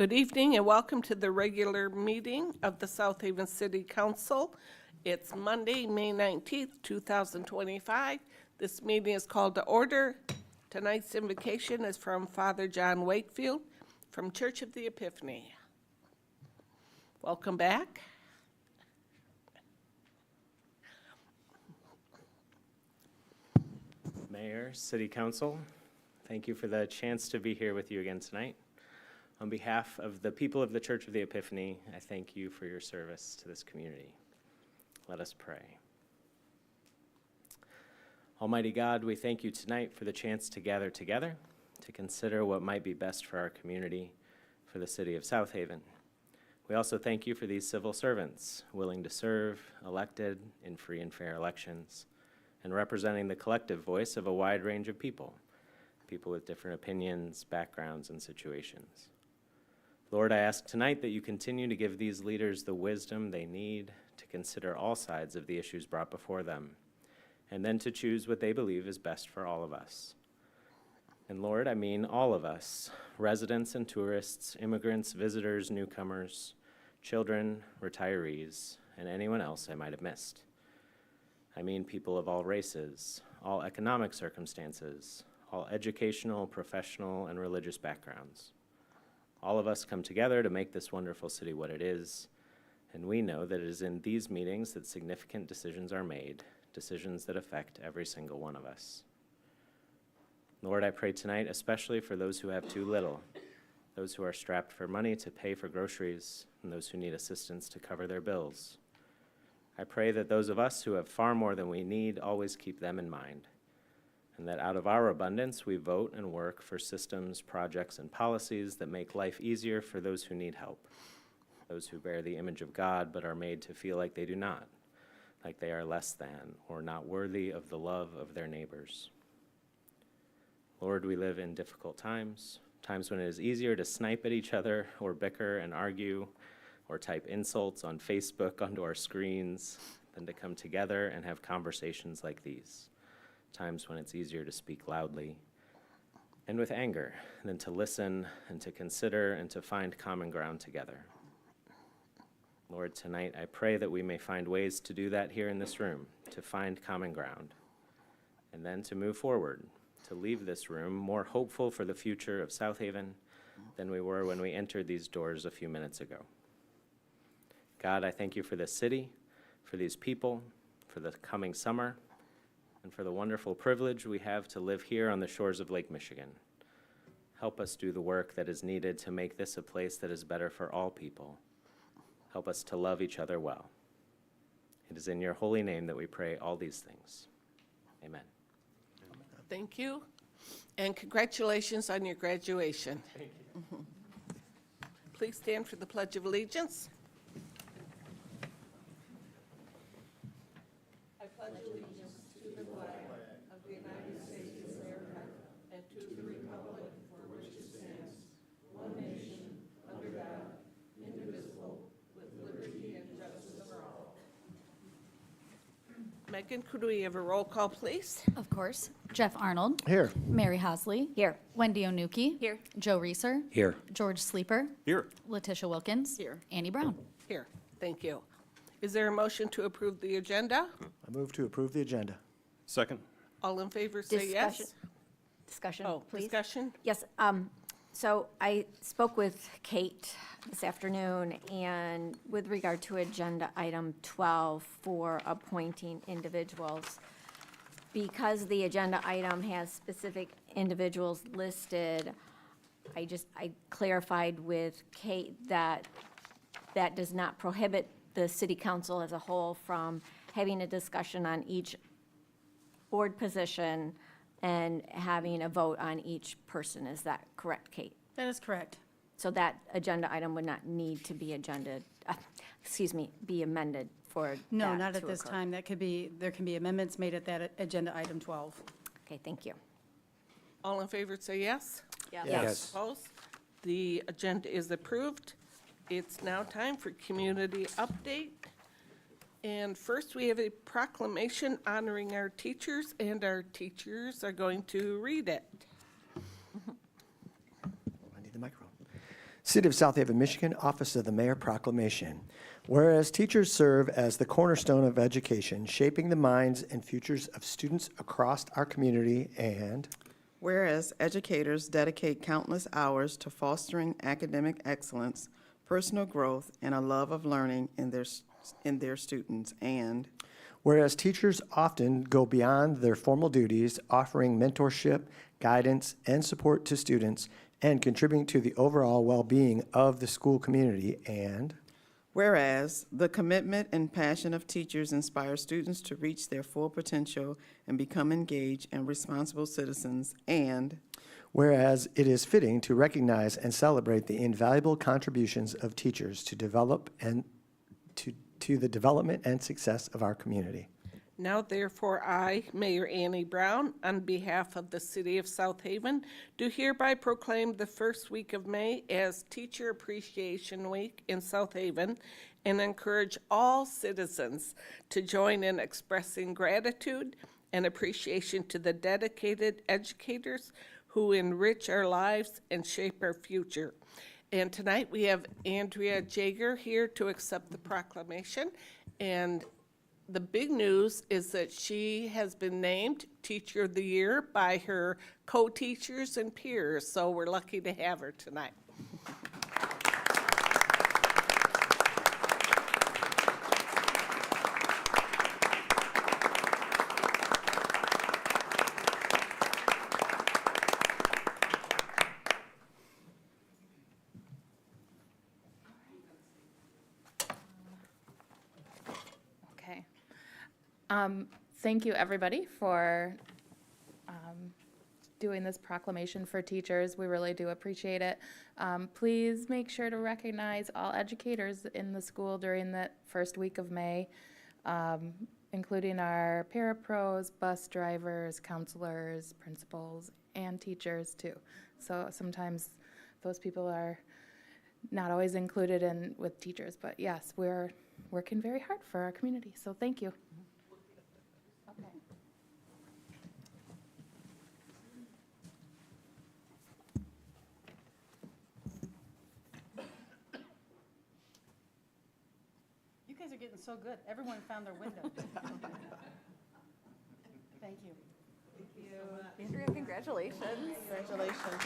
Good evening and welcome to the regular meeting of the South Haven City Council. It's Monday, May 19th, 2025. This meeting is called to order. Tonight's invocation is from Father John Wakefield from Church of the Epiphany. Welcome back. Mayor, City Council, thank you for the chance to be here with you again tonight. On behalf of the people of the Church of the Epiphany, I thank you for your service to this community. Let us pray. Almighty God, we thank you tonight for the chance to gather together to consider what might be best for our community, for the city of South Haven. We also thank you for these civil servants willing to serve, elected in free and fair elections, and representing the collective voice of a wide range of people with different opinions, backgrounds, and situations. Lord, I ask tonight that you continue to give these leaders the wisdom they need to consider all sides of the issues brought before them, and then to choose what they believe is best for all of us. And Lord, I mean all of us, residents and tourists, immigrants, visitors, newcomers, children, retirees, and anyone else I might have missed. I mean people of all races, all economic circumstances, all educational, professional, and religious backgrounds. All of us come together to make this wonderful city what it is, and we know that it is in these meetings that significant decisions are made, decisions that affect every single one of us. Lord, I pray tonight especially for those who have too little, those who are strapped for money to pay for groceries, and those who need assistance to cover their bills. I pray that those of us who have far more than we need always keep them in mind, and that out of our abundance we vote and work for systems, projects, and policies that make life easier for those who need help, those who bear the image of God but are made to feel like they do not, like they are less than or not worthy of the love of their neighbors. Lord, we live in difficult times, times when it is easier to snipe at each other or bicker and argue or type insults on Facebook onto our screens than to come together and have conversations like these. Times when it's easier to speak loudly and with anger than to listen and to consider and to find common ground together. Lord, tonight I pray that we may find ways to do that here in this room, to find common ground, and then to move forward, to leave this room more hopeful for the future of South Haven than we were when we entered these doors a few minutes ago. God, I thank you for this city, for these people, for the coming summer, and for the wonderful privilege we have to live here on the shores of Lake Michigan. Help us do the work that is needed to make this a place that is better for all people. Help us to love each other well. It is in your holy name that we pray all these things. Amen. Thank you, and congratulations on your graduation. Thank you. Please stand for the Pledge of Allegiance. I pledge allegiance to the flag of the United States of America and to the republic for which it stands, one nation, under God, indivisible, with liberty and justice for all. Megan, could we have a roll call, please? Of course. Jeff Arnold. Here. Mary Hosley. Here. Wendy Onuki. Here. Joe Reeser. Here. George Sleeper. Here. Letitia Wilkins. Here. Annie Brown. Here, thank you. Is there a motion to approve the agenda? I move to approve the agenda. Second. All in favor, say yes. Discussion, Oh, please. discussion? Yes, so I spoke with Kate this afternoon, and with regard to agenda item 12 for appointing individuals, because the agenda item has specific individuals listed, I clarified with Kate that that does not prohibit the city council as a whole from having a discussion on each board position and having a vote on each person. Is that correct, Kate? That is correct. So that agenda item would not need to be be amended for No, that not at to this occur. time. There can be amendments made at that agenda item 12. Okay, thank you. All in favor, say yes. Yes. Opposed? The agenda is approved. It's now time for community update. And first, we have a proclamation honoring our teachers, and our teachers are going to read it. I need the microphone. City of South Haven, Michigan, Office of the Mayor Proclamation. Whereas teachers serve as the cornerstone of education, shaping the minds and futures of students across our community, and Whereas educators dedicate countless hours to fostering academic excellence, personal growth, and a love of learning in their students, and whereas teachers often go beyond their formal duties, offering mentorship, guidance, and support to students, and contributing to the overall well-being of the school community, and whereas the commitment and passion of teachers inspire students to reach their full potential and become engaged and responsible citizens, and whereas it is fitting to recognize and celebrate the invaluable contributions of teachers to develop and to the development and success of our community. Now therefore, I, Mayor Annie Brown, on behalf of the City of South Haven, do hereby proclaim the first week of May as Teacher Appreciation Week in South Haven and encourage all citizens to join in expressing gratitude and appreciation to the dedicated educators who enrich our lives and shape our future. And tonight we have Andrea Jager here to accept the proclamation. And the big news is that she has been named Teacher of the Year by her co-teachers and peers, so we're lucky to have her tonight. Okay. Thank you, everybody, for doing this proclamation for teachers. We really do appreciate it. Please make sure to recognize all educators in the school during the first week of May, including our parapros, bus drivers, counselors, principals, and teachers, too. So sometimes those people are not always included in with teachers, but yes, we're working very hard for our community, so thank you. Okay. You guys are getting so good. Everyone found their window. Thank you. Andrea, congratulations. congratulations.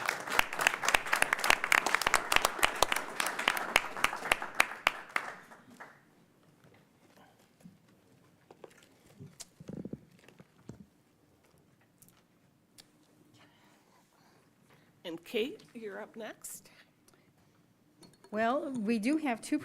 And Kate, you're up next. Well, we do have two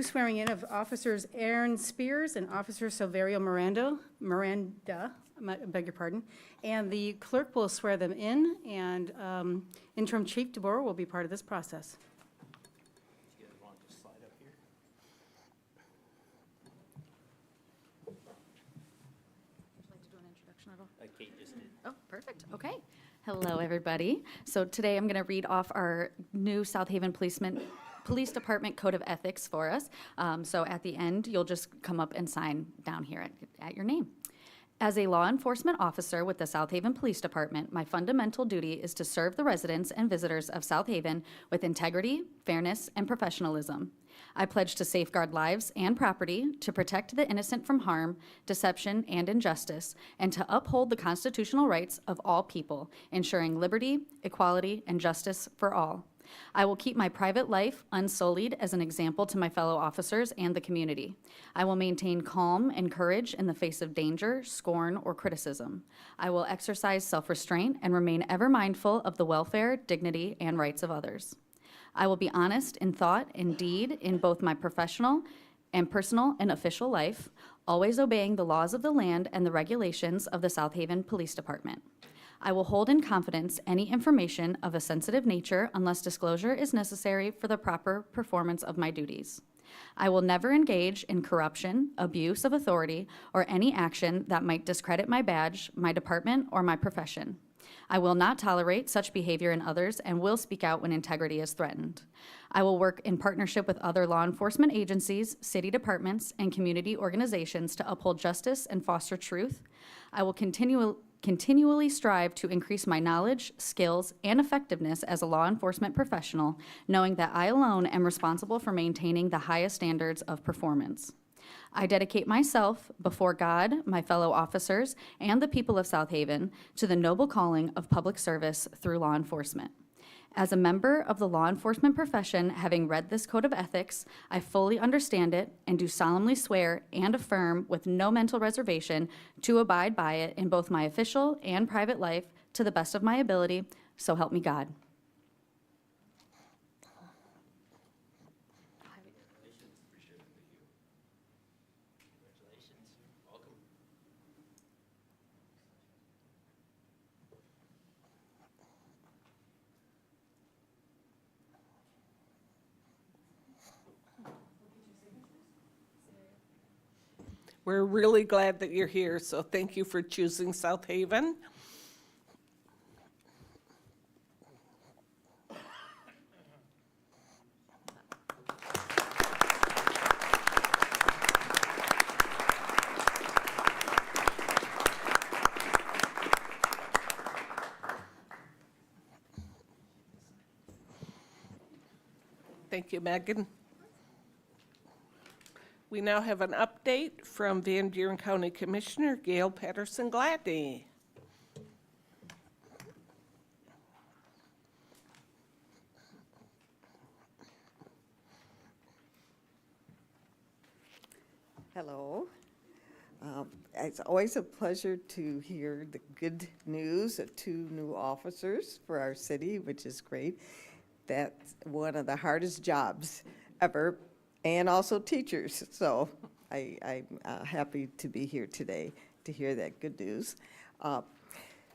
swearing in of Officers Aaron Spears and Officer Silverio Miranda, I beg your pardon. And the clerk will swear them in, and Interim Chief DeBoer will be part of this process. You guys want to slide up here? Would you like to do an introduction at all? Kate just did. Oh, perfect. Okay. Hello, everybody. So today I'm going to read off our new South Haven Police Department Code of Ethics for us. So at the end, you'll just come up and sign down here at your name. As a law enforcement officer with the South Haven Police Department, my fundamental duty is to serve the residents and visitors of South Haven with integrity, fairness, and professionalism. I pledge to safeguard lives and property, to protect the innocent from harm, deception, and injustice, and to uphold the constitutional rights of all people, ensuring liberty, equality, and justice for all. I will keep my private life unsullied as an example to my fellow officers and the community. I will maintain calm and courage in the face of danger, scorn, or criticism. I will exercise self-restraint and remain ever mindful of the welfare, dignity, and rights of others. I will be honest in thought and deed in both my professional and personal and official life, always obeying the laws of the land and the regulations of the South Haven Police Department. I will hold in confidence any information of a sensitive nature unless disclosure is necessary for the proper performance of my duties. I will never engage in corruption, abuse of authority, or any action that might discredit my badge, my department, or my profession. I will not tolerate such behavior in others and will speak out when integrity is threatened. I will work in partnership with other law enforcement agencies, city departments, and community organizations to uphold justice and foster truth. I will continue continually strive to increase my knowledge, skills, and effectiveness as a law enforcement professional, knowing that I alone am responsible for maintaining the highest standards of performance. I dedicate myself before God, my fellow officers, and the people of South Haven to the noble calling of public service through law enforcement. As a member of the law enforcement profession, having read this code of ethics, I fully understand it and do solemnly swear and affirm with no mental reservation to abide by it in both my official and private life to the best of my ability, so help me God. We're really glad that you're here, so thank you for choosing South Haven. Thank you, Megan. We now have an update from Van Buren County Commissioner Gail Patterson-Gladney. Hello. It's always a pleasure to hear the good news of 2 new officers for our city, which is great. That's one of the hardest jobs ever, and also teachers. So I'm happy to be here today to hear that good news.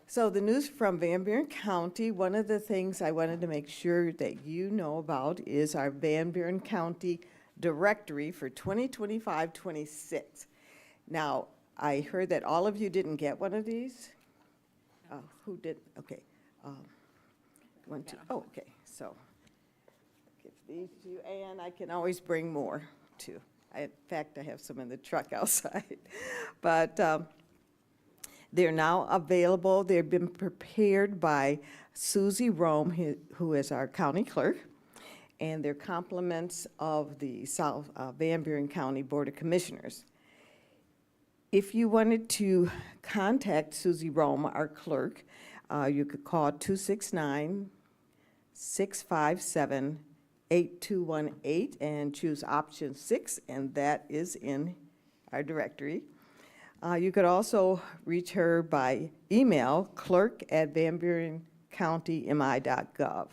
So the news from Van Buren County, one of the things I wanted to make sure that you know about is our Van Buren County directory for 2025-26. Now, I heard that all of you didn't get one of these. Who did? Okay. One, two. Oh, okay. So give these to you, and I can always bring more too. In fact, I have some in the truck outside. But they're now available. They've been prepared by Susie Rome, who is our county clerk, and they're compliments of the South Van Buren County Board of Commissioners. If you wanted to contact Susie Rome, our clerk, you could call 269-657-8218 and choose option 6, and that is in our directory. You could also reach her by email, clerk@vanburencountymi.gov.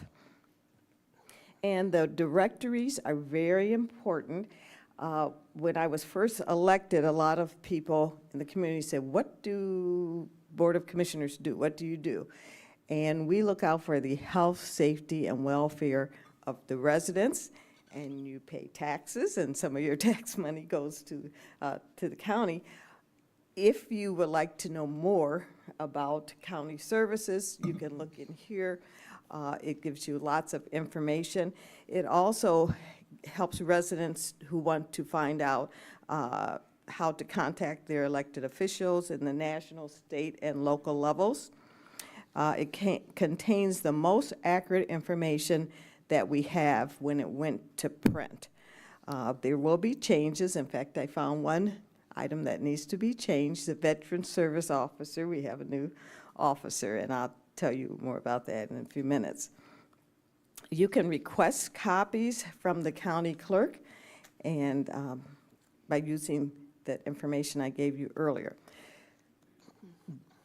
And the directories are very important. When I was first elected, a lot of people in the community said, what do Board of Commissioners do? What do you do? And we look out for the health, safety, and welfare of the residents, and you pay taxes, and some of your tax money goes to the county. If you would like to know more about county services, you can look in here. It gives you lots of information. It also helps residents who want to find out how to contact their elected officials in the national, state, and local levels. It contains the most accurate information that we have when it went to print. There will be changes. In fact, I found one item that needs to be changed, the Veteran Service Officer. We have a new officer, and I'll tell you more about that in a few minutes. You can request copies from the county clerk and by using that information I gave you earlier.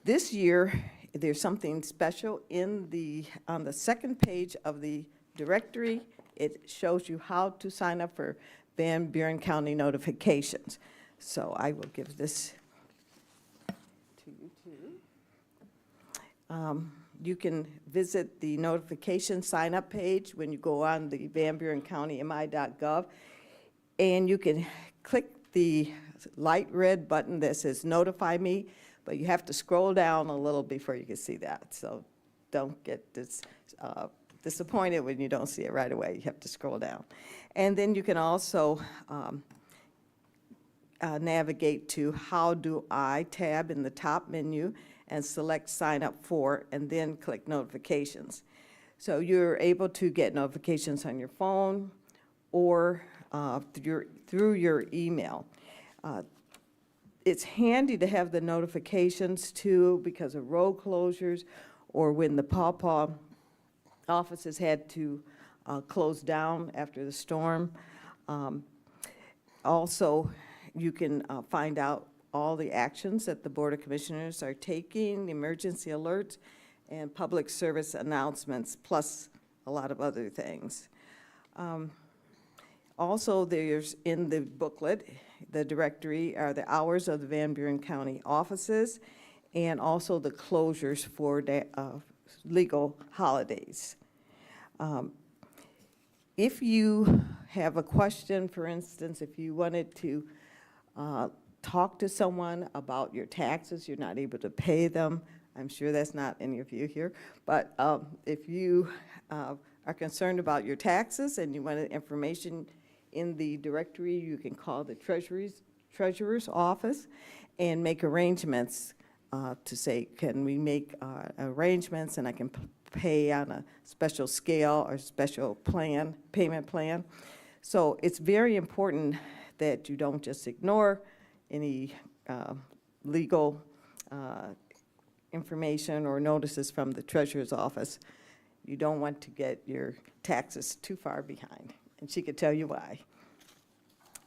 This year, there's something special on the second page of the directory. It shows you how to sign up for Van Buren County notifications. So I will give this to you too. You can visit the notification sign-up page when you go on the vanburencountymi.gov, and you can click the light red button that says Notify Me, but you have to scroll down a little before you can see that. So don't get disappointed when you don't see it right away. You have to scroll down. And then you can also navigate to How Do I tab in the top menu, and select Sign Up For, and then click Notifications. So you're able to get notifications on your phone or through your email. It's handy to have the notifications too because of road closures or when the Paw offices had to close down after the storm. Also, you can find out all the actions that the Board of Commissioners are taking, emergency alerts, and public service announcements, plus a lot of other things. Also, there's in the booklet, the directory are the hours of the Van Buren County offices and also the closures for the legal holidays. If you have a question, for instance, if you wanted to talk to someone about your taxes, you're not able to pay them, I'm sure that's not any of you here, but if you are concerned about your taxes and you wanted information in the directory, you can call the treasurer's office and make arrangements to say, can we make arrangements and I can pay on a special scale or special plan, payment plan. So it's very important that you don't just ignore any legal information or notices from the treasurer's office. You don't want to get your taxes too far behind, and she could tell you why.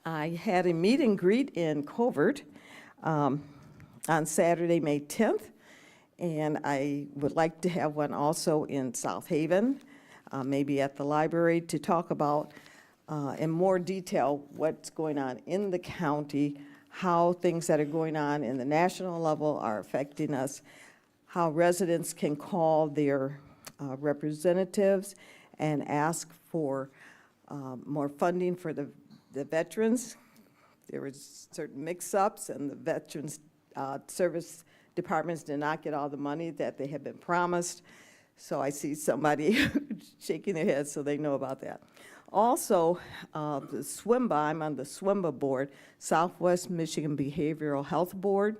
I had a meet and greet in Covert on Saturday, May 10th, and I would like to have one also in South Haven, maybe at the library, to talk about in more detail what's going on in the county, how things that are going on in the national level are affecting us, how residents can call their representatives and ask for more funding for the veterans. There was certain mix-ups, and the veterans service departments did not get all the money that they had been promised. So I see somebody shaking their head, so they know about that. Also, the SWIMBA, I'm on the SWIMBA board, Southwest Michigan Behavioral Health Board.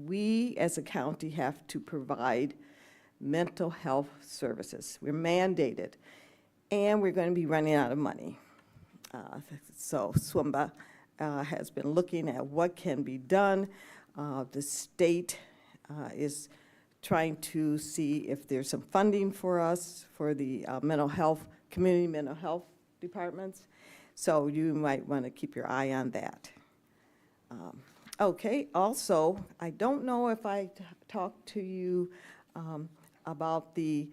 We, as a county, have to provide mental health services. We're mandated, and we're going to be running out of money. So SWIMBA has been looking at what can be done. The state is trying to see if there's some funding for us for the mental health, community mental health departments. So you might want to keep your eye on that. Okay, also, I don't know if I talked to you about the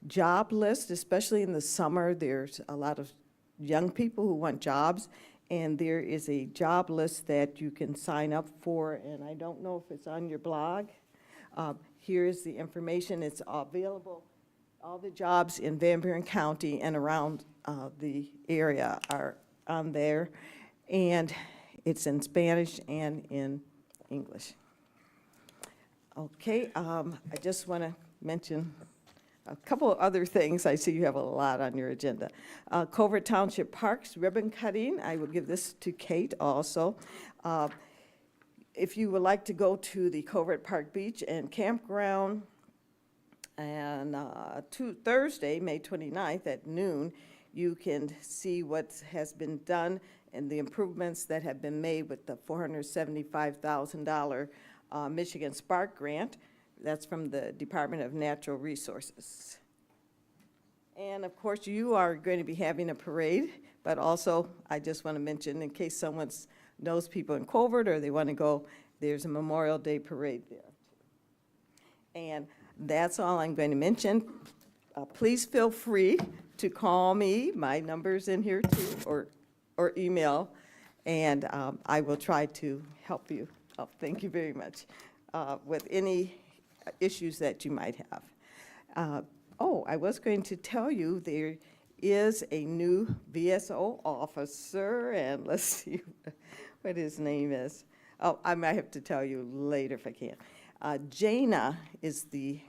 job list, especially in the summer. There's a lot of young people who want jobs, and there is a job list that you can sign up for, and I don't know if it's on your blog. Here's the information. It's available. All the jobs in Van Buren County and around the area are on there, and it's in Spanish and in English. Okay, I just want to mention a couple of other things. I see you have a lot on your agenda. Covert Township Parks ribbon cutting. I will give this to Kate also. If you would like to go to the Covert Park Beach and Campground, and Thursday, May 29th at noon, you can see what has been done and the improvements that have been made with the $475,000 Michigan Spark Grant. That's from the Department of Natural Resources. And of course, you are going to be having a parade, but also I just want to mention, in case someone knows people in Covert or they want to go, there's a Memorial Day parade there. And that's all I'm going to mention. Please feel free to call me. My number's in here too, or email, and I will try to help you. Oh, thank you very much. With any issues that you might have. I was going to tell you there is a new VSO officer, and let's see what his name is. Oh, I might have to tell you later if I can. Jana is the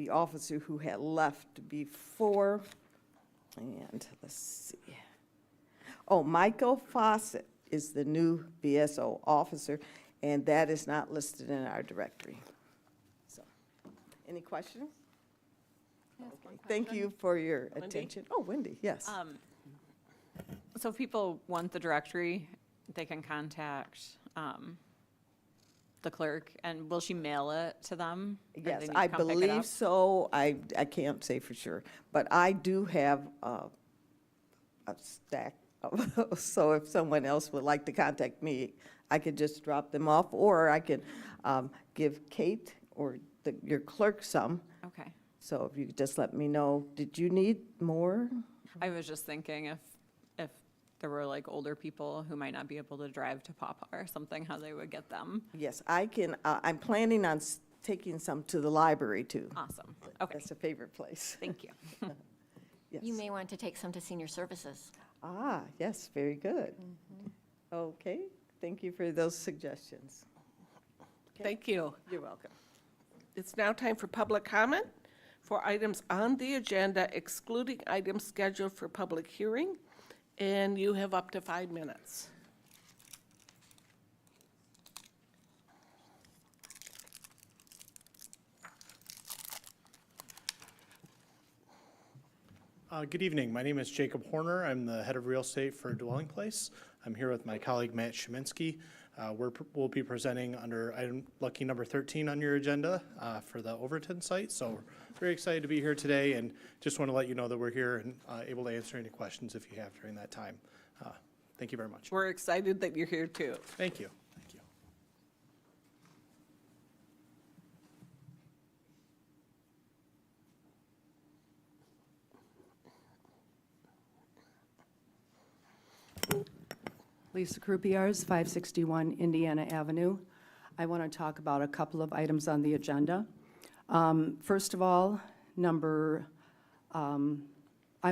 officer who had left before, and let's see. Oh, Michael Fawcett is the new VSO officer, and that is not listed in our directory. Any questions? Okay, thank you for your attention. Oh, Wendy, yes. So if people want the directory, they can contact the clerk, and will she mail it to them? Or Yes, they need to I come pick it believe up? so. I can't say for sure, but I do have a stack of, so if someone else would like to contact me, I could just drop them off, or I could give Kate or your clerk some. Okay. So if you could just let me know, did you need more? I was just thinking if there were like older people who might not be able to drive to Pawpaw or something, how they would get them. Yes, I can, I'm planning on taking some to the library too. Awesome. Okay. That's a favorite place. Thank you. Yes. You may want to take some to senior services. Ah, yes, very good. Okay, thank you for those suggestions. Thank you. You're welcome. It's now time for public comment for items on the agenda excluding items scheduled for public hearing, and you have up to 5 minutes. Good evening. My name is Jacob Horner. I'm the head of real estate for Dwelling Place. I'm here with my colleague Matt Szyminski. We'll be presenting under item lucky number 13 on your agenda for the Overton site. So we're very excited to be here today, and just want to let you know that we're here and able to answer any questions if you have during that time. Thank you very much. We're excited that you're here, too. Thank you. Thank you. Lisa Croupiers, 561 Indiana Avenue. I want to talk about a couple of items on the agenda. First of all, I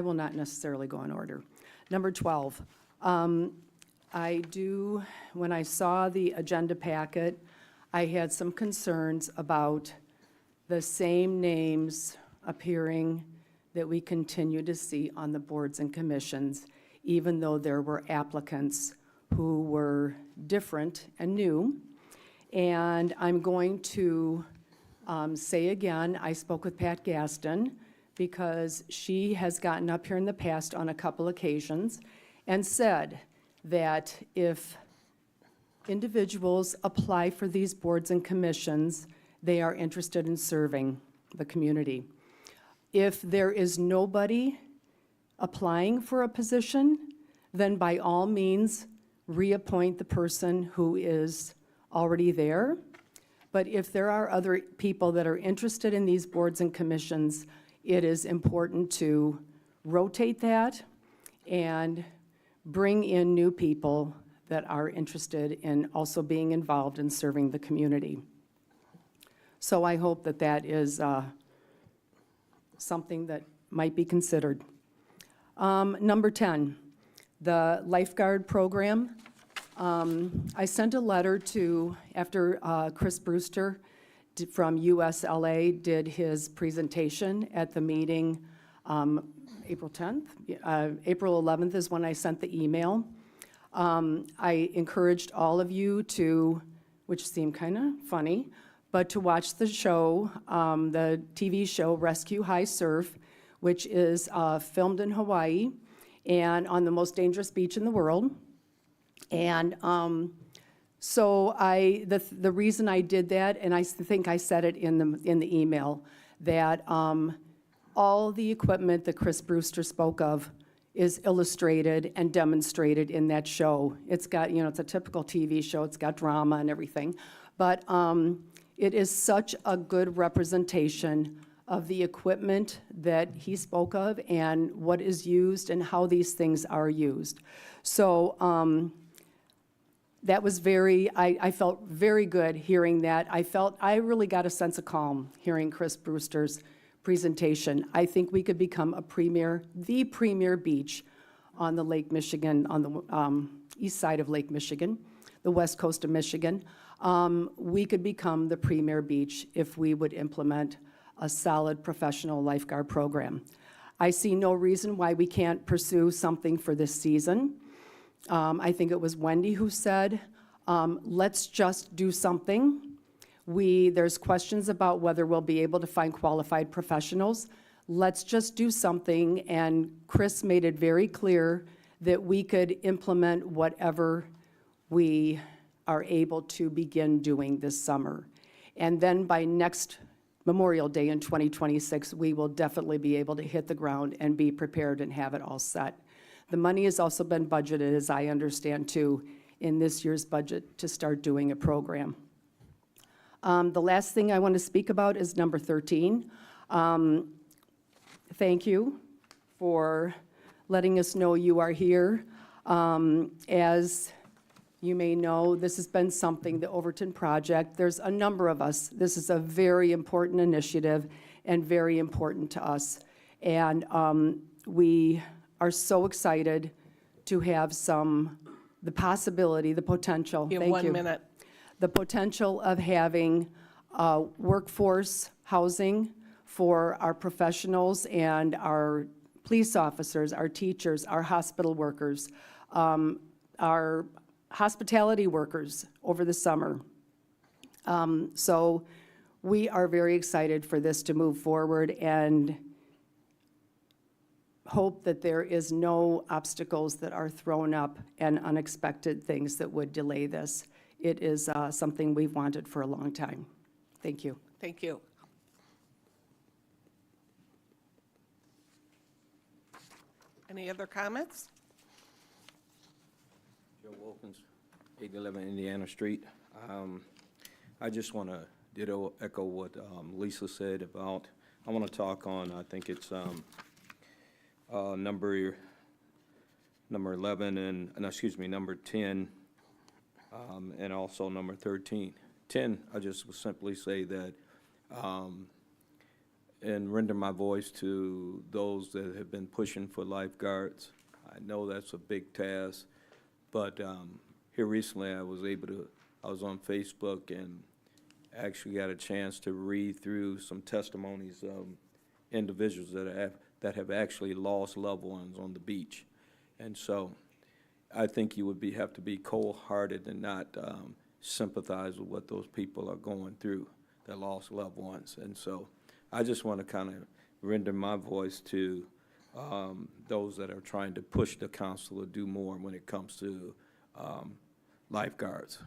will not necessarily go in order. Number 12. When I saw the agenda packet, I had some concerns about the same names appearing that we continue to see on the boards and commissions, even though there were applicants who were different and new. And I'm going to say again, I spoke with Pat Gaston because she has gotten up here in the past on a couple occasions and said that if individuals apply for these boards and commissions, they are interested in serving the community. If there is nobody applying for a position, then by all means, reappoint the person who is already there. But if there are other people that are interested in these boards and commissions, it is important to rotate that and bring in new people that are interested in also being involved in serving the community. So I hope that that is something that might be considered. Number 10, the Lifeguard program. I sent a letter after Chris Brewster from USLA did his presentation at the meeting April 10th. April 11th is when I sent the email. I encouraged all of you to, which seemed kind of funny, but to watch the show, the TV show Rescue High Surf, which is filmed in Hawaii and on the most dangerous beach in the world. And so the reason I did that, and I think I said it in the email, that all the equipment that Chris Brewster spoke of is illustrated and demonstrated in that show. It's got, it's a typical TV show, it's got drama and everything, but it is such a good representation of the equipment that he spoke of and what is used and how these things are used. So that was I felt very good hearing that. I really got a sense of calm hearing Chris Brewster's presentation. I think we could become the premier beach on the Lake Michigan, on the east side of Lake Michigan, the west coast of Michigan. We could become the premier beach if we would implement a solid professional lifeguard program. I see no reason why we can't pursue something for this season. I think it was Wendy who said, let's just do something. There's questions about whether we'll be able to find qualified professionals. Let's just do something, and Chris made it very clear that we could implement whatever we are able to begin doing this summer. And then by next Memorial Day in 2026, we will definitely be able to hit the ground and be prepared and have it all set. The money has also been budgeted, as I understand too, in this year's budget to start doing a program. The last thing I want to speak about is number 13. Thank you for letting us know you are here. As you may know, this has been something, the Overton project. There's a number of us. This is a very important initiative and very important to us. And we are so excited to have the possibility, the potential. You have Thank 1 you. minute. The potential of having workforce housing for our professionals and our police officers, our teachers, our hospital workers, our hospitality workers over the summer. So we are very excited for this to move forward and hope that there is no obstacles that are thrown up and unexpected things that would delay this. It is something we've wanted for a long time. Thank you. Thank you. Any other comments? Joe Wilkins, 811 Indiana Street. I just want to echo what Lisa said about, I want to talk on, I think it's number 11 and, no, excuse me, number 10, and also number 13. 10, I just will simply say that, and render my voice to those that have been pushing for lifeguards. I know that's a big task, but here recently I was on Facebook and actually got a chance to read through some testimonies of individuals that have actually lost loved ones on the beach. And so I think you would have to be cold-hearted and not sympathize with what those people are going through that lost loved ones. And so I just want to kind of render my voice to those that are trying to push the council to do more when it comes to lifeguards.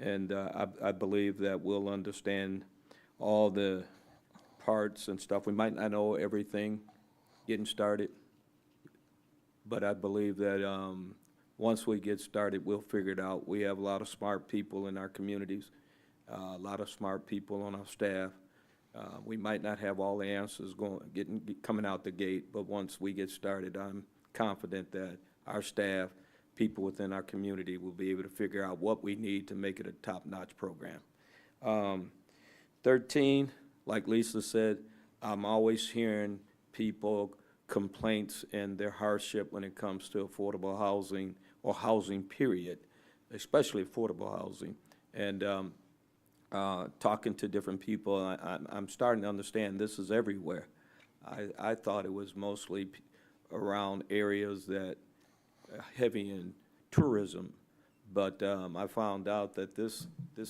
I believe that we'll understand all the parts and stuff. We might not know everything getting started, but I believe that once we get started, we'll figure it out. We have a lot of smart people in our communities, a lot of smart people on our staff. We might not have all the answers coming out the gate, but once we get started, I'm confident that our staff, people within our community will be able to figure out what we need to make it a top-notch program. 13, like Lisa said, I'm always hearing people complaints and their hardship when it comes to affordable housing or housing period, especially affordable housing. And talking to different people, I'm starting to understand this is everywhere. I thought it was mostly around areas that heavy in tourism, but I found out that this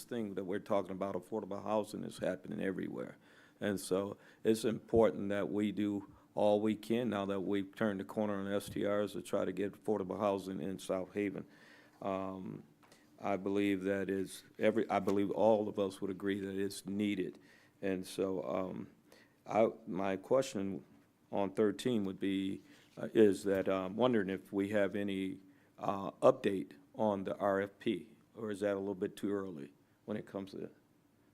thing that we're talking about, affordable housing, is happening everywhere. And so it's important that we do all we can now that we've turned the corner on STRs to try to get affordable housing in South Haven. I believe I believe all of us would agree that it's needed. And so my question on 13 would be, is that I'm wondering if we have any update on the RFP, or is that a little bit too early when it comes to that?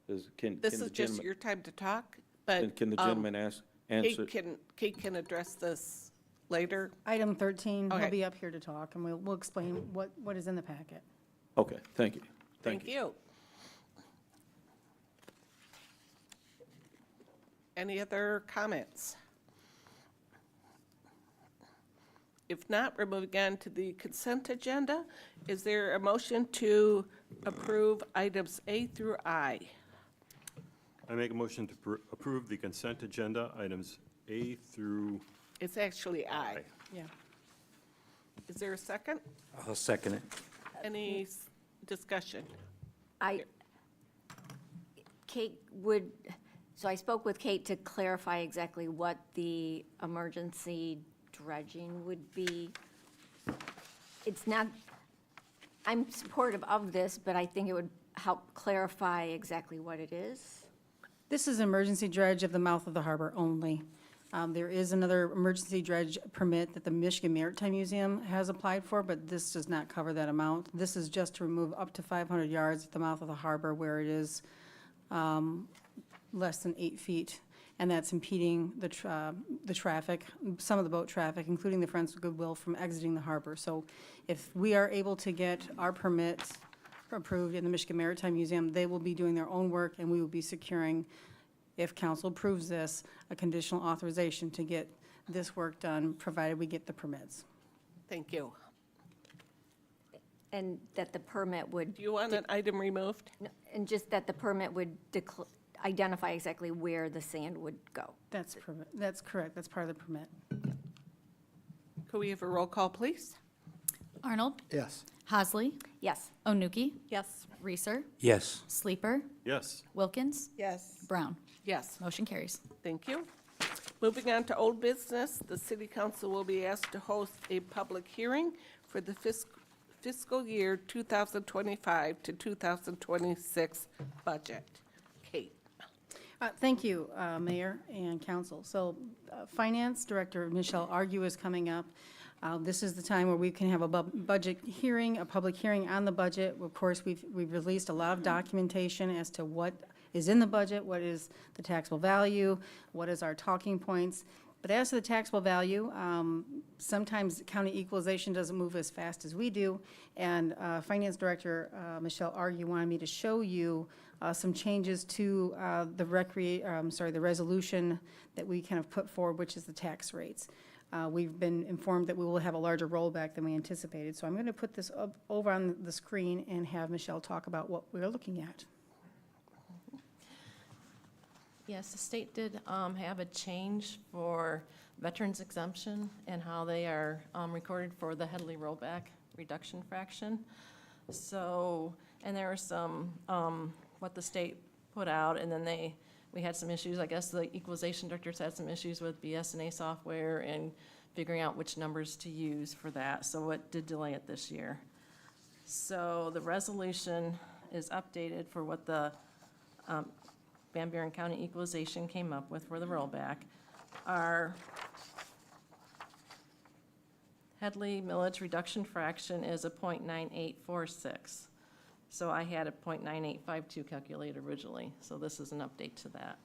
This is just your time to talk, but. Can the gentleman answer? Kate can address this later. Item 13, he'll Okay. be up here to talk, and we'll explain what is in the packet. Okay, thank you. Thank you. Any other comments? If not, we're moving on to the consent agenda. Is there a motion to approve items A through I? I make a motion to approve the consent agenda, items A through It's actually I. Yeah. Is there a second? I'll second it. Any discussion? I Kate so I spoke with Kate to clarify exactly what the emergency dredging would be. It's not, I'm supportive of this, but I think it would help clarify exactly what it is. This is emergency dredge of the mouth of the harbor only. There is another emergency dredge permit that the Michigan Maritime Museum has applied for, but this does not cover that amount. This is just to remove up to 500 yards at the mouth of the harbor where it is less than 8 feet, and that's impeding the traffic, some of the boat traffic, including the Friends of Goodwill, from exiting the harbor. So if we are able to get our permits approved in the Michigan Maritime Museum, they will be doing their own work, and we will be securing, if council approves this, a conditional authorization to get this work done, provided we get the permits. Thank you. And that the permit would. Do you want an item removed? No, and just that the permit would identify exactly where the sand would go. That's correct, that's part of the permit. Could we have a roll call, please? Arnold? Yes. Hasley? Yes. Onuki? Yes. Reeser? Yes. Sleeper? Yes. Wilkins? Yes. Brown? Yes. Motion carries. Thank you. Moving on to old business, the city council will be asked to host a public hearing for the fiscal year 2025 to 2026 budget. Kate. Thank you, Mayor and Council. So Finance Director Michelle Argue is coming up. This is the time where we can have a budget hearing, a public hearing on the budget. Of course, we've released a lot of documentation as to what is in the budget, what is the taxable value, what is our talking points. But as to the taxable value, sometimes county equalization doesn't move as fast as we do. And Finance Director Michelle Argue wanted me to show you some changes to the resolution that we kind of put forward, which is the tax rates. We've been informed that we will have a larger rollback than we anticipated. So I'm going to put this up over on the screen and have Michelle talk about what we're looking at. Yes, the state did have a change for veterans exemption and how they are recorded for the Headley rollback reduction fraction. So, and there were some, what the state put out, and then we had some issues. I guess the equalization directors had some issues with BS&A software and figuring out which numbers to use for that. So it did delay it this year. So the resolution is updated for what the Van Buren County Equalization came up with for the rollback. Our Headley millage reduction fraction is a 0.9846. So I had a 0.9852 calculated originally, so this is an update to that.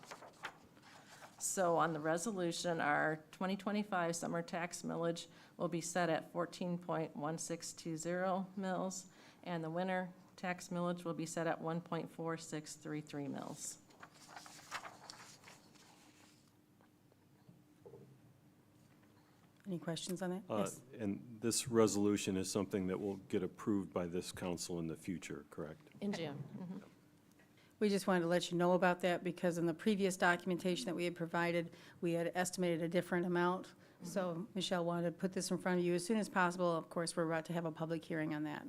So on the resolution, our 2025 summer tax millage will be set at 14.1620 mils, and the winter tax millage will be set at 1.4633 mils. Any questions on that? Yes. And this resolution is something that will get approved by this council in the future, correct? In June. Mhm. We just wanted to let you know about that because in the previous documentation that we had provided, we had estimated a different amount. So Michelle wanted to put this in front of you as soon as possible. Of course, we're about to have a public hearing on that.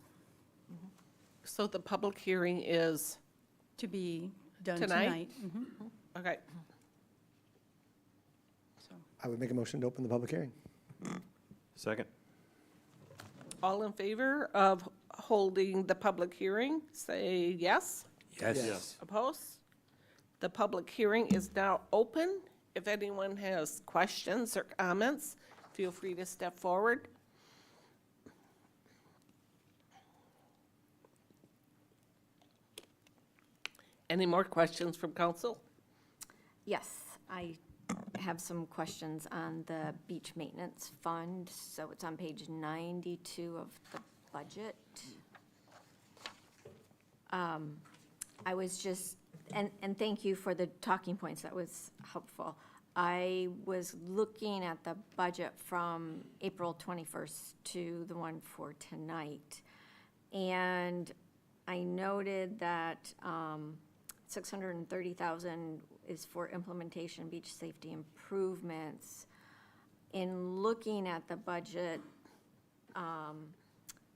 So the public hearing is To be done tonight? tonight. Mhm. Okay. So, I would make a motion to open the public hearing. Second? All in favor of holding the public hearing, say yes. Yes. Opposed? The public hearing is now open. If anyone has questions or comments, feel free to step forward. Any more questions from council? Yes, I have some questions on the beach maintenance fund. So it's on page 92 of the budget. I was just, and thank you for the talking points, that was helpful. I was looking at the budget from April 21st to the one for tonight, and I noted that 630,000 is for implementation beach safety improvements. In looking at the budget,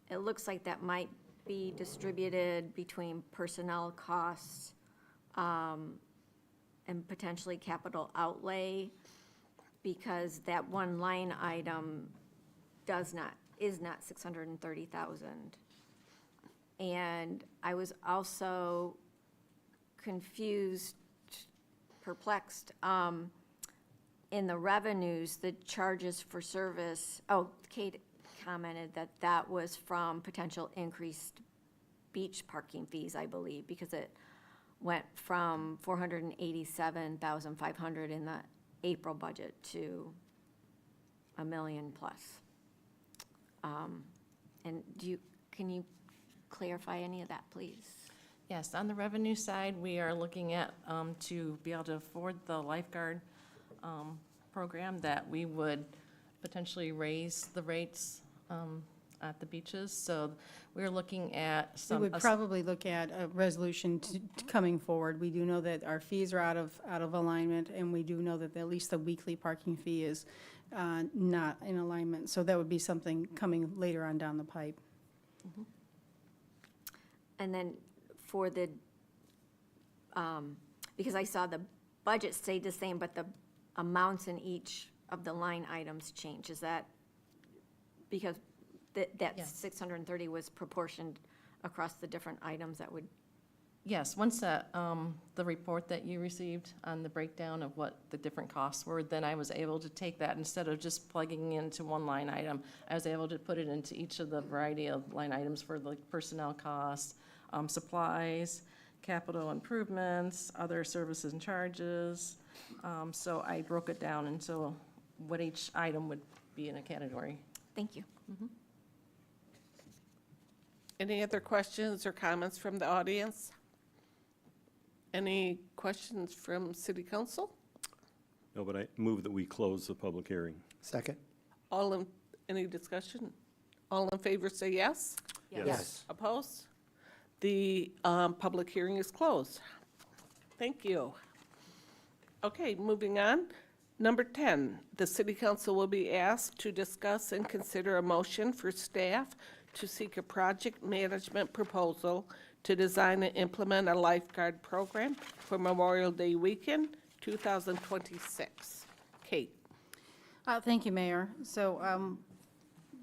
it looks like that might be distributed between personnel costs, and potentially capital outlay, because that one line item is not 630,000. And I was also confused, perplexed, in the revenues, the charges for service, Kate commented that that was from potential increased beach parking fees, I believe, because it went from 487,500 in the April budget to $1 million plus. And can you clarify any of that, please? Yes, on the revenue side, we are looking at, to be able to afford the lifeguard program, that we would potentially raise the rates at the beaches. So we're looking at We some. would probably look at a resolution to coming forward. We do know that our fees are out of alignment, and we do know that at least the weekly parking fee is not in alignment. So that would be something coming later on down the pipe. And then for the, because I saw the budget stayed the same, but the amounts in each of the line items change. Is that because that Yes. 630 was proportioned across the different items that would? Yes, once that, the report that you received on the breakdown of what the different costs were, then I was able to take that, instead of just plugging into one line item, I was able to put it into each of the variety of line items for like personnel costs, supplies, capital improvements, other services and charges. So I broke it down into what each item would be in a category. Thank you. Any other questions or comments from the audience? Any questions from city council? No, but I move that we close the public hearing. Second? Any discussion? All in favor say yes. Yes. Opposed? The public hearing is closed. Thank you. Okay, moving on. Number 10, the city council will be asked to discuss and consider a motion for staff to seek a project management proposal to design and implement a lifeguard program for Memorial Day weekend, 2026. Kate. Thank you, Mayor. So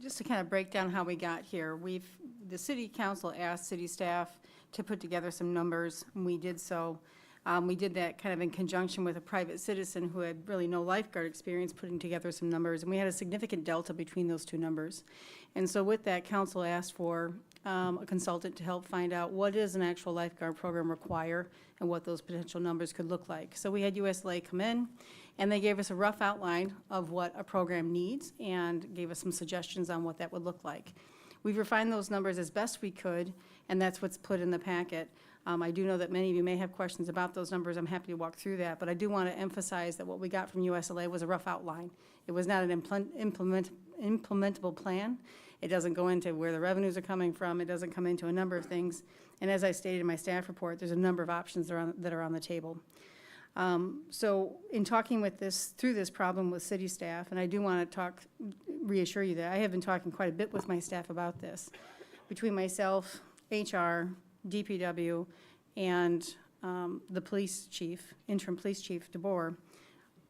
just to kind of break down how we got here, the city council asked city staff to put together some numbers, and we did so. We did that kind of in conjunction with a private citizen who had really no lifeguard experience, putting together some numbers, and we had a significant delta between those two numbers. And so with that, council asked for a consultant to help find out what does an actual lifeguard program require and what those potential numbers could look like. So we had USLA come in, and they gave us a rough outline of what a program needs and gave us some suggestions on what that would look like. We've refined those numbers as best we could, and that's what's put in the packet. I do know that many of you may have questions about those numbers. I'm happy to walk through that, but I do want to emphasize that what we got from USLA was a rough outline. It was not an implementable plan. It doesn't go into where the revenues are coming from. It doesn't come into a number of things. And as I stated in my staff report, there's a number of options that are on the table. So in talking through this problem with city staff, and I do want to reassure you that I have been talking quite a bit with my staff about this. Between myself, HR, DPW, and the police chief, interim police chief DeBoer,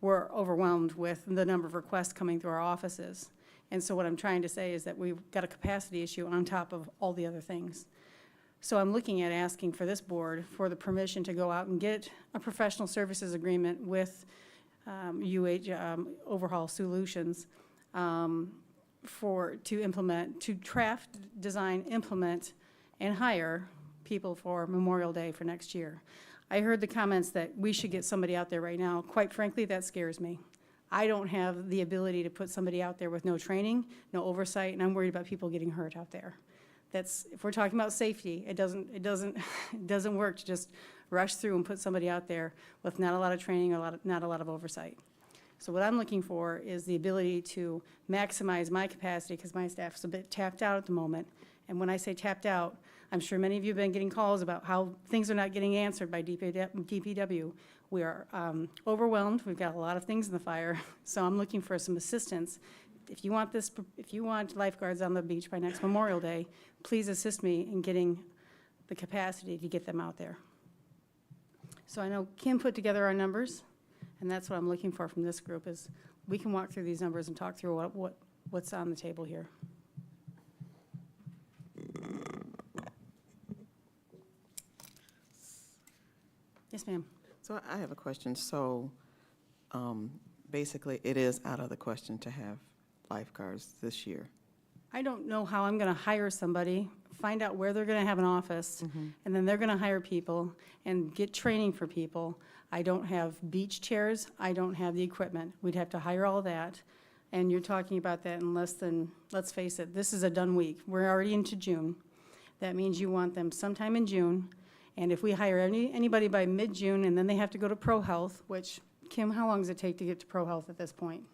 were overwhelmed with the number of requests coming through our offices. And so what I'm trying to say is that we've got a capacity issue on top of all the other things. So I'm looking at asking for this board for the permission to go out and get a professional services agreement with Overhaul Solutions to draft, design, implement, and hire people for Memorial Day for next year. I heard the comments that we should get somebody out there right now. Quite frankly, that scares me. I don't have the ability to put somebody out there with no training, no oversight, and I'm worried about people getting hurt out there. If we're talking about safety, it doesn't work to just rush through and put somebody out there with not a lot of training or not a lot of oversight. So what I'm looking for is the ability to maximize my capacity, because my staff is a bit tapped out at the moment. And when I say tapped out, I'm sure many of you have been getting calls about how things are not getting answered by DPW. We are overwhelmed. We've got a lot of things in the fire. So I'm looking for some assistance. If you want lifeguards on the beach by next Memorial Day, please assist me in getting the capacity to get them out there. So I know Kim put together our numbers, and that's what I'm looking for from this group, is we can walk through these numbers and talk through what's on the table here. Yes, ma'am. So I have a question. So basically, it is out of the question to have lifeguards this year. I don't know how I'm going to hire somebody, find out where they're going to have an office, and then they're going to hire people and get training for people. I don't have beach chairs. I don't have the equipment. We'd have to hire all that. And you're talking about that in less than, let's face it, this is a done week. We're already into June. That means you want them sometime in June. And if we hire anybody by mid-June and then they have to go to Pro Health, which, Kim, how long does it take to get to Pro Health at this point?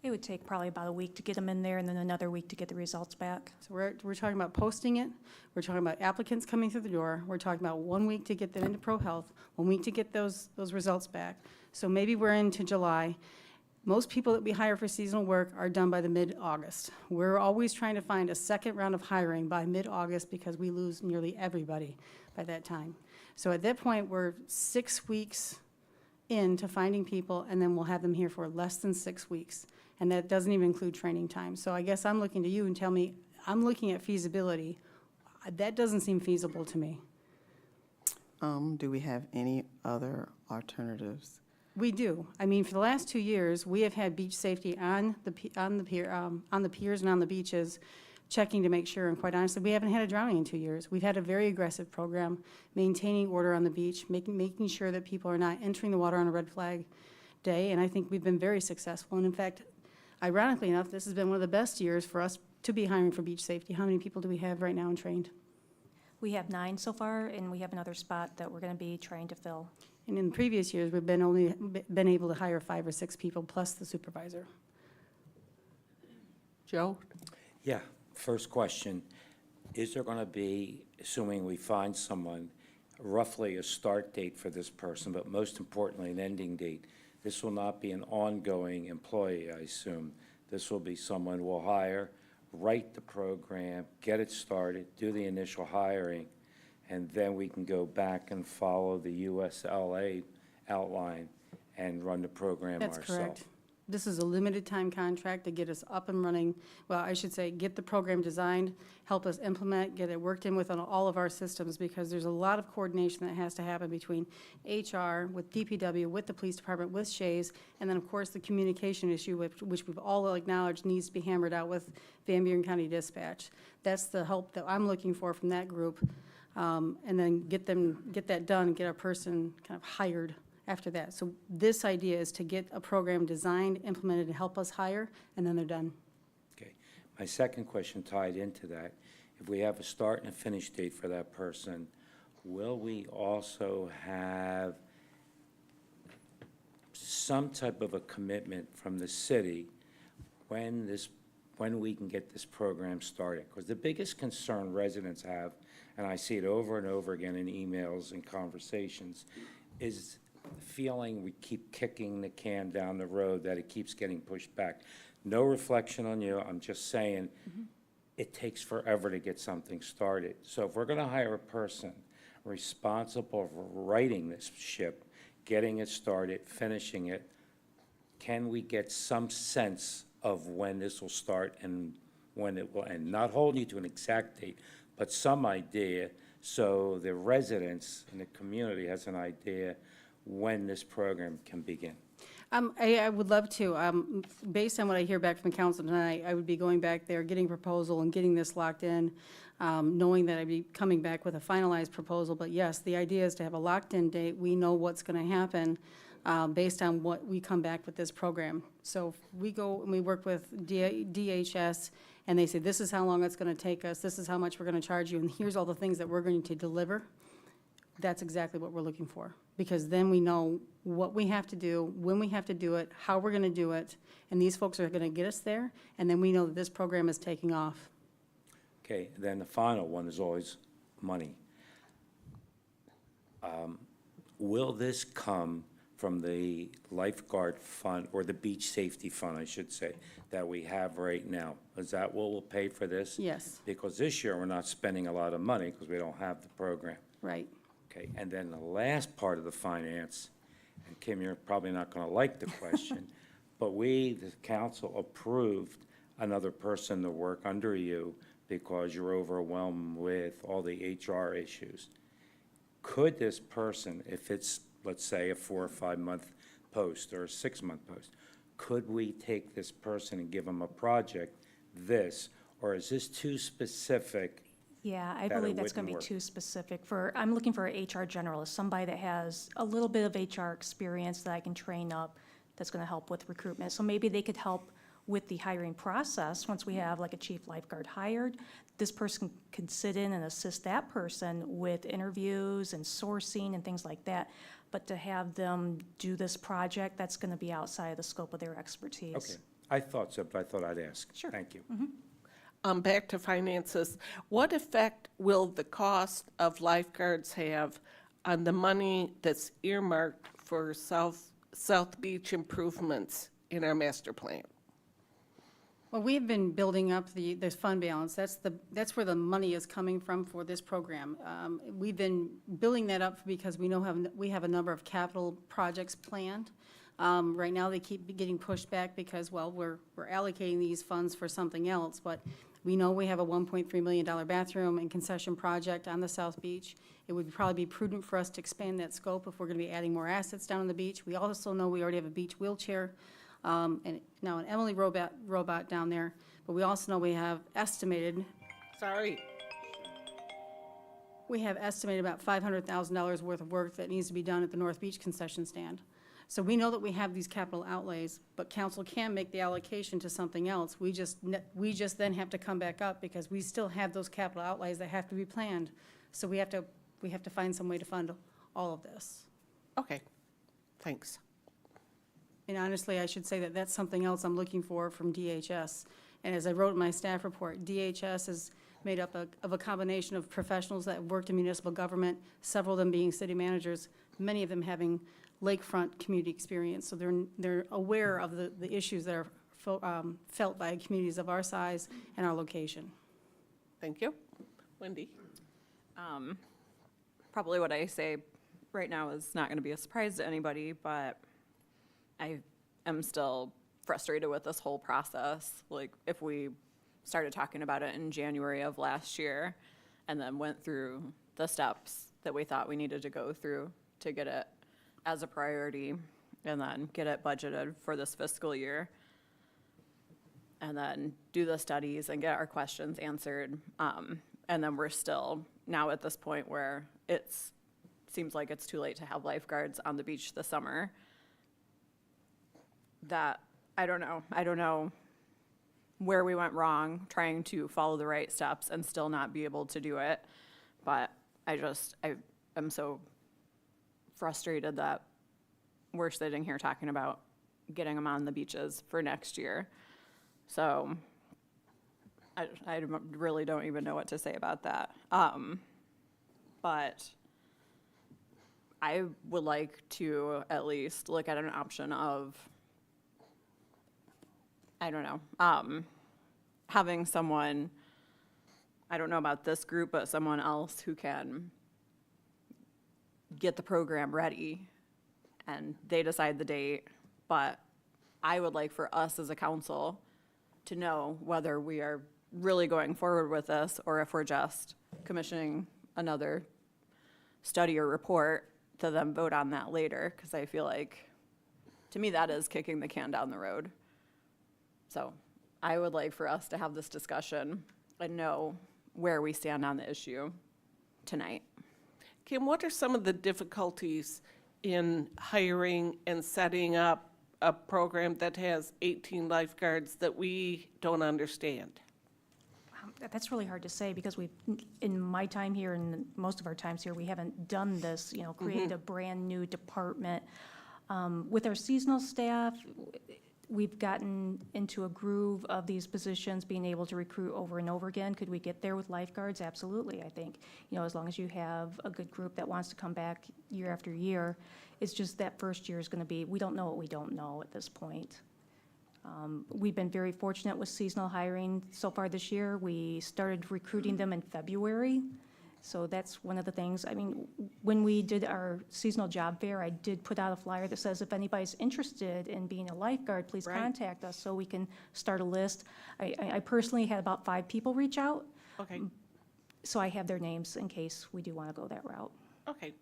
It would take probably about a week to get them in there and then another week to get the results back. So we're talking about posting it, we're talking about applicants coming through the door, we're talking about 1 week to get them into Pro Health, 1 week to get those results back. So maybe we're into July. Most people that we hire for seasonal work are done by the mid-August. We're always trying to find a second round of hiring by mid-August because we lose nearly everybody by that time. So at that point, we're 6 weeks into finding people, and then we'll have them here for less than 6 weeks. And that doesn't even include training time. So I guess I'm looking to you and tell me, I'm looking at feasibility. That doesn't seem feasible to me. Do we have any other alternatives? We do. I mean, for the last 2 years, we have had beach safety on the piers and on the beaches, checking to make sure. And quite honestly, we haven't had a drowning in 2 years. We've had a very aggressive program, maintaining order on the beach, making sure that people are not entering the water on a red flag day. And I think we've been very successful. And in fact, ironically enough, this has been one of the best years for us to be hiring for beach safety. How many people do we have right now and trained? We have 9 so far, and we have another spot that we're going to be trying to fill. And in previous years, we've only been able to hire 5 or 6 people plus the supervisor. Joe? Yeah, first question, is there going to be, assuming we find someone, roughly a start date for this person, but most importantly, an ending date? This will not be an ongoing employee, I assume. This will be someone we'll hire, write the program, get it started, do the initial hiring, and then we can go back and follow the USLA outline and run the program ourselves. That's correct. This is a limited time contract to get us up and running. Well, I should say, get the program designed, help us implement, get it worked in with on all of our systems, because there's a lot of coordination that has to happen between HR, with DPW, with the police department, with Shays, and then, of course, the communication issue, which we've all acknowledged needs to be hammered out with Van Buren County Dispatch. That's the help that I'm looking for from that group. And then get that done, get our person kind of hired after that. So this idea is to get a program designed, implemented, and help us hire, and then they're done. Okay. My second question tied into that, if we have a start and a finish date for that person, will we also have some type of a commitment from the city when we can get this program started? Because the biggest concern residents have, and I see it over and over again in emails and conversations, is the feeling we keep kicking the can down the road, that it keeps getting pushed back. No reflection on you, I'm just saying, it takes forever to get something started. So if we're gonna hire a person responsible for writing this ship, getting it started, finishing it, can we get some sense of when this will start and when it will end? Not holding you to an exact date, but some idea, so the residents in the community has an idea when this program can begin. I would love to. Based on what I hear back from the council tonight, I would be going back there, getting a proposal and getting this locked in, knowing that I'd be coming back with a finalized proposal. But yes, the idea is to have a locked-in date. We know what's going to happen based on what we come back with this program. So if we go and we work with DHS, and they say, this is how long it's going to take us, this is how much we're going to charge you, and here's all the things that we're going to deliver, that's exactly what we're looking for. Because then we know what we have to do, when we have to do it, how we're going to do it, and these folks are going to get us there, and then we know that this program is taking off. Okay, then the final one is always money. Will this come from the lifeguard fund, or the beach safety fund, I should say, that we have right now? Is that what will pay for this? Yes. Because this year, we're not spending a lot of money because we don't have the program. Right. Okay, and then the last part of the finance, and Kim, you're probably not going to like the question, but we, the council, approved another person to work under you because you're overwhelmed with all the HR issues. Could this person, if it's, let's say, a 4 or 5 month post or a 6 month post, could we take this person and give them a project, or is this too specific? Yeah, I that it believe that's going to be wouldn't too specific I'm looking for an HR generalist, somebody that has a little bit of HR experience that I can train up, that's going to help with recruitment. So maybe they could help with the hiring process. Once we have like a chief lifeguard hired, this person can sit in and assist that person with interviews and sourcing and things like that. But to have them do this project, that's going to be outside of the scope of their expertise. Okay, I thought so, but I thought I'd ask. Sure. Thank you. Back to finances. What effect will the cost of lifeguards have on the money that's earmarked for South Beach improvements in our master plan? Well, we've been building up the fund balance. That's where the money is coming from for this program. We've been building that up because we have a number of capital projects planned. Right now, they keep getting pushed back because, well, we're allocating these funds for something else, but we know we have a $1.3 million bathroom and concession project on the South Beach. It would probably be prudent for us to expand that scope if we're going to be adding more assets down on the beach. We also know we already have a beach wheelchair and now an Emily robot down there, but we also know we have estimated about $500,000 worth of work that needs to be done at the North Beach concession stand. So we know that we have these capital outlays, but council can make the allocation to something else. We just then have to come back up because we still have those capital outlays that have to be planned. So we have to find some way to fund all of this. Okay, thanks. And honestly, I should say that that's something else I'm looking for from DHS. And as I wrote in my staff report, DHS is made up of a combination of professionals that have worked in municipal government, several of them being city managers, many of them having lakefront community experience. So they're aware of the issues that are felt by communities of our size and our location. Thank you. Wendy? Probably what I say right now is not going to be a surprise to anybody, but I am still frustrated with this whole process. Like, if we started talking about it in January of last year and then went through the steps that we thought we needed to go through to get it as a priority and then get it budgeted for this fiscal year and then do the studies and get our questions answered. And then we're still now at this point where seems like it's too late to have lifeguards on the beach this summer. That, I don't know where we went wrong trying to follow the right steps and still not be able to do it. But I am so frustrated that we're sitting here talking about getting them on the beaches for next year. So I really don't even know what to say about that. But I would like to at least look at an option of, I don't know, having someone, I don't know about this group, but someone else who can get the program ready and they decide the date. But I would like for us as a council to know whether we are really going forward with this or if we're just commissioning another study or report to then vote on that later, because I feel like, to me, that is kicking the can down the road. So I would like for us to have this discussion and know where we stand on the issue tonight. Kim, what are some of the difficulties in hiring and setting up a program that has 18 lifeguards that we don't understand? That's really hard to say because in my time here and most of our times here, we haven't done this, created a brand new department. With our seasonal staff, we've gotten into a groove of these positions, being able to recruit over and over again. Could we get there with lifeguards? Absolutely, I think. As long as you have a good group that wants to come back year after year. It's just that first year is going to be, we don't know what we don't know at this point. We've been very fortunate with seasonal hiring so far this year. We started recruiting them in February, So that's one of the things. I mean, when we did our seasonal job fair, I did put out a flyer that says if anybody's interested in being a lifeguard, please Right. contact us so we can start a list. I personally had about 5 people reach out, Okay, so I have their names in case we do want to go that route. okay.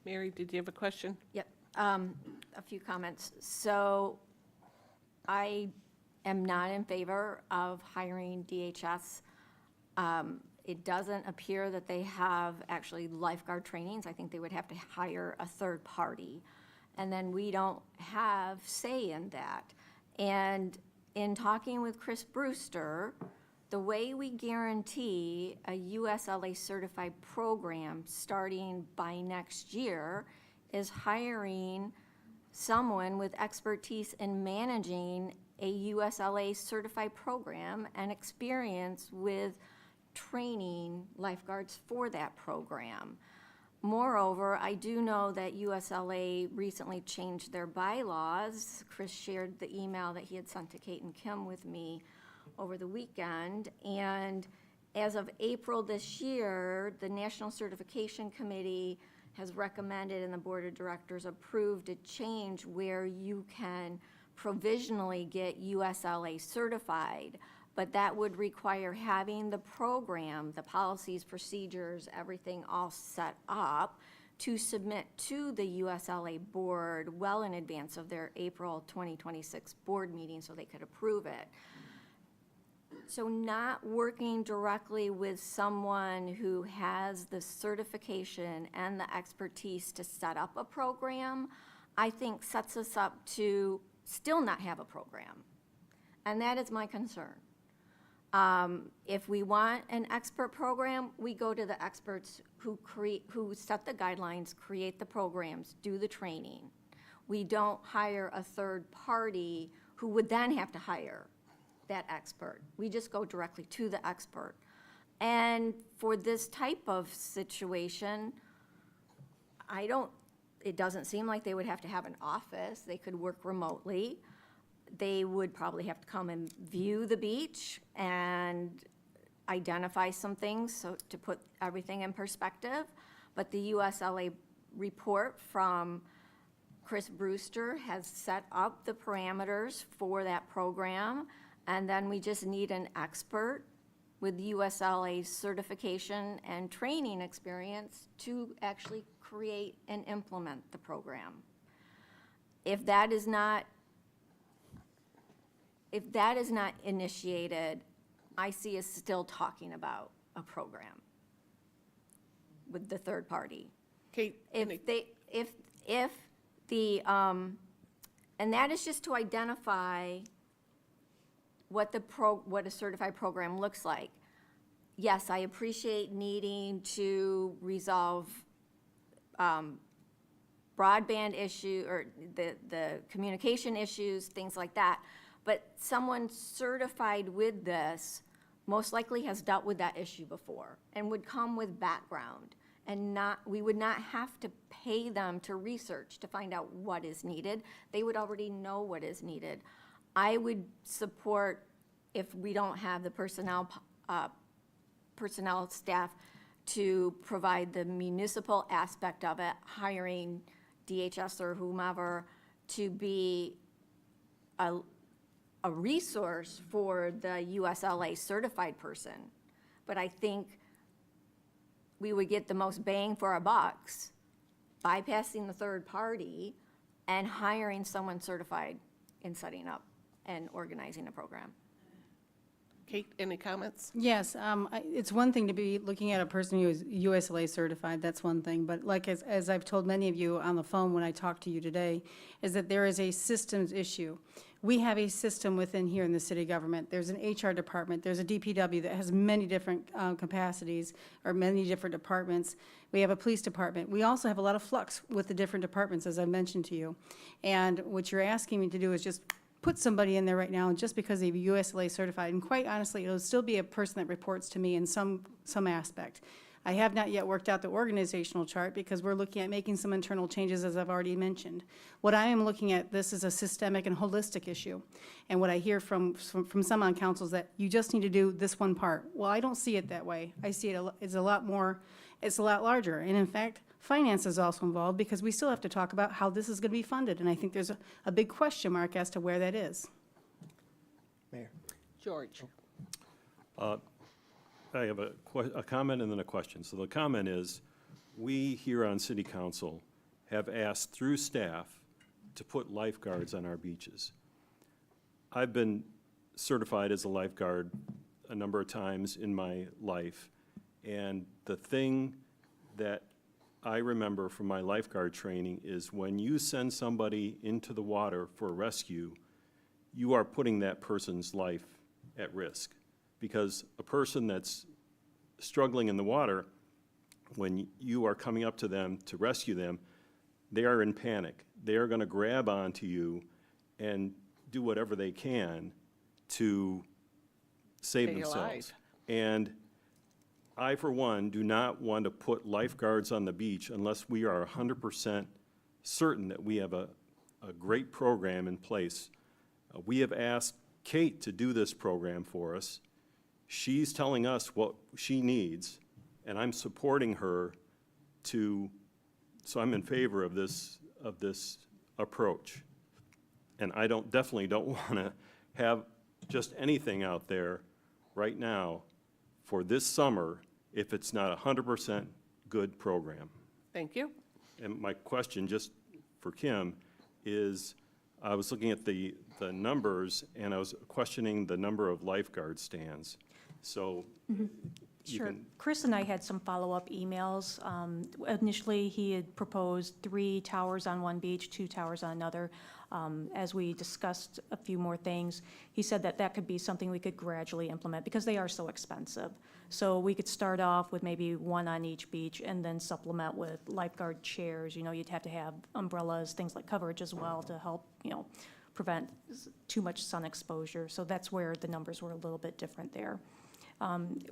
Mary, did you have a question? Yep, a few comments. So I am not in favor of hiring DHS. It doesn't appear that they have actually lifeguard trainings. I think they would have to hire a third party. And then we don't have say in that. And in talking with Chris Brewster, the way we guarantee a USLA certified program starting by next year is hiring someone with expertise in managing a USLA certified program and experience with training lifeguards for that program. Moreover, I do know that USLA recently changed their bylaws. Chris shared the email that he had sent to Kate and Kim with me over the weekend. And as of April this year, the National Certification Committee has recommended and the Board of Directors approved a change where you can provisionally get USLA certified, but that would require having the program, the policies, procedures, everything all set up to submit to the USLA board well in advance of their April 2026 board meeting so they could approve it. So not working directly with someone who has the certification and the expertise to set up a program, I think sets us up to still not have a program. And that is my concern. If we want an expert program, we go to the experts who set the guidelines, create the programs, do the training. We don't hire a third party who would then have to hire that expert. We just go directly to the expert. And for this type of situation, it doesn't seem like they would have to have an office. They could work remotely. They would probably have to come and view the beach and identify some things so to put everything in perspective. But the USLA report from Chris Brewster has set up the parameters for that program, and then we just need an expert with USLA certification and training experience to actually create and implement the program. If that is not initiated, I see us still talking about a program with the third party. Kate, And that is just to identify what a certified program looks like. Yes, I appreciate needing to resolve broadband issue or the communication issues, things like that. But someone certified with this most likely has dealt with that issue before and would come with background, and we would not have to pay them to research to find out what is needed. They would already know what is needed. I would support, if we don't have the personnel staff to provide the municipal aspect of it, hiring DHS or whomever to be a resource for the USLA certified person. But I think we would get the most bang for our bucks bypassing the third party and hiring someone certified in setting up and organizing a program. Kate, any comments? Yes, it's one thing to be looking at a person who is USLA certified, that's one thing, but like as I've told many of you on the phone when I talked to you today, is that there is a systems issue. We have a system within here in the city government. There's an HR department, there's a DPW that has many different capacities or many different departments. We have a police department. We also have a lot of flux with the different departments, as I mentioned to you. And what you're asking me to do is just put somebody in there right now, and just because they're USLA certified, and quite honestly, it'll still be a person that reports to me in some aspect. I have not yet worked out the organizational chart because we're looking at making some internal changes, as I've already mentioned. What I am looking at, this is a systemic and holistic issue. And what I hear from some on council is that you just need to do this one part. Well, I don't see it that way. I see it as a lot more, it's a lot larger. And in fact, finance is also involved because we still have to talk about how this is going to be funded. And I think there's a big question mark as to where that is. Mayor. George. I have a comment and then a question. So the comment is, we here on City Council have asked through staff to put lifeguards on our beaches. I've been certified as a lifeguard a number of times in my life, and the thing that I remember from my lifeguard training is when you send somebody into the water for a rescue, you are putting that person's life at risk. Because a person that's struggling in the water, when you are coming up to them to rescue them, they are in panic. They are going to grab onto you and do whatever they can to save Stay themselves. alive. And I, for one, do not want to put lifeguards on the beach unless we are 100% certain that we have a great program in place. We have asked Kate to do this program for us. She's telling us what she needs, and I'm supporting her so I'm in favor of this approach. And I definitely don't want to have just anything out there right now for this summer if it's not a 100% good program. Thank you. And my question, just for Kim, is I was looking at the numbers, and I was questioning the number of lifeguard stands. So you Sure. can, Chris and I had some follow-up emails. Initially, he had proposed 3 towers on one beach, 2 towers on another. As we discussed a few more things, he said that that could be something we could gradually implement because they are so expensive. So we could start off with maybe 1 on each beach and then supplement with lifeguard chairs. You know, you'd have to have umbrellas, things like coverage as well to help, prevent too much sun exposure. So that's where the numbers were a little bit different there.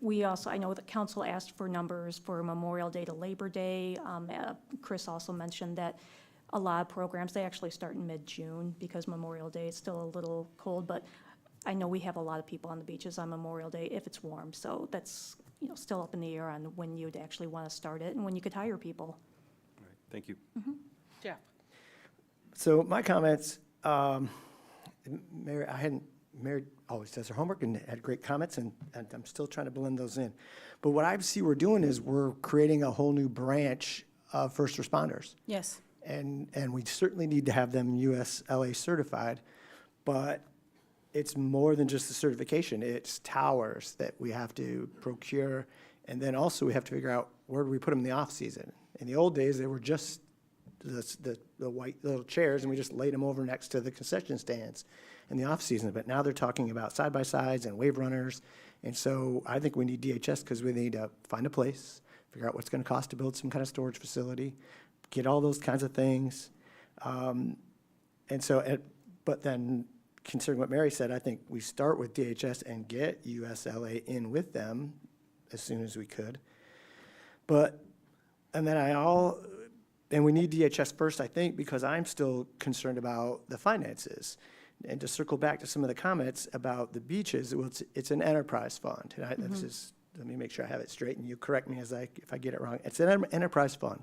We also, I know that council asked for numbers for Memorial Day to Labor Day. Chris also mentioned that a lot of programs, they actually start in mid-June because Memorial Day is still a little cold, but I know we have a lot of people on the beaches on Memorial Day if it's warm. So that's, still up in the air on when you'd actually want to start it and when you could hire people. all right, thank you. Jeff. So my comments, Mary always does her homework and had great comments, and I'm still trying to blend those in. But what I see we're doing is we're creating a whole new branch of first responders. Yes. And we certainly need to have them USLA certified, but it's more than just the certification. It's towers that we have to procure, and then also we have to figure out where do we put them in the off-season. In the old days, they were just the white little chairs, and we just laid them over next to the concession stands in the off-season. But now they're talking about side-by-sides and wave runners, and so I think we need DHS because we need to find a place, figure out what's going to cost to build some kind of storage facility, get all those kinds of things. But then, considering what Mary said, I think we start with DHS and get USLA in with them as soon as we could. And we need DHS first, I think, because I'm still concerned about the finances. And to circle back to some of the comments about the beaches, it's an enterprise fund. And let me make sure I have it straight, and you correct me if I get it wrong. It's an enterprise fund,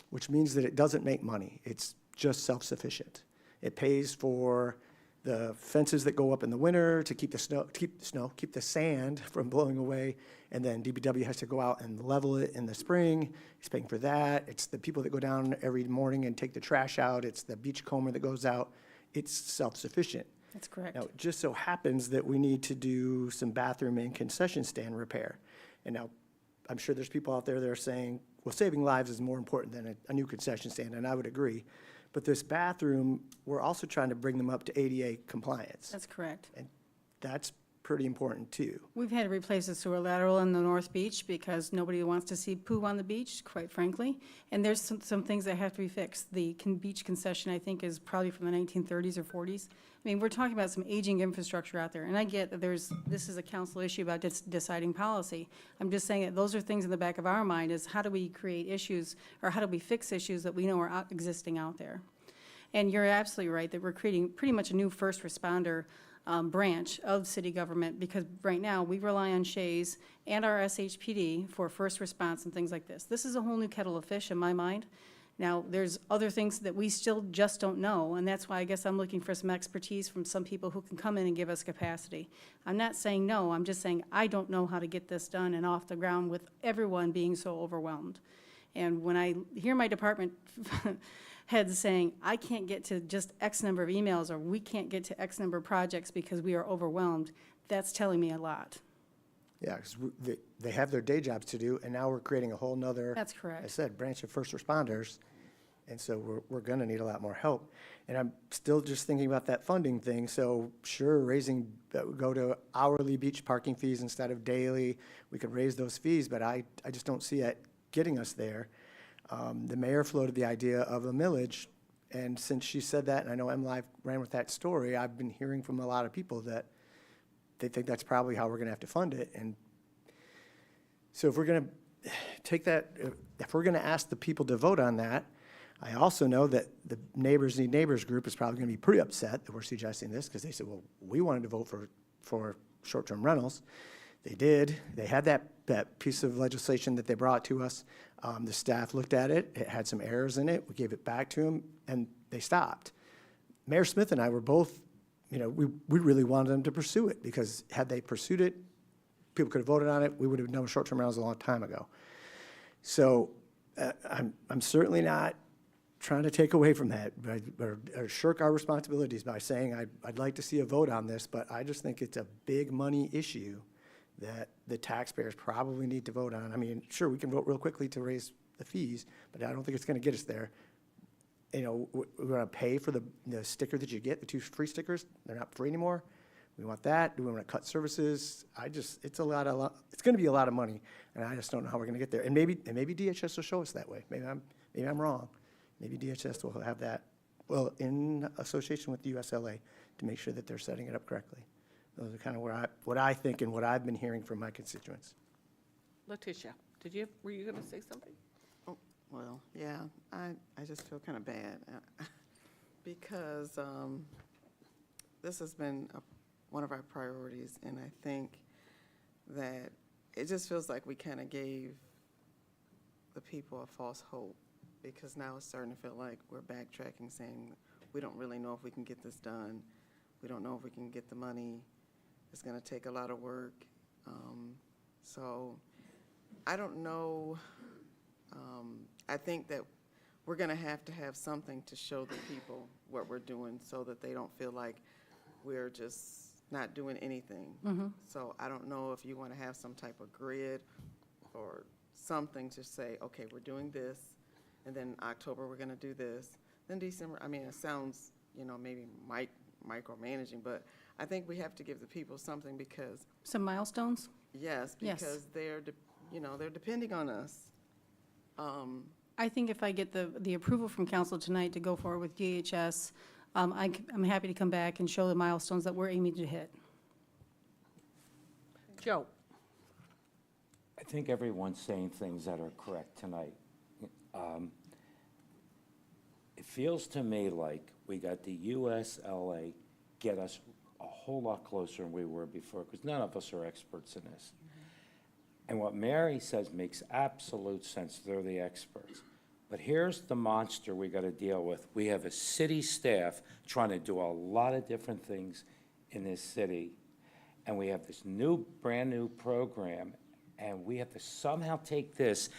which means that it doesn't make money. It's just self-sufficient. It pays for the fences that go up in the winter to keep the sand from blowing away, and then DPW has to go out and level it in the spring. It's paying for that. It's the people that go down every morning and take the trash out. It's the beachcomber that goes out. It's self-sufficient. That's correct. Now, it just so happens that we need to do some bathroom and concession stand repair. And now, I'm sure there's people out there that are saying, well, saving lives is more important than a new concession stand, and I would agree. But this bathroom, we're also trying to bring them up to ADA compliance. That's correct. And that's pretty important too. We've had to replace the sewer lateral in the North Beach because nobody wants to see poo on the beach, quite frankly. And there's some things that have to be fixed. The beach concession, I think, is probably from the 1930s or 40s. I mean, we're talking about some aging infrastructure out there. And I get that this is a council issue about deciding policy. I'm just saying that those are things in the back of our mind is how do we create issues or how do we fix issues that we know are existing out there? And you're absolutely right that we're creating pretty much a new first responder branch of city government, because right now we rely on Shays and our SHPD for first response and things like this. This is a whole new kettle of fish in my mind. Now, there's other things that we still just don't know, and that's why I guess I'm looking for some expertise from some people who can come in and give us capacity. I'm not saying no, I'm just saying I don't know how to get this done and off the ground with everyone being so overwhelmed. And when I hear my department heads saying, I can't get to just X number of emails, or we can't get to X number of projects because we are overwhelmed, that's telling me a lot. Yeah, because they have their day jobs to do, and now we're creating a whole nother. That's correct. I said, branch of first responders, and so we're gonna need a lot more help. And I'm still just thinking about that funding thing, so sure, go to hourly beach parking fees instead of daily, we could raise those fees, but I just don't see it getting us there. The mayor floated the idea of a millage, and since she said that, and I know MLive ran with that story, I've been hearing from a lot of people that they think that's probably how we're gonna have to fund it. And so if we're gonna take that, if we're gonna ask the people to vote on that, I also know that the Neighbors Need Neighbors group is probably gonna be pretty upset that we're suggesting this, because they said, well, we wanted to vote for short-term rentals. They did. They had that piece of legislation that they brought to us. The staff looked at it. It had some errors in it. We gave it back to them, and they stopped. Mayor Smith and I were both, we really wanted them to pursue it, because had they pursued it, people could have voted on it. We would have known short-term rentals a long time ago. So I'm certainly not trying to take away from that, or shirk our responsibilities by saying I'd like to see a vote on this, but I just think it's a big money issue that the taxpayers probably need to vote on. I mean, sure, we can vote real quickly to raise the fees, but I don't think it's gonna get us there. We're gonna pay for the sticker that you get, the 2 free stickers. They're not free anymore. We want that. Do we wanna cut services? It's gonna be a lot of money, and I just don't know how we're gonna get there. And maybe DHS will show us that way. Maybe I'm wrong. Maybe DHS will have that, well, in association with the USLA, to make sure that they're setting it up correctly. Those are kind of what I think and what I've been hearing from my constituents. Letitia, were you gonna say something? Oh, well, yeah, I just feel kind of bad because this has been one of our priorities, and I think that it just feels like we kind of gave the people a false hope, because now it's starting to feel like we're backtracking, saying we don't really know if we can get this done. We don't know if we can get the money. It's going to take a lot of work. So I don't know. I think that we're going to have something to show the people what we're doing, so that they don't feel like we're just not doing anything. Mm-hmm. So I don't know if you want to have some type of grid or something to say, okay, we're doing this, and then October we're going to do this. Then December, I mean, it sounds, maybe micromanaging, but I think we have to give the people something, because Some milestones? yes, Yes. because they're depending on us. I think if I get the approval from council tonight to go forward with DHS, I'm happy to come back and show the milestones that we're aiming to hit. Joe? I think everyone's saying things that are correct tonight. It feels to me like we got the USLA get us a whole lot closer than we were before, because none of us are experts in this. And what Mary says makes absolute sense. They're the experts. But here's the monster we got to deal with. We have a city staff trying to do a lot of different things in this city, and we have this brand new program, and we have to somehow take this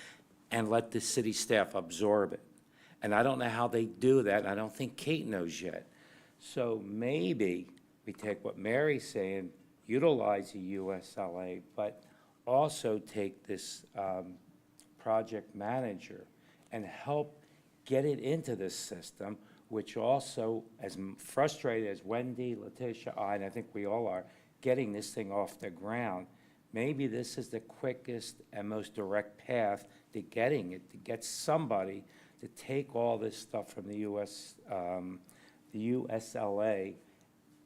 and let the city staff absorb it. And I don't know how they do that, and I don't think Kate knows yet. So maybe we take what Mary's saying, utilize the USLA, but also take this project manager and help get it into this system, which also, as frustrated as Wendy, Letitia, and I think we all are, getting this thing off the ground, maybe this is the quickest and most direct path to getting it, to get somebody to take all this stuff from the USLA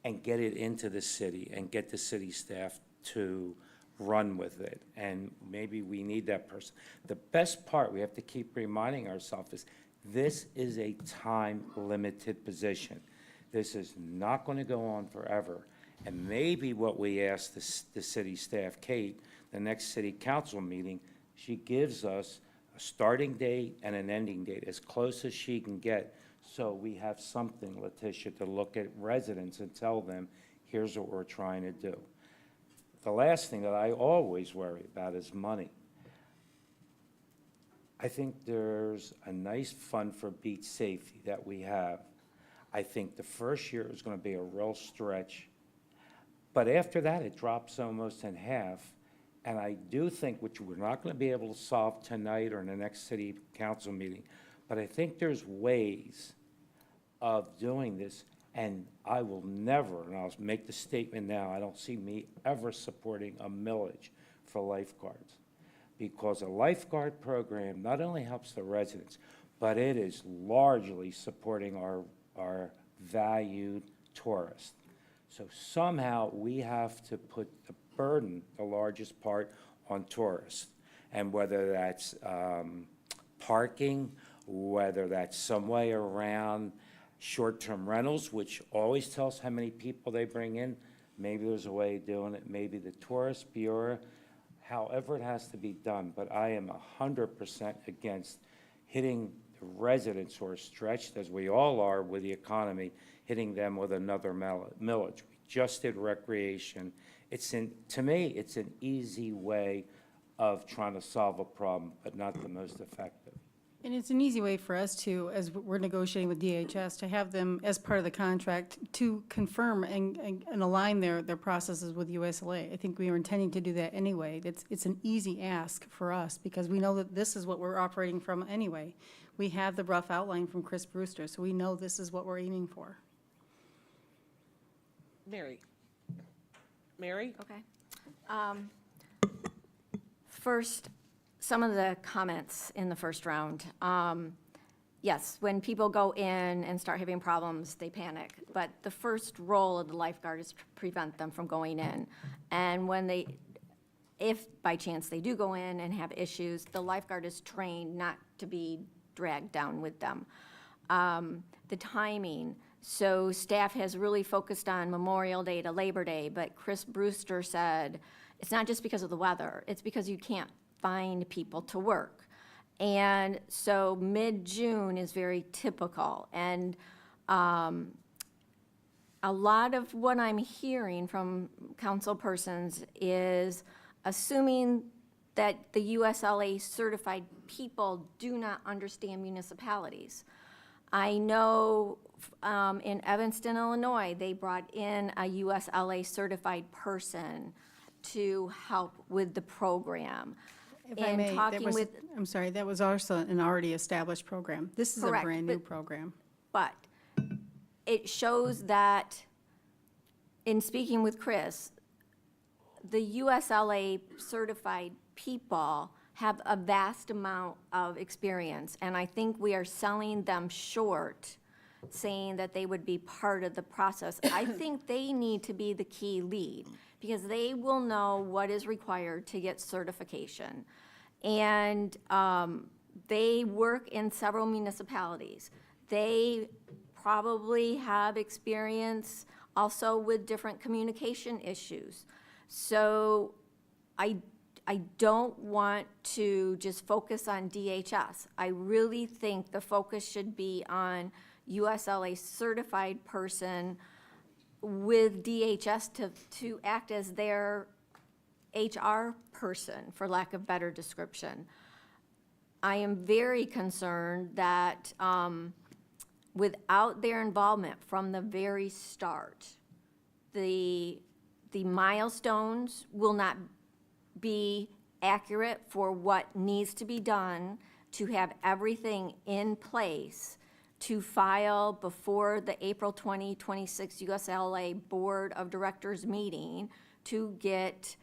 and get it into the city and get the city staff to run with it. And maybe we need that person. The best part we have to keep reminding ourselves is this is a time-limited position. This is not going to go on forever. And maybe what we ask the city staff, Kate, the next city council meeting, she gives us a starting date and an ending date, as close as she can get, so we have something, Letitia, to look at residents and tell them, here's what we're trying to do. The last thing that I always worry about is money. I think there's a nice fund for beach safety that we have. I think the first year is going to be a real stretch. But after that, it drops almost in half. And I do think, which we're not going to be able to solve tonight or in the next city council meeting, but I think there's ways of doing this. And I will never, and I'll make the statement now, I don't see me ever supporting a millage for lifeguards. Because a lifeguard program not only helps the residents, but it is largely supporting our valued tourists. So somehow we have to put the burden, the largest part, on tourists. And whether that's parking, whether that's some way around short-term rentals, which always tells how many people they bring in. Maybe there's a way of doing it. Maybe the tourist bureau, however it has to be done. But I am 100% against hitting the residents who are stretched, as we all are with the economy, hitting them with another millage. We just did recreation. To me, it's an easy way of trying to solve a problem, but not the most effective. And it's an easy way for us to, as we're negotiating with DHS, to have them, as part of the contract, to confirm and align their processes with USLA. I think we were intending to do that anyway. It's an easy ask for us, because we know that this is what we're operating from anyway. We have the rough outline from Chris Brewster, so we know this is what we're aiming for. Mary? Mary? Okay. First, some of the comments in the first round. Yes, when people go in and start having problems, they panic. But the first role of the lifeguard is to prevent them from going in. And if by chance they do go in and have issues, the lifeguard is trained not to be dragged down with them. The timing. So staff has really focused on Memorial Day to Labor Day, but Chris Brewster said, it's not just because of the weather, it's because you can't find people to work. And so mid-June is very typical. And a lot of what I'm hearing from council persons is assuming that the USLA certified people do not understand municipalities. I know in Evanston, Illinois, they brought in a USLA certified person to help with the program. If I may, I'm sorry, that was also an already established program. This is Correct, a brand-new program. But it shows that, in speaking with Chris, the USLA certified people have a vast amount of experience, and I think we are selling them short, saying that they would be part of the process. I think they need to be the key lead, because they will know what is required to get certification. And they work in several municipalities. They probably have experience also with different communication issues. So I don't want to just focus on DHS. I really think the focus should be on USLA certified person with DHS to act as their HR person, for lack of better description. I am very concerned that without their involvement from the very start, the milestones will not be accurate for what needs to be done to have everything in place to file before the April 2026 USLA Board of Directors meeting to get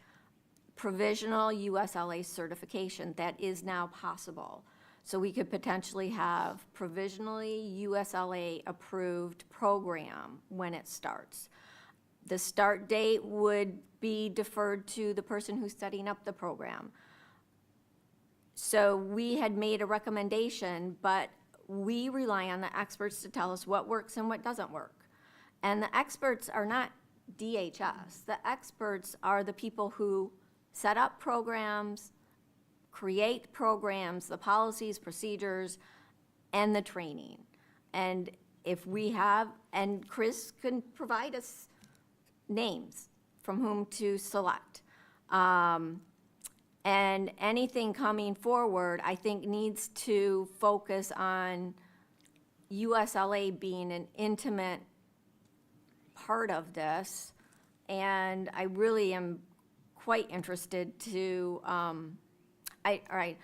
provisional USLA certification. That is now possible. So we could potentially have provisionally USLA approved program when it starts. The start date would be deferred to the person who's setting up the program. So we had made a recommendation, but we rely on the experts to tell us what works and what doesn't work. And the experts are not DHS. The experts are the people who set up programs, create programs, the policies, procedures, and the training. And if we have, and Chris can provide us names from whom to select. And anything coming forward, I think, needs to focus on USLA being an intimate part of this. And I really am quite interested to, I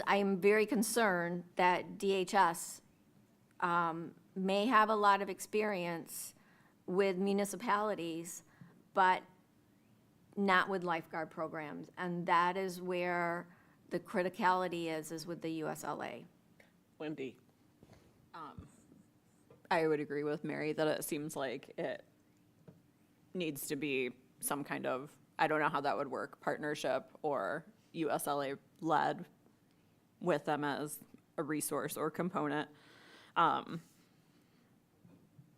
am very concerned that DHS may have a lot of experience with municipalities, but not with lifeguard programs. And that is where the criticality is with the USLA. Wendy? I would agree with Mary that it seems like it needs to be some kind of, I don't know how that would work, partnership or USLA led with them as a resource or component. And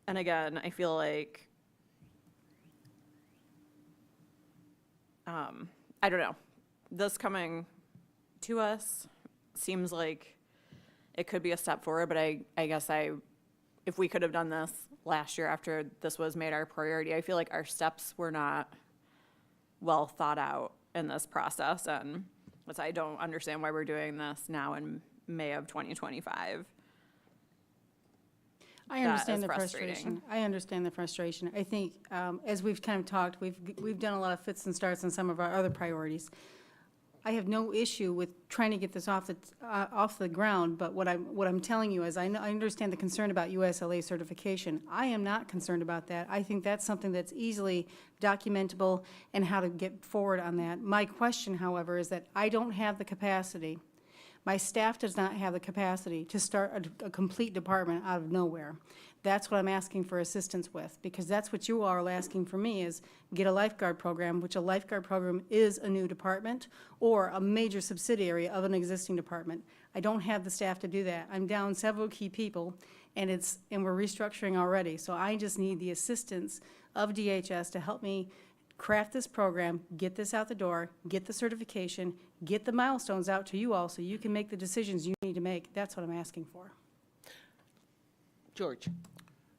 again, I feel like, I don't know, this coming to us seems like it could be a step forward, but I guess if we could have done this last year after this was made our priority, I feel like our steps were not well thought out in this process, and I don't understand why we're doing this now in May of 2025. I understand the frustration. I understand the frustration. I think, as we've kind of talked, we've done a lot of fits and starts on some of our other priorities. I have no issue with trying to get this off the ground, but what I'm telling you is I understand the concern about USLA certification. I am not concerned about that. I think that's something that's easily documentable and how to get forward on that. My question, however, is that I don't have the capacity. My staff does not have the capacity to start a complete department out of nowhere. That's what I'm asking for assistance with, because that's what you all are asking for me, is get a lifeguard program, which a lifeguard program is a new department or a major subsidiary of an existing department. I don't have the staff to do that. I'm down several key people, and we're restructuring already. So I just need the assistance of DHS to help me craft this program, get this out the door, get the certification, get the milestones out to you all so you can make the decisions you need to make. That's what I'm asking for. George?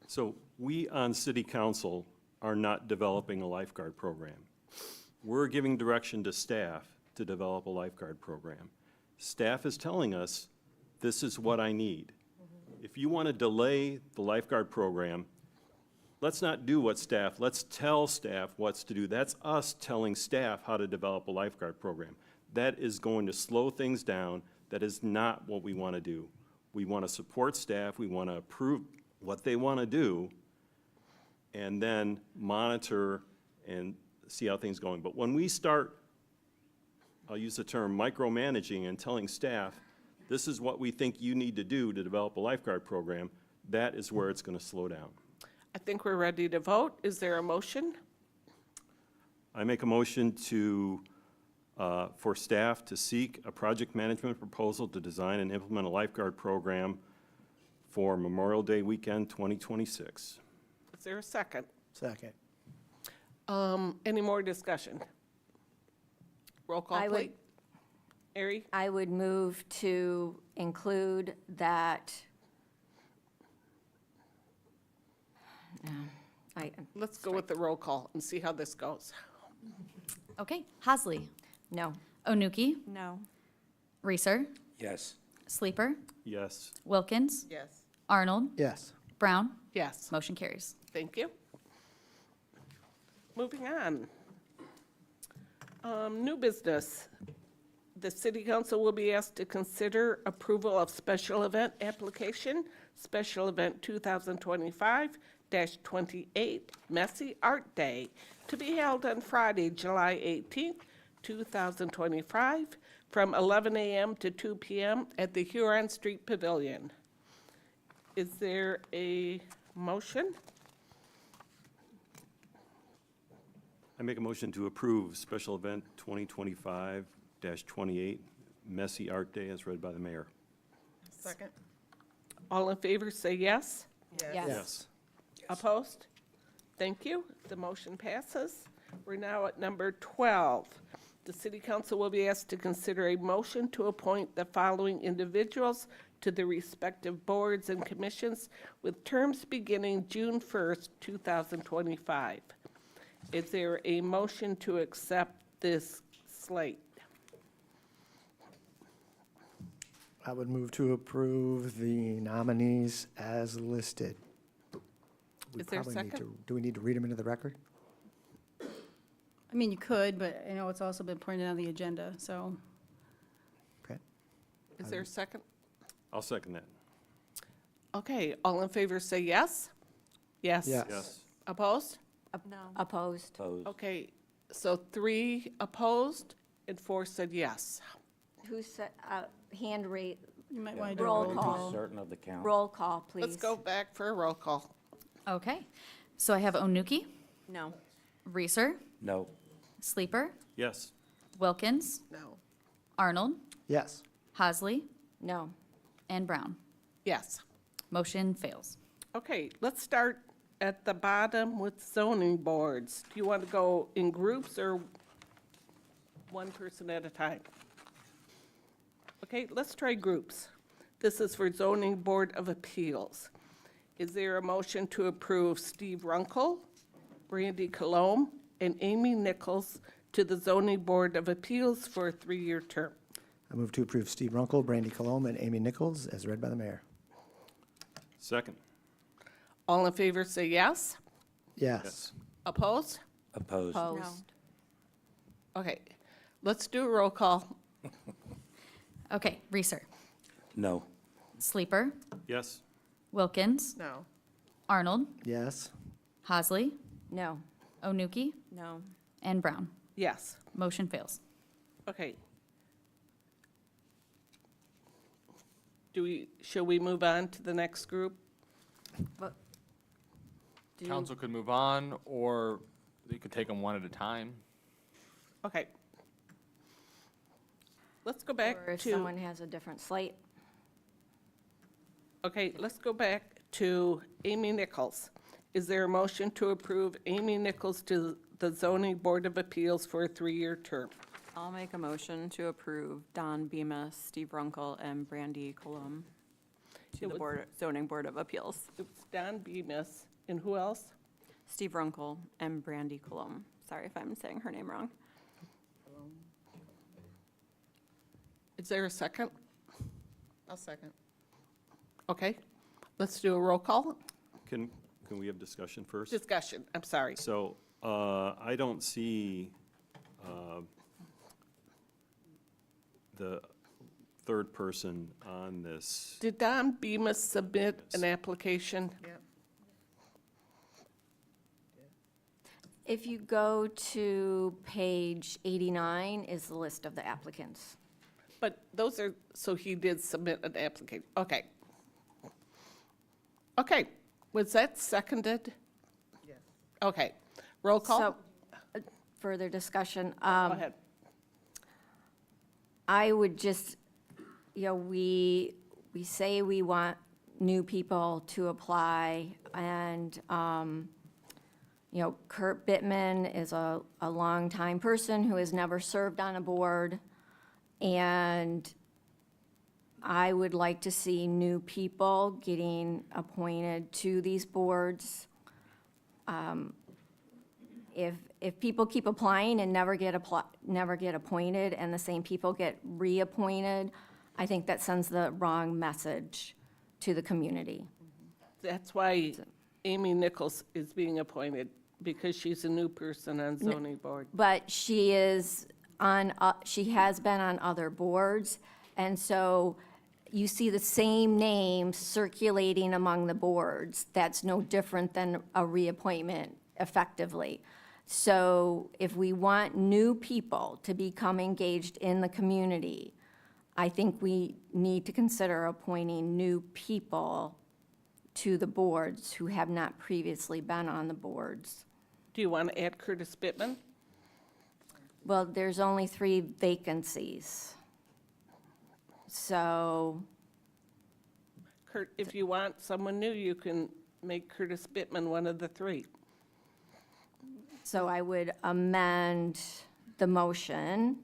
So we on city council are not developing a lifeguard program. We're giving direction to staff to develop a lifeguard program. Staff is telling us, this is what I need. If you want to delay the lifeguard program, let's not do what staff, let's tell staff what's to do. That's us telling staff how to develop a lifeguard program. That is going to slow things down. That is not what we want to do. We want to support staff, we want to approve what they want to do, and then monitor and see how things are going. But when we start, I'll use the term micromanaging and telling staff, this is what we think you need to do to develop a lifeguard program, that is where it's going to slow down. I think we're ready to vote. Is there a motion? I make a motion for staff to seek a project management proposal to design and implement a lifeguard program for Memorial Day weekend 2026. Is there a second? Second. Any more discussion? Roll call, please. Ari? I would move to include that. Let's go with the roll call and see how this goes. Okay, Hasley, No. Onuki, No. Reeser, Yes. Sleeper, Yes. Wilkins, Yes. Arnold, Yes. Brown. Yes. Motion carries. Thank you. Moving on. New business. The city council will be asked to consider approval of special event application, special event 2025-28, Messy Art Day, to be held on Friday, July 18th, 2025, from 11 a.m. to 2 p.m. at the Huron Street Pavilion. Is there a motion? I make a motion to approve special event 2025-28, Messy Art Day, as read by the mayor. Second? All in favor, say yes. Yes. Opposed? Thank you. The motion passes. We're now at number 12. The city council will be asked to consider a motion to appoint the following individuals to the respective boards and commissions with terms beginning June 1st, 2025. Is there a motion to accept this slate? I would move to approve the nominees as listed. We Is there a probably need second? to- Do we need to read them into the record? I mean, you could, but I know it's also been pointed on the agenda, so. Okay. Is there a second? I'll second that. Okay, all in favor say yes? Yes. Yes. Yes. Opposed? No. Opposed? Opposed. Okay, so 3 opposed and 4 said yes. Who said, hand rate, You might want to do a Roll roll call. call. Certain of the count. roll call, please. Let's go back for a roll call. Okay. So I have Onuki, No. Reeser, No. Sleeper, Yes. Wilkins, No. Arnold, Yes. Hasley, No. and Brown. Yes. Motion fails. Okay, let's start at the bottom with zoning boards. Do you want to go in groups or one person at a time? Okay, let's try groups. This is for Zoning Board of Appeals. Is there a motion to approve Steve Runkle, Brandy Colomb, and Amy Nichols to the Zoning Board of Appeals for a 3-year term? I move to approve Steve Runkle, Brandy Colomb, and Amy Nichols as read by the mayor. Second. All in favor say yes. Yes. Opposed? Opposed. Opposed? Okay, let's do a roll call. Okay, Reeser, No. Sleeper, Yes. Wilkins, No. Arnold, Yes. Hasley, No. Onuki, No. and Brown. Yes. Motion fails. Okay. Shall we move on to the next group? But do- Council could move on, or you could take them one at a time. Okay. Let's go back Or if to, someone has a different slate. okay, let's go back to Amy Nichols. Is there a motion to approve Amy Nichols to the Zoning Board of Appeals for a 3-year term? I'll make a motion to approve Don Bemis, Steve Runkle, and Brandy Colum to It the was- Zoning Board of Appeals. It's Don Bemis, and who else? Steve Runkle and Brandy Colum. Sorry if I'm saying her name wrong. Is there a second? I'll second. Okay, let's do a roll call. Can we have discussion first? Discussion, I'm sorry. So, I don't see, the third person on this. Did Don Bemis submit an application? Yep. If you go to page 89 is the list of the applicants. But those are, so he did submit an application, okay. Okay, was that seconded? Yes. Okay, roll call? So, further discussion. Go ahead. I would just, we say we want new people to apply, and, Kurt Bittman is a longtime person who has never served on a board, and I would like to see new people getting appointed to these boards. If people keep applying and never get appointed, and the same people get reappointed, I think that sends the wrong message to the community. That's why Amy Nichols is being appointed, because she's a new person on zoning board. But she is she has been on other boards, and so you see the same names circulating among the boards. That's no different than a reappointment effectively. So if we want new people to become engaged in the community, I think we need to consider appointing new people to the boards who have not previously been on the boards. Do you want to add Curtis Bittman? Well, there's only 3 vacancies. So, Kurt, if you want someone new, you can make Curtis Bittman one of the 3. so I would amend the motion.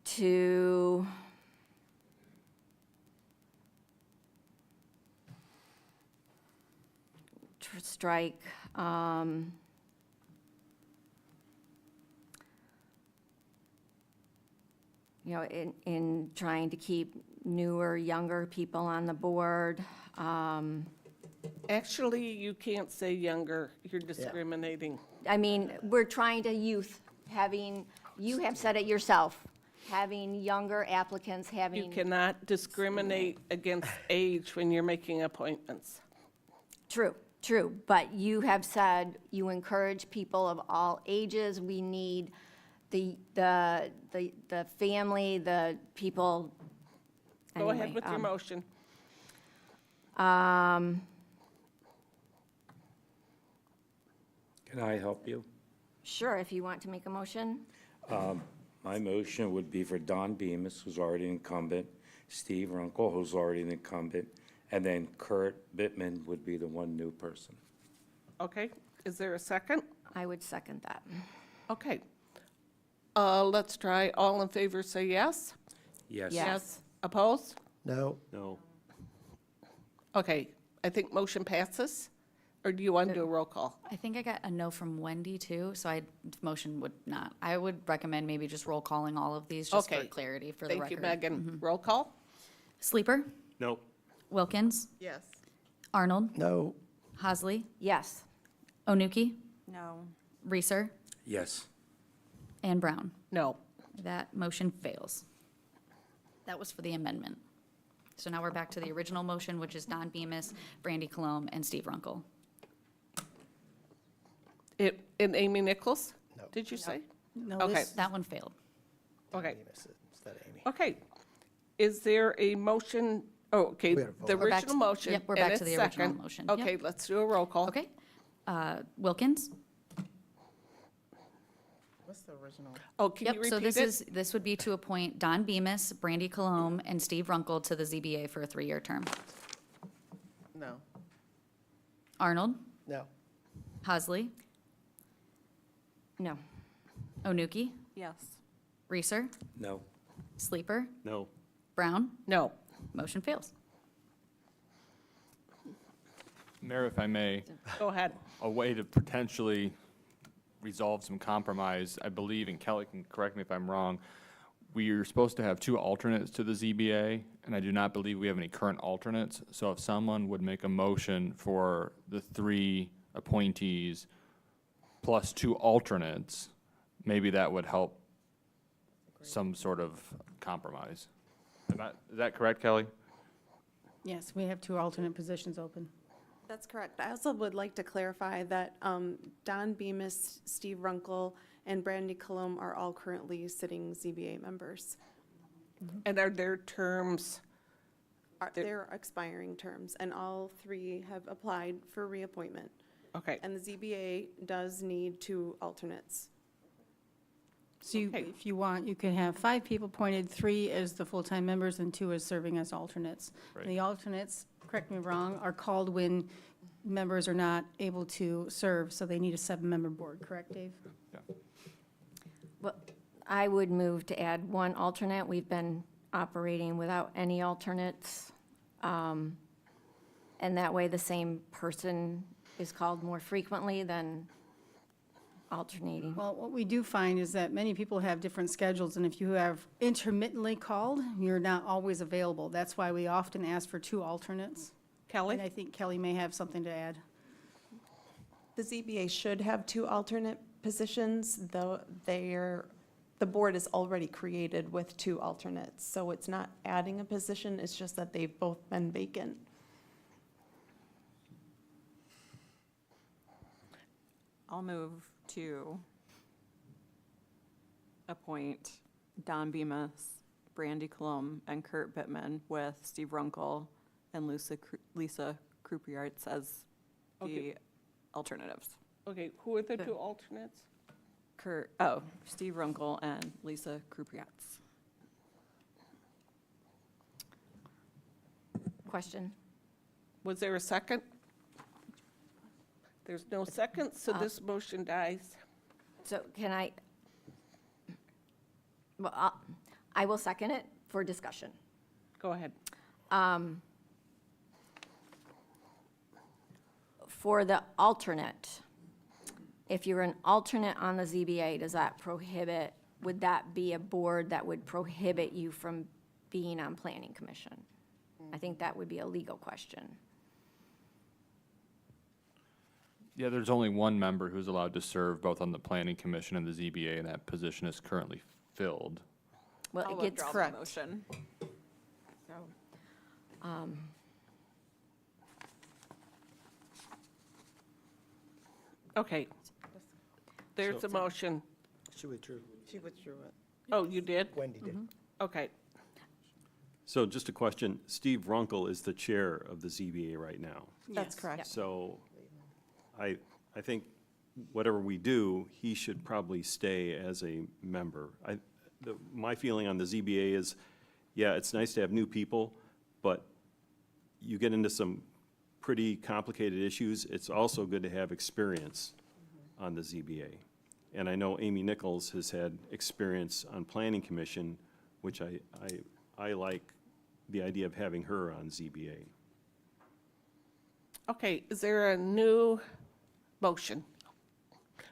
To strike, you know, in trying to keep newer, younger people on the board. Actually, you can't say younger, you're discriminating. I mean, we're trying to you have said it yourself, having younger applicants, You cannot discriminate against age when you're making appointments. True, but you have said you encourage people of all ages. We need the family, the people. Go ahead Anyway, with your motion. Can I help you? Sure, if you want to make a motion. My motion would be for Don Bemis, who's already incumbent, Steve Runkle, who's already an incumbent, and then Kurt Bittman would be the one new person. Okay, is there a second? I would second that. Okay. Let's try, all in favor say yes? Yes. Yes. Opposed? No. No. Okay, I think motion passes. Or do you want to do a roll call? I think I got a no from Wendy too, so motion would not. I would recommend maybe just roll calling all of these just for Okay. clarity for the Thank record. you, Megan. Roll call? Sleeper, No. Wilkins, Yes. Arnold, No. Hasley, Yes. Onuki, No. Reeser, Yes. and Brown. No. That motion fails. That was for the amendment. So now we're back to the original motion, which is Don Bemis, Brandy Colomb, and Steve Runkle. And Amy Nichols? No. Did you say? No, Okay. this- That one failed. Okay. Is that Amy? Okay. Is there a motion? Oh, okay, We had a vote. the We're back original to- motion. yep, we're and back to it's the original second. motion. Yep. Okay, let's do a roll call. Okay. Wilkins? What's the original? Oh, can you Yep, so repeat it? this would be to appoint Don Bemis, Brandy Colomb, and Steve Runkle to the ZBA for a 3-year term. No. Arnold? No. Hasley? No. Onuki? Yes. Reeser? No. Sleeper? No. Brown? No. Motion fails. Mayor, if I may, Go ahead. a way to potentially resolve some compromise, I believe, and Kelly can correct me if I'm wrong, we are supposed to have 2 alternates to the ZBA, and I do not believe we have any current alternates. So if someone would make a motion for the 3 appointees plus 2 alternates, maybe that would help some sort of compromise. Is that correct, Kelly? Yes, we have 2 alternate positions open. That's correct. I also would like to clarify that Don Bemis, Steve Runkle, and Brandy Colomb are all currently sitting ZBA members. And are their terms, They're expiring terms, and all 3 have applied for reappointment. okay, And the ZBA does need 2 alternates. So you, Okay. if you want, you can have 5 people appointed, 3 as the full-time members and 2 as serving as alternates. Right. The alternates, correct me if I'm wrong, are called when members are not able to serve, so they need a 7-member board, correct, Dave? Well, I would move to add 1 alternate. We've been operating without any alternates. And that way, the same person is called more frequently than alternating. Well, what we do find is that many people have different schedules, and if you have intermittently called, you're not always available. That's why we often ask for 2 alternates. Kelly? And I think Kelly may have something to add. The ZBA should have 2 alternate positions, though the board is already created with 2 alternates. So it's not adding a position, it's just that they've both been vacant. I'll move to appoint Don Bemis, Brandy Colom, and Kurt Bittman with Steve Runkle and Lisa Krupiarts as the Okay. alternatives. Okay, who are the two alternates? Steve Runkle and Lisa Krupiarts. Question? Was there a second? There's no second, so this motion dies. So can I will second it for discussion. Go ahead. For the alternate, if you're an alternate on the ZBA, would that be a board that would prohibit you from being on planning commission? I think that would be a legal question. Yeah, there's only one member who's allowed to serve both on the planning commission and the ZBA, and that position is currently filled. Well, I'll it gets withdraw the motion. So, Okay. There's a motion. She withdrew. She withdrew it. Oh, you did? Wendy did. Okay. So just a question, Steve Runkle is the chair of the ZBA right now. That's correct. So I think whatever we do, he should probably stay as a member. My feeling on the ZBA is, yeah, it's nice to have new people, but you get into some pretty complicated issues. It's also good to have experience on the ZBA. And I know Amy Nichols has had experience on Planning Commission, which I like the idea of having her on ZBA. Okay, is there a new motion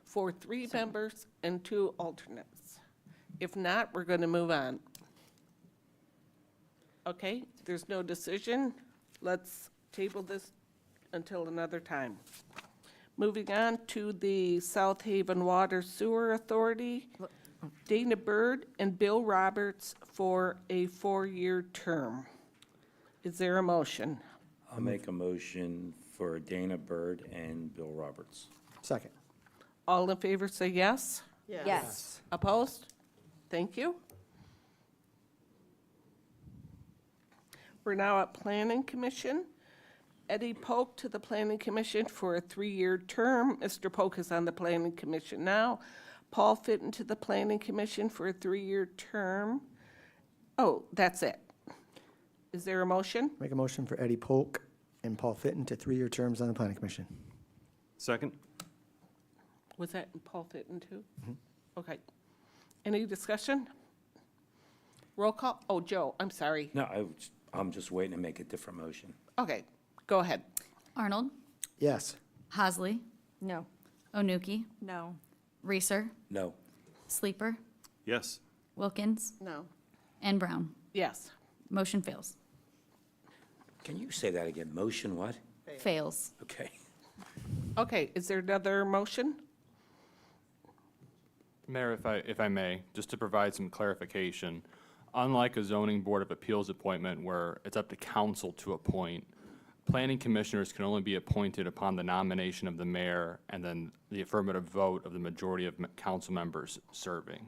for 3 members and 2 alternates? If not, we're going to move on. Okay, there's no decision. Let's table this until another time. Moving on to the South Haven Water Sewer Authority, Dana Bird and Bill Roberts for a 4-year term. Is there a motion? I'll make a motion for Dana Bird and Bill Roberts. Second. All in favor say yes. yes. Opposed? Thank you. We're now at Planning Commission. Eddie Polk to the Planning Commission for a 3-year term. Mr. Polk is on the Planning Commission now. Paul Fitton to the Planning Commission for a 3-year term. Oh, that's it. Is there a motion? Make a motion for Eddie Polk and Paul Fitton to 3-year terms on the Planning Commission. Second? Was that Paul Fitton too? Okay. Any discussion? Roll call? Oh, Joe, I'm sorry. No, I'm just waiting to make a different motion. Okay, go ahead. Arnold, Yes. Hasley, No. Onuki, No. Reeser, No. Sleeper, Yes. Wilkins, No. and Brown. Yes. Motion fails. Can you say that again? Motion what? Fails. Okay. Okay, is there another motion? Mayor, if I may, just to provide some clarification, unlike a zoning board of appeals appointment where it's up to council to appoint, planning commissioners can only be appointed upon the nomination of the mayor and then the affirmative vote of the majority of council members serving.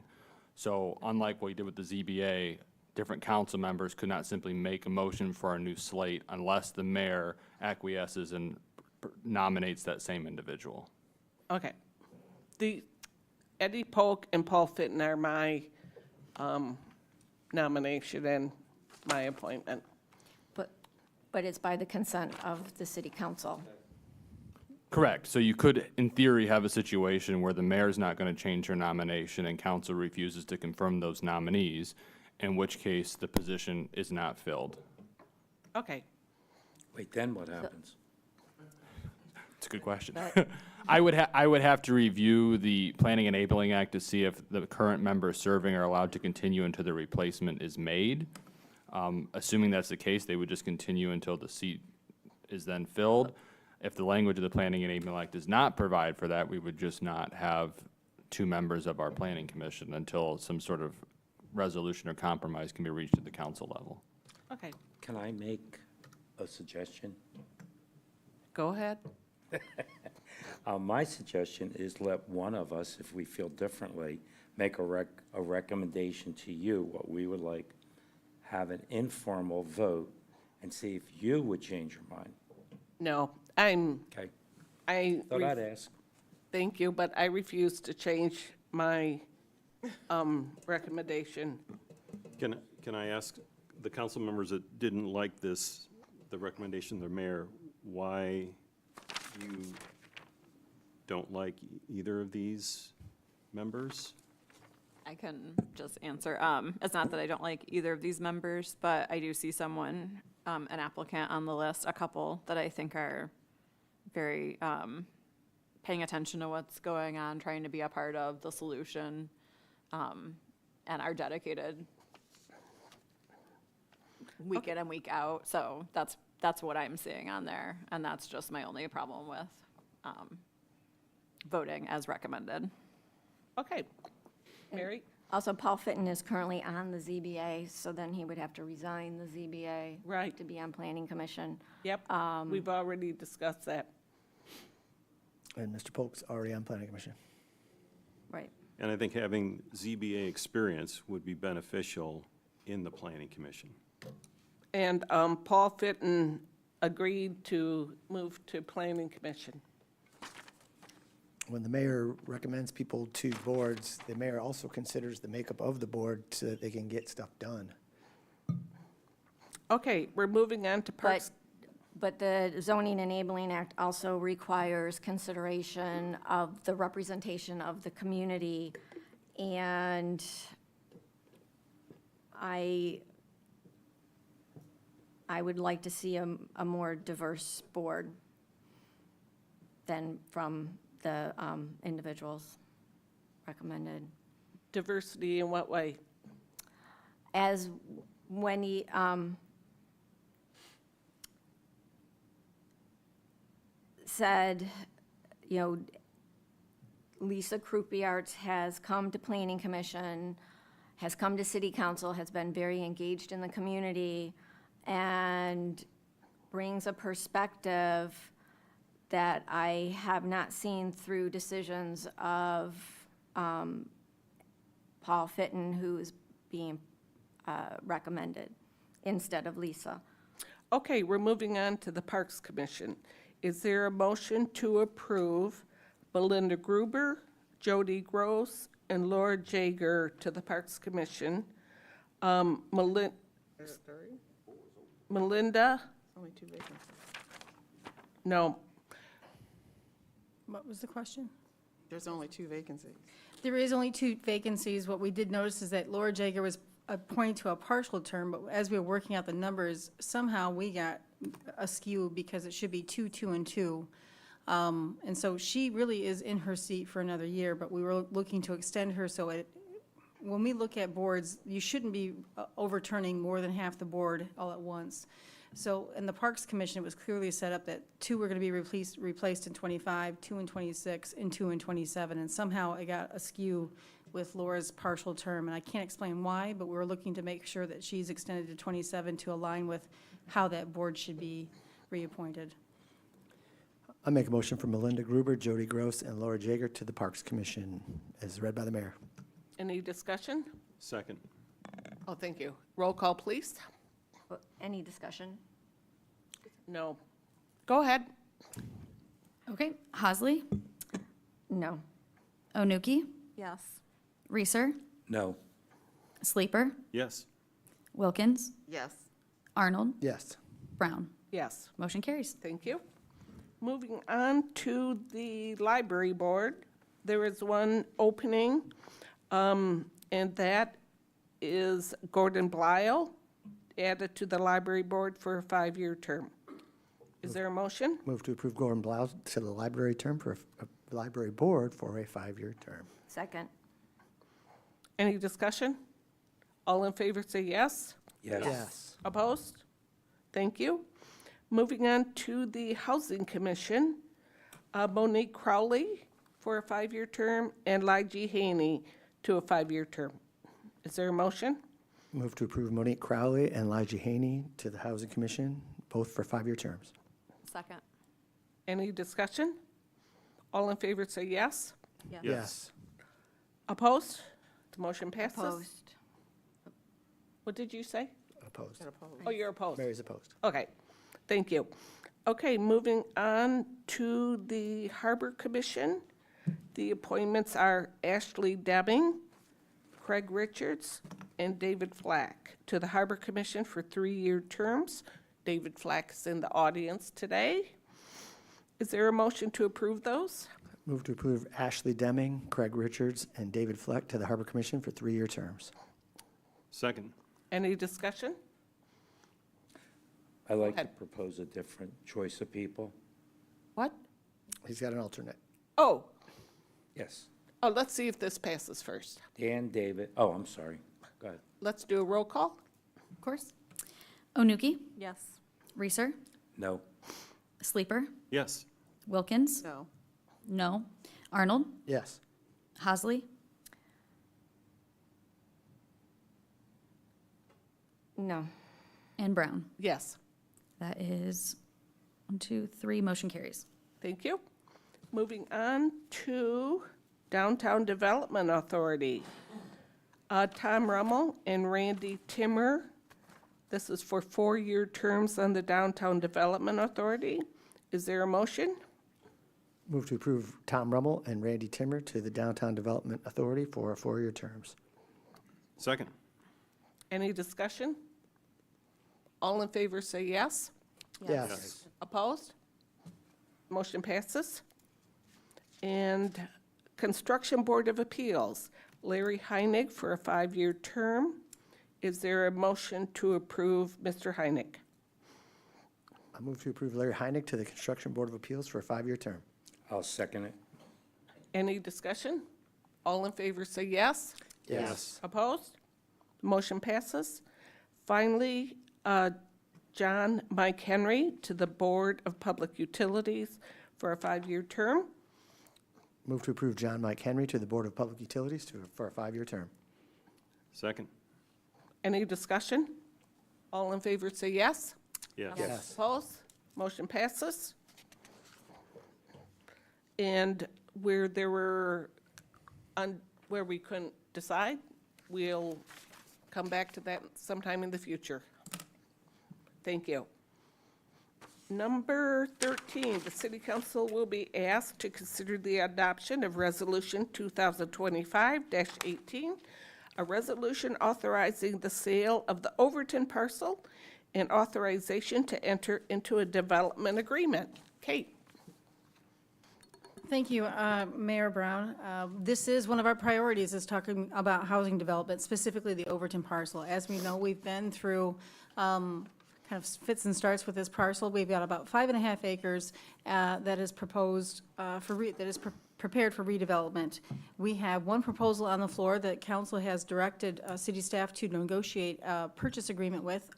So unlike what you did with the ZBA, different council members could not simply make a motion for a new slate unless the mayor acquiesces and nominates that same individual. Okay. The Eddie Polk and Paul Fitton are my nomination and my appointment. But it's by the consent of the city council. Correct. So you could, in theory, have a situation where the mayor's not going to change her nomination and council refuses to confirm those nominees, in which case the position is not filled. Okay. Wait, then what happens? It's a good question. I would have to review the Planning Enabling Act to see if the current members serving are allowed to continue until the replacement is made. Assuming that's the case, they would just continue until the seat is then filled. If the language of the Planning and Aiming Act does not provide for that, we would just not have 2 members of our planning commission until some sort of resolution or compromise can be reached at the council level. Okay, Can I make a suggestion? go ahead. My suggestion is let one of us, if we feel differently, make a recommendation to you, what we would like, have an informal vote, and see if you would change your mind. No, Okay? Thought I'd ask. Thank you, but I refuse to change my recommendation. Can I ask the council members that didn't like this, the recommendation of the mayor, why you don't like either of these members? I can just answer. It's not that I don't like either of these members, but I do see someone, an applicant on the list, a couple that I think are very paying attention to what's going on, trying to be a part of the solution, and are dedicated week in and week out. So that's what I'm seeing on there, and that's just my only problem with voting as recommended. Okay. Mary? Also, Paul Fitton is currently on the ZBA, so then he would have to resign the ZBA. Right. To be on Planning Commission. Yep, we've already discussed that. And Mr. Polk's already on Planning Commission. Right. And I think having ZBA experience would be beneficial in the planning commission. And Paul Fitton agreed to move to Planning Commission. When the mayor recommends people to boards, the mayor also considers the makeup of the board so that they can get stuff done. Okay, we're moving on to Parks. But the Zoning Enabling Act also requires consideration of the representation of the community. And I would like to see a more diverse board than from the individuals recommended. Diversity in what way? As when he, said, you know, Lisa Krupiarts has come to Planning Commission, has come to City Council, has been very engaged in the community, and brings a perspective that I have not seen through decisions of Paul Fitton, who is being recommended instead of Lisa. Okay, we're moving on to the Parks Commission. Is there a motion to approve Belinda Gruber, Jody Gross, and Laura Jager to the Parks Commission? Melinda, Only 2 vacancies. no, What was the question? There's only 2 vacancies. There is only 2 vacancies. What we did notice is that Laura Jager was appointed to a partial term, but as we were working out the numbers, somehow we got askew because it should be 2, 2, and 2. And so she really is in her seat for another year, but we were looking to extend her, so when we look at boards, you shouldn't be overturning more than half the board all at once. So in the Parks Commission, it was clearly set up that 2 were going to be replaced in 25, 2 in 26, and 2 in 27, and somehow it got askew with Laura's partial term, and I can't explain why, but we're looking to make sure that she's extended to 27 to align with how that board should be reappointed. I make a motion for Melinda Gruber, Jody Gross, and Laura Jager to the Parks Commission, as read by the mayor. any discussion? Second. Oh, thank you. Roll call, please. Any discussion? No. Go ahead. Okay, Hasley, No. Onuki, Yes. Reeser, No. Sleeper, Yes. Wilkins, Yes. Arnold, Yes. Brown. Yes. Motion carries. Thank you. Moving on to the library board, there is one opening, and that is Gordon Blyle, added to the library board for a 5-year term. Is there a motion? Move to approve Gordon Blau to the library term for a library board for a 5-year term. Second. Any discussion? All in favor say yes. Yes. Yes. Opposed? Thank you. Moving on to the Housing Commission, Monique Crowley for a 5-year term and Lygie Haney to a 5-year term. Is there a motion? Move to approve Monique Crowley and Elijah Haney to the Housing Commission, both for 5-year terms. Second. Any discussion? All in favor say yes. Yes. Opposed? The motion passes. Opposed. What did you say? Opposed. Oh, you're opposed. Mary's opposed. Okay, thank you. Okay, moving on to the Harbor Commission. The appointments are Ashley Deming, Craig Richards, and David Flack to the Harbor Commission for 3-year terms. David Flack is in the audience today. Is there a motion to approve those? Move to approve Ashley Deming, Craig Richards, and David Fleck to the Harbor Commission for 3-year terms. Second. Any discussion? I'd like to ahead. propose a different choice of people. What? He's got an alternate. Oh, Yes. let's see if this passes first. Dan, David, oh, I'm sorry. Go ahead. Let's do a roll call. Of course. Onuki, Yes. Reeser, No. Sleeper, Yes. Wilkins, No. no. Arnold, Yes. Hasley, No. and Brown. Yes, That is 1, 2, 3, motion carries. thank you. Moving on to Downtown Development Authority. Tom Rummel and Randy Timmer. This is for 4-year terms on the Downtown Development Authority. Is there a motion? Move to approve Tom Rummel and Randy Timmer to the Downtown Development Authority for 4-year terms. Second. Any discussion? All in favor say yes. Yes. Opposed? Motion passes. And Construction Board of Appeals, Larry Heinig for a 5-year term. Is there a motion to approve Mr. Heinig? I move to approve Larry Heinig to the Construction Board of Appeals for a 5-year term. I'll second it. Any discussion? All in favor say yes. Yes. Opposed? Motion passes. Finally, John Mike Henry to the Board of Public Utilities for a 5-year term. Move to approve John Mike Henry to the Board of Public Utilities for a 5-year term. Second. Any discussion? All in favor say yes. Yes. Yes. Opposed? Motion passes. And where there were, where we couldn't decide, we'll come back to that sometime in the future. Thank you. Number 13, the City Council will be asked to consider the adoption of Resolution 2025-18, a resolution authorizing the sale of the Overton parcel and authorization to enter into a development agreement. Kate? Thank you, Mayor Brown. This is one of our priorities, is talking about housing development, specifically the Overton parcel. As we know, we've been through kind of fits and starts with this parcel. We've got about 5.5 acres that is proposed prepared for redevelopment. We have one proposal on the floor that council has directed city staff to negotiate a purchase agreement with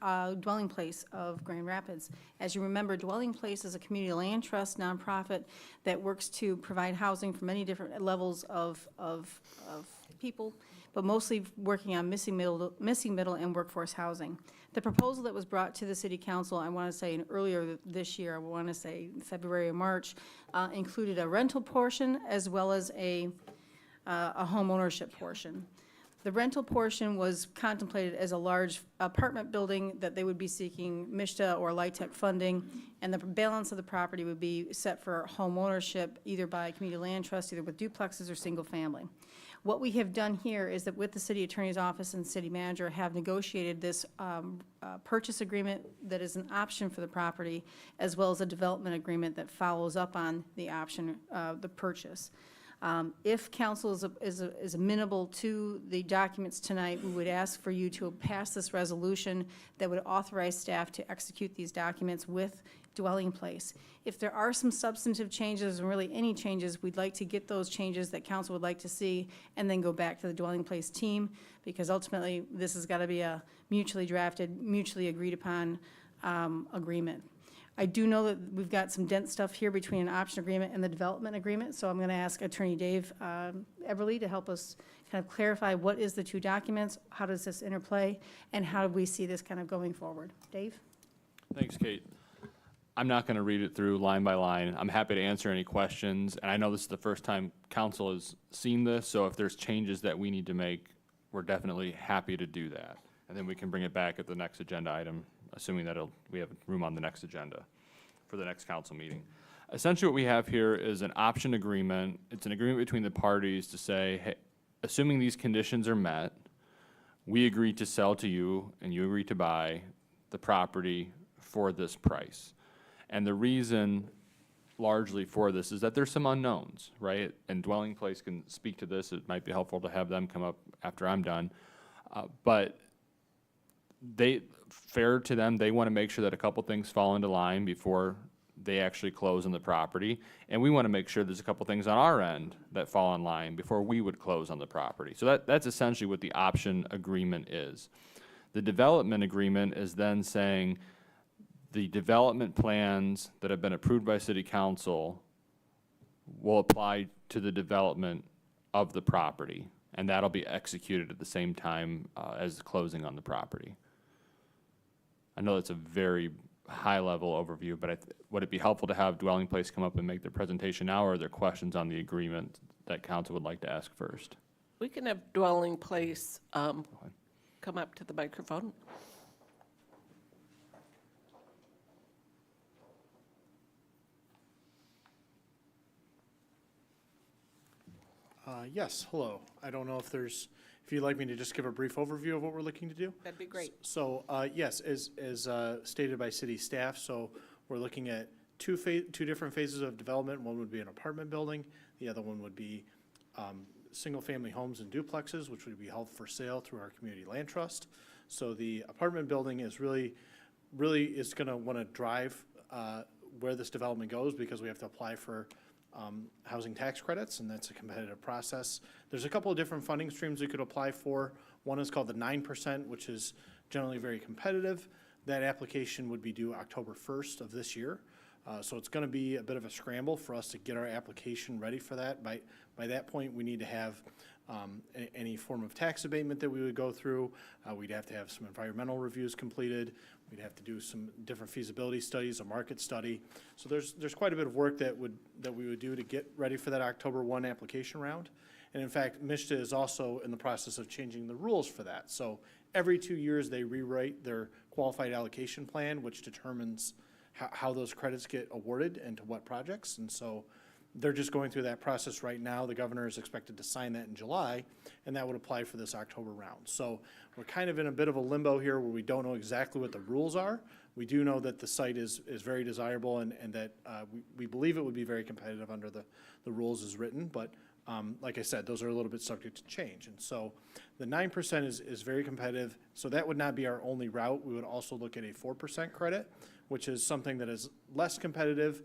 Dwelling Place of Grand Rapids. As you remember, Dwelling Place is a community land trust nonprofit that works to provide housing for many different levels of people, but mostly working on missing middle and workforce housing. The proposal that was brought to the city council, I want to say earlier this year, I want to say February or March, included a rental portion as well as a home ownership portion. The rental portion was contemplated as a large apartment building that they would be seeking MISTA or LIHTC funding, and the balance of the property would be set for home ownership, either by community land trust, either with duplexes or single family. What we have done here is that with the city attorney's office and city manager have negotiated this purchase agreement that is an option for the property, as well as a development agreement that follows up on the option, the purchase. If council is amenable to the documents tonight, we would ask for you to pass this resolution that would authorize staff to execute these documents with Dwelling Place. If there are some substantive changes, and really any changes, we'd like to get those changes that council would like to see and then go back to the Dwelling Place team, because ultimately this has got to be a mutually drafted, mutually agreed upon agreement. I do know that we've got some dense stuff here between an option agreement and the development agreement, so I'm going to ask Attorney Dave Everly to help us kind of clarify what is the two documents, how does this interplay, and how do we see this kind of going forward. Dave? Thanks, Kate. I'm not going to read it through line by line. I'm happy to answer any questions, and I know this is the first time council has seen this, so if there's changes that we need to make, we're definitely happy to do that. And then we can bring it back at the next agenda item, assuming that we have room on the next agenda for the next council meeting. Essentially what we have here is an option agreement. It's an agreement between the parties to say, hey, assuming these conditions are met, we agree to sell to you and you agree to buy the property for this price. And the reason largely for this is that there's some unknowns, right? And Dwelling Place can speak to this. It might be helpful to have them come up after I'm done. But fair to them, they want to make sure that a couple things fall into line before they actually close on the property. And we want to make sure there's a couple things on our end that fall in line before we would close on the property. So that's essentially what the option agreement is. The development agreement is then saying the development plans that have been approved by City Council will apply to the development of the property. And that'll be executed at the same time as closing on the property. I know that's a very high-level overview, but would it be helpful to have Dwelling Place come up and make their presentation now, or are there questions on the agreement that council would like to ask first? We can have Dwelling Place come up to the microphone. Yes, hello. I don't know if you'd like me to just give a brief overview of what we're looking to do? That'd be great. So, yes, as stated by city staff, so we're looking at two different phases of development. One would be an apartment building. The other one would be single-family homes and duplexes, which would be held for sale through our community land trust. So the apartment building is really is going to want to drive where this development goes, because we have to apply for housing tax credits, and that's a competitive process. There's a couple of different funding streams we could apply for. One is called the 9%, which is generally very competitive. That application would be due October 1st of this year. So it's going to be a bit of a scramble for us to get our application ready for that. By that point, we need to have any form of tax abatement that we would go through. We'd have to have some environmental reviews completed. We'd have to do some different feasibility studies, a market study. So there's quite a bit of work that we would do to get ready for that October 1 application round. And in fact, MSHDA is also in the process of changing the rules for that. So every 2 years, they rewrite their qualified allocation plan, which determines how those credits get awarded and to what projects. And so they're just going through that process right now. The governor is expected to sign that in July, and that would apply for this October round. So we're kind of in a bit of a limbo here where we don't know exactly what the rules are. We do know that the site is very desirable, and that we believe it would be very competitive under the rules as written. But like I said, those are a little bit subject to change. And so the 9% is very competitive. So that would not be our only route. We would also look at a 4% credit, which is something that is less competitive.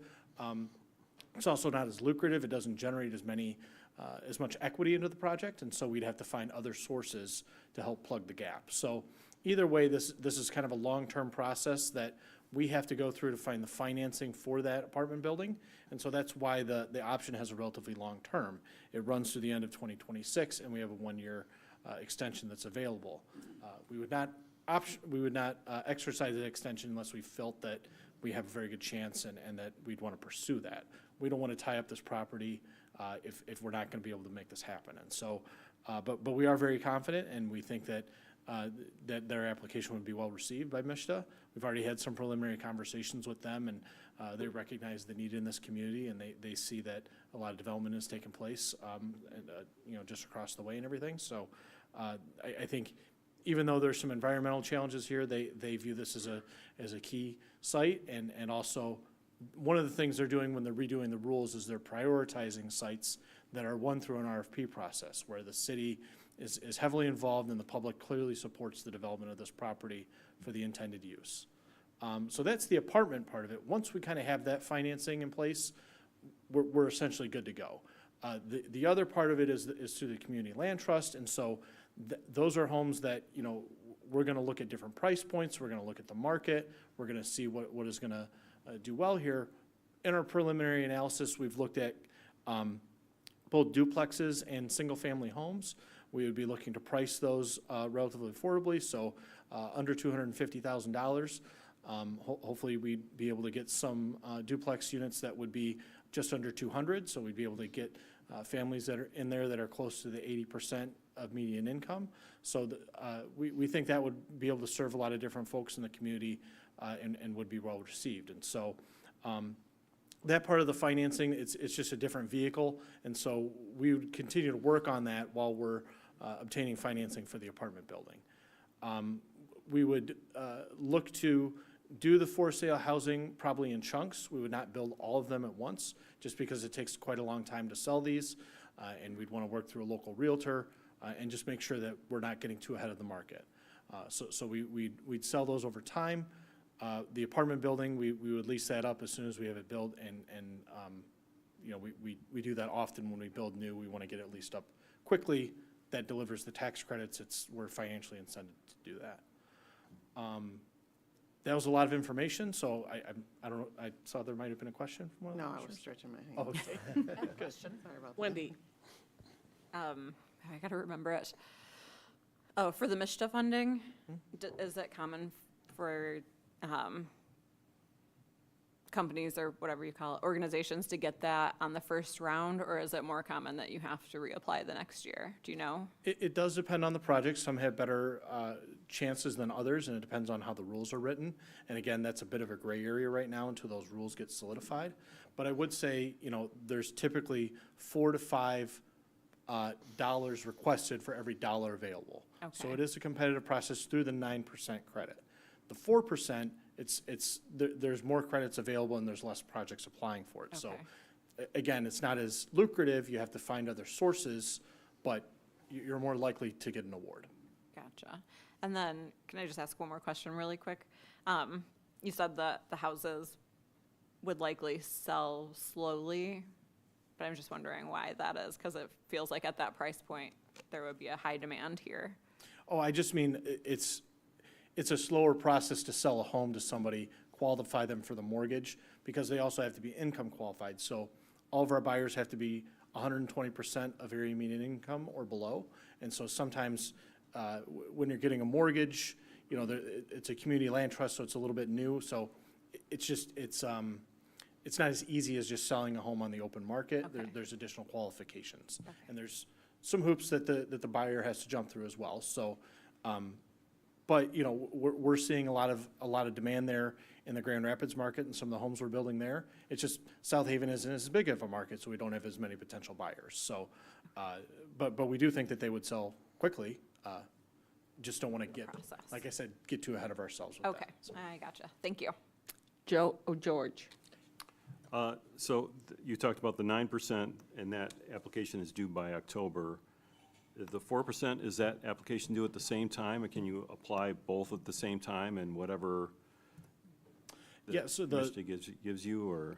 It's also not as lucrative. It doesn't generate as much equity into the project, and so we'd have to find other sources to help plug the gap. So either way, this is kind of a long-term process that we have to go through to find the financing for that apartment building, and so that's why the option has a relatively long term. It runs through the end of 2026, and we have a 1-year extension that's available. We would not exercise that extension unless we felt that we have a very good chance and that we'd want to pursue that. We don't want to tie up this property if we're not going to be able to make this happen. And so, but we are very confident, and we think that their application would be well received by MSHDA. We've already had some preliminary conversations with them, and they recognize the need in this community, and they see that a lot of development has taken place, just across the way and everything. So I think even though there's some environmental challenges here, they view this as a key site, and also one of the things they're doing when they're redoing the rules is they're prioritizing sites that are won through an RFP process, where the city is heavily involved and the public clearly supports the development of this property for the intended use. So that's the apartment part of it. Once we kind of have that financing in place, we're essentially good to go. The other part of it is through the community land trust, and so those are homes that, we're going to look at different price points. We're going to look at the market. We're going to see what is going to do well here. In our preliminary analysis, we've looked at both duplexes and single-family homes. We would be looking to price those relatively affordably, so under $250,000. Hopefully, we'd be able to get some duplex units that would be just under 200, so we'd be able to get families that are in there that are close to the 80% of median income. So we think that would be able to serve a lot of different folks in the community and would be well received. And so that part of the financing, it's just a different vehicle, and so we would continue to work on that while we're obtaining financing for the apartment building. We would look to do the for sale housing probably in chunks. We would not build all of them at once, just because it takes quite a long time to sell these, and we'd want to work through a local realtor and just make sure that we're not getting too ahead of the market. So we'd sell those over time. The apartment building, we would lease that up as soon as we have it built, and you know, we do that often when we build new. We want to get it leased up quickly. That delivers the tax credits. We're financially incented to do that. That was a lot of information, so I don't know, I saw there might have been a question from one of the No, I commissioners. was stretching my hand. Oh, okay. Question. Sorry about that. Wendy. I gotta remember it. Oh, for the MSHDA funding, is it common for companies or whatever you call it, organizations to get that on the first round, or is it more common that you have to reapply the next year? Do you know? It does depend on the project. Some have better chances than others, and it depends on how the rules are written. And again, that's a bit of a gray area right now until those rules get solidified. But I would say, you know, there's typically $4 to $5 dollars requested for every dollar available. So Okay. it is a competitive process through the 9% credit. The 4%, there's more credits available and there's less projects applying for it. So again, it's not as lucrative. You have to find other sources, but you're more likely to get an award. Gotcha. And then, can I just ask one more question really quick? You said that the houses would likely sell slowly, but I'm just wondering why that is, because it feels like at that price point, there would be a high demand here. Oh, I just mean it's a slower process to sell a home to somebody, qualify them for the mortgage, because they also have to be income qualified. So all of our buyers have to be 120% of area median income or below. And so sometimes when you're getting a mortgage, you know, it's a community land trust, so it's a little bit new. So it's not as easy as just selling a home on the open market. There's additional qualifications. And there's some hoops that the buyer has to jump through as well. So, but, you know, we're seeing a lot of demand there in the Grand Rapids market and some of the homes we're building there. It's just South Haven isn't as big of a market, so we don't have as many potential buyers. So, but we do think that they would sell quickly. Just don't want to get, like I said, get too ahead of ourselves with that. So. I gotcha. Thank you. George. So you talked about the 9%, and that application is due by October. The 4%, is that application due at the same time, or can you apply both at the same time and whatever Yeah, so MSHDA gives you, or?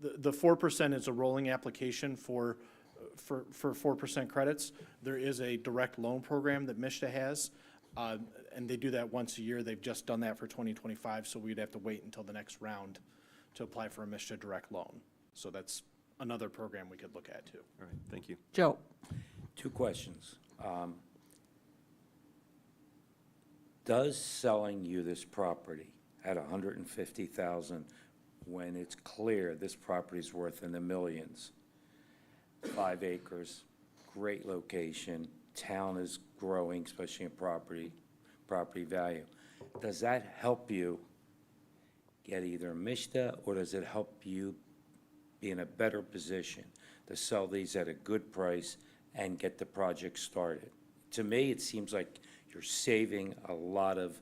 The 4% is a rolling application for 4% credits. There is a direct loan program that MSHDA has, and they do that once a year. They've just done that for 2025, so we'd have to wait until the next round to apply for a MSHDA direct loan. So that's another program we could look at too. All right, thank you. Joe. 2 questions. Does selling you this property at $150,000 when it's clear this property's worth in the millions, 5 acres, great location, town is growing, especially in property value, does that help you get either MSHDA, or does it help you be in a better position to sell these at a good price and get the project started? To me, it seems like you're saving a lot of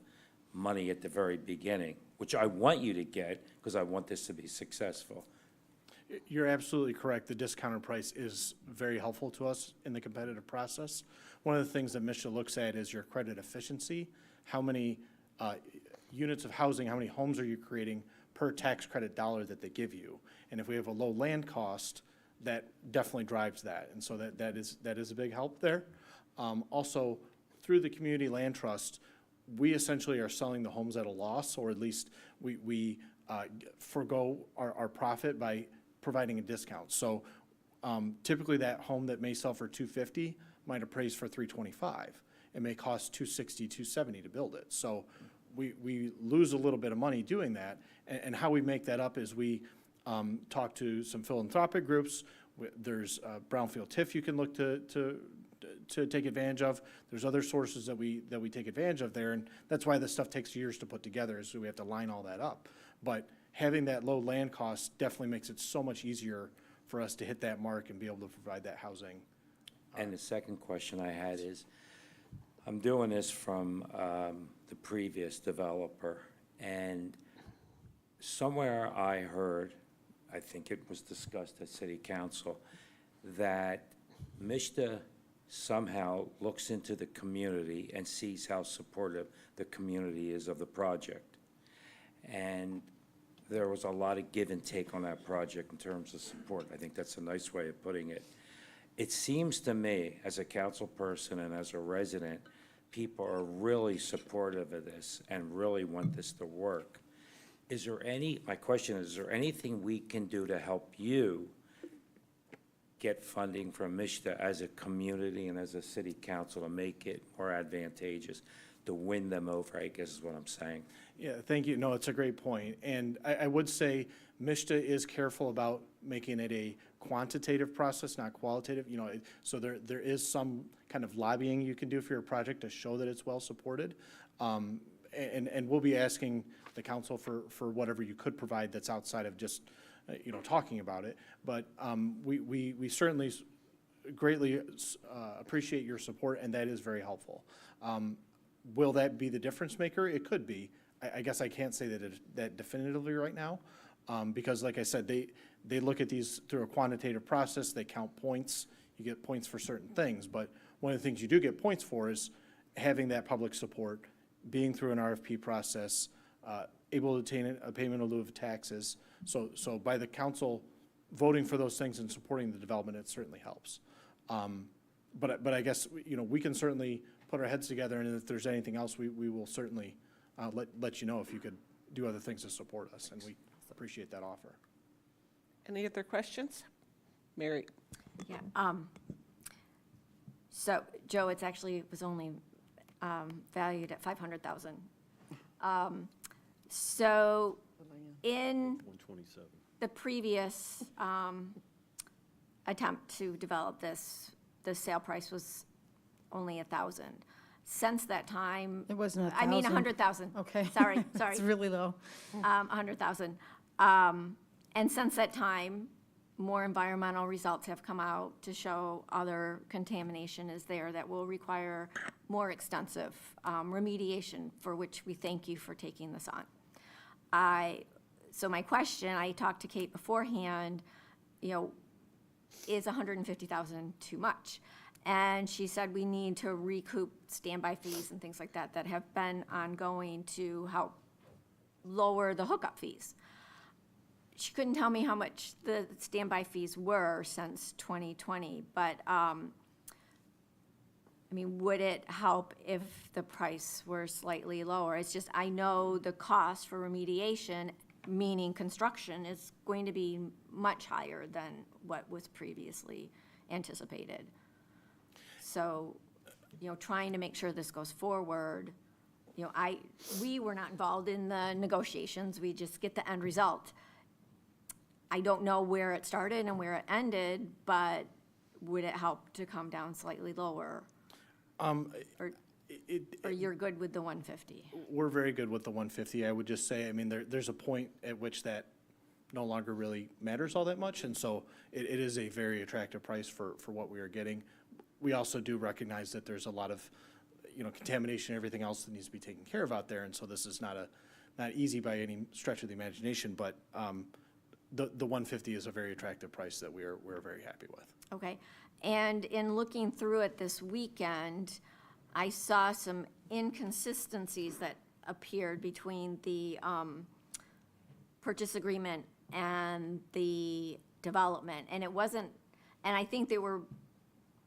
money at the very beginning, which I want you to get because I want this to be successful. You're absolutely correct. The discounted price is very helpful to us in the competitive process. One of the things that MSHDA looks at is your credit efficiency. How many units of housing, how many homes are you creating per tax credit dollar that they give you? And if we have a low land cost, that definitely drives that. And so that is a big help there. Also, through the community land trust, we essentially are selling the homes at a loss, or at least we forego our profit by providing a discount. So typically that home that may sell for $250 might appraise for $325. It may cost $260, $270 to build it. So we lose a little bit of money doing that. And how we make that up is we talk to some philanthropic groups. There's Brownfield TIF you can look to take advantage of. There's other sources that we take advantage of there, and that's why this stuff takes years to put together, is so we have to line all that up. But having that low land cost definitely makes it so much easier for us to hit that mark and be able to provide that housing. And the second question I had is, I'm doing this from the previous developer, and somewhere I heard, I think it was discussed at City Council, that MISTA somehow looks into the community and sees how supportive the community is of the project. And there was a lot of give and take on that project in terms of support. I think that's a nice way of putting it. It seems to me, as a council person and as a resident, people are really supportive of this and really want this to work. My question is there anything we can do to help you get funding from MISTA as a community and as a city council to make it more advantageous, to win them over, I guess is what I'm saying? Yeah, thank you. No, it's a great point. And I would say MISTA is careful about making it a quantitative process, not qualitative. So there is some kind of lobbying you can do for your project to show that it's well supported. And we'll be asking the council for whatever you could provide that's outside of just, talking about it. But we certainly greatly appreciate your support, and that is very helpful. Will that be the difference maker? It could be. I guess I can't say that definitively right now, because like I said, they look at these through a quantitative process. They count points. You get points for certain things, but one of the things you do get points for is having that public support, being through an RFP process, able to obtain a payment in lieu of taxes. So by the council voting for those things and supporting the development, it certainly helps. But I guess, we can certainly put our heads together, and if there's anything else, we will certainly let you know if you could do other things to support us, and we appreciate that offer. Any other questions? Mary? Yeah. So, Joe, it was only valued at $500,000. So, in 127. the previous attempt to develop this, the sale price was only $1,000. Since that time, It wasn't 1,000. I mean 100,000. Okay. Sorry. It's really low. 100,000. And since that time, more environmental results have come out to show other contamination is there that will require more extensive remediation, for which we thank you for taking this on. So my question, I talked to Kate beforehand, is 150,000 too much? And she said we need to recoup standby fees and things like that have been ongoing to help lower the hookup fees. She couldn't tell me how much the standby fees were since 2020, but would it help if the price were slightly lower? It's just, I know the cost for remediation, meaning construction, is going to be much higher than what was previously anticipated. So, trying to make sure this goes forward, we were not involved in the negotiations, we just get the end result. I don't know where it started and where it ended, but would it help to come down slightly lower? Or you're good with the 150? We're very good with the 150. I would just say, there's a point at which that no longer really matters all that much, and so it is a very attractive price for what we are getting. We also do recognize that there's a lot of, contamination and everything else that needs to be taken care of out there, and so this is not easy by any stretch of the imagination, but the 150 is a very attractive price that we're very happy with. Okay, and in looking through it this weekend, I saw some inconsistencies that appeared between the purchase agreement and the development, and I think they were